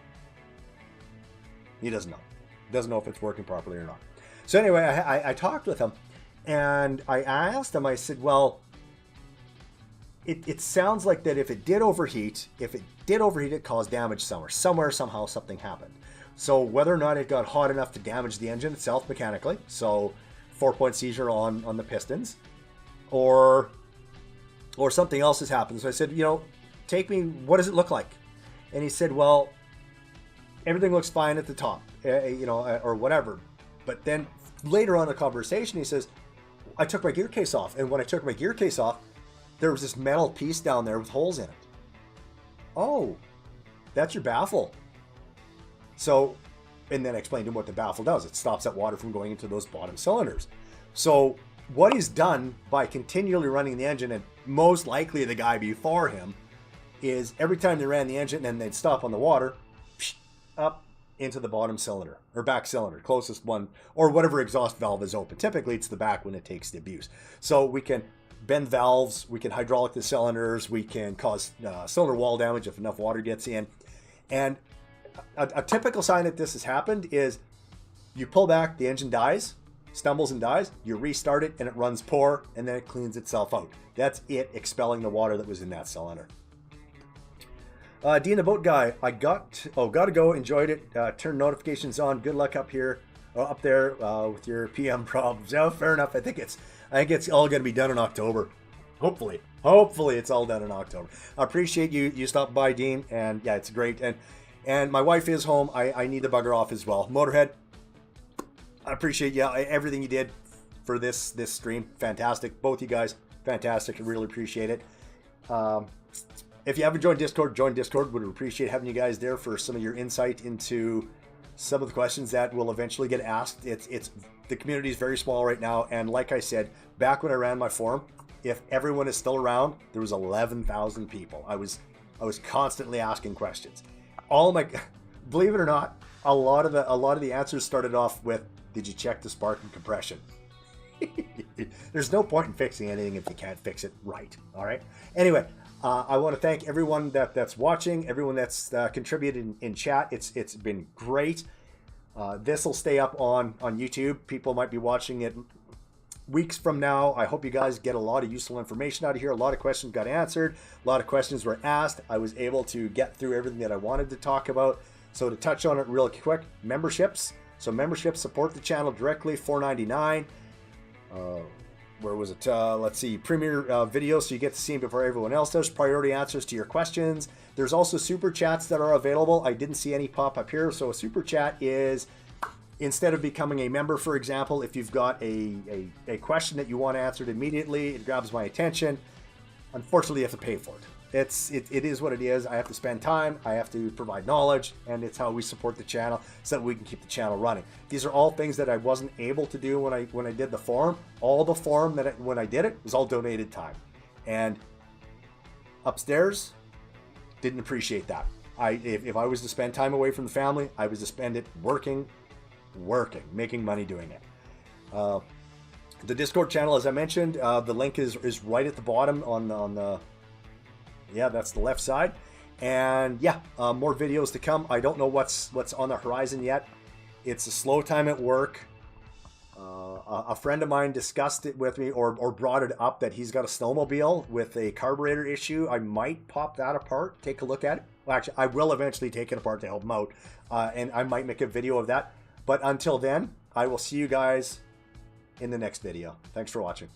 he doesn't know. Doesn't know if it's working properly or not. So anyway, I talked with him, and I asked him. I said, well, it sounds like that if it did overheat, it caused damage somewhere, somehow something happened. So whether or not it got hot enough to damage the engine itself mechanically, so 4-point seizure on the pistons, or something else has happened. So I said, take me, what does it look like? And he said, well, everything looks fine at the top, or whatever. But then later on in the conversation, he says, I took my gear case off. And when I took my gear case off, there was this metal piece down there with holes in it. Oh, that's your baffle. So, and then I explained to him what the baffle does. It stops that water from going into those bottom cylinders. So what he's done by continually running the engine, and most likely the guy before him, is every time they ran the engine and they'd stop on the water, up into the bottom cylinder or back cylinder, closest one, or whatever exhaust valve is open. Typically it's the back when it takes the abuse. So we can bend valves, we can hydraulic the cylinders, we can cause cylinder wall damage if enough water gets in. And a typical sign that this has happened is you pull back, the engine dies, stumbles and dies, you restart it and it runs poor, and then it cleans itself out. That's it expelling the water that was in that cylinder. Dean the Boat Guy, gotta go, enjoyed it, turn notifications on, good luck up there with your PM problems. Yeah, fair enough. I think it's all going to be done in October. Hopefully it's all done in October. I appreciate you stopped by, Dean, and yeah, it's great. And my wife is home. I need to bugger off as well. Motorhead, I appreciate everything you did for this stream. Fantastic. Both you guys, fantastic. I really appreciate it. If you haven't joined Discord, join Discord. Would appreciate having you guys there for some of your insight into some of the questions that will eventually get asked. It's the community is very small right now, and like I said, back when I ran my forum, if everyone is still around, there was 11,000 people. I was constantly asking questions. Believe it or not, a lot of the answers started off with, "Did you check the spark and compression?" There's no point in fixing anything if you can't fix it right. All right. Anyway. I want to thank everyone that's watching, everyone that's contributed in chat. It's been great. This will stay up on YouTube. People might be watching it weeks from now. I hope you guys get a lot of useful information out of here. A lot of questions got answered. A lot of questions were asked. I was able to get through everything that I wanted to talk about. So to touch on it real quick, memberships. So memberships support the channel directly, $4.99. Where was it? Let's see, premiere videos, so you get to see them before everyone else does. Priority answers to your questions. There's also super chats that are available. I didn't see any pop up here. So a super chat is, instead of becoming a member, for example, if you've got a question that you want answered immediately, it grabs my attention. Unfortunately, you have to pay for it. It is what it is. I have to spend time, I have to provide knowledge, and it's how we support the channel so that we can keep the channel running. These are all things that I wasn't able to do when I did the forum. All the forum when I did it was all donated time. And upstairs, didn't appreciate that. If I was to spend time away from the family, I was to spend it working, making money doing it. The Discord channel, as I mentioned, the link is right at the bottom on the yeah, that's the left side. And yeah, more videos to come. I don't know what's on the horizon yet. It's a slow time at work. A friend of mine discussed it with me or brought it up that he's got a snowmobile with a carburetor issue. I might pop that apart, take a look at it. Well, actually, I will eventually take it apart to help him out. And I might make a video of that. But until then, I will see you guys in the next video. Thanks for watching.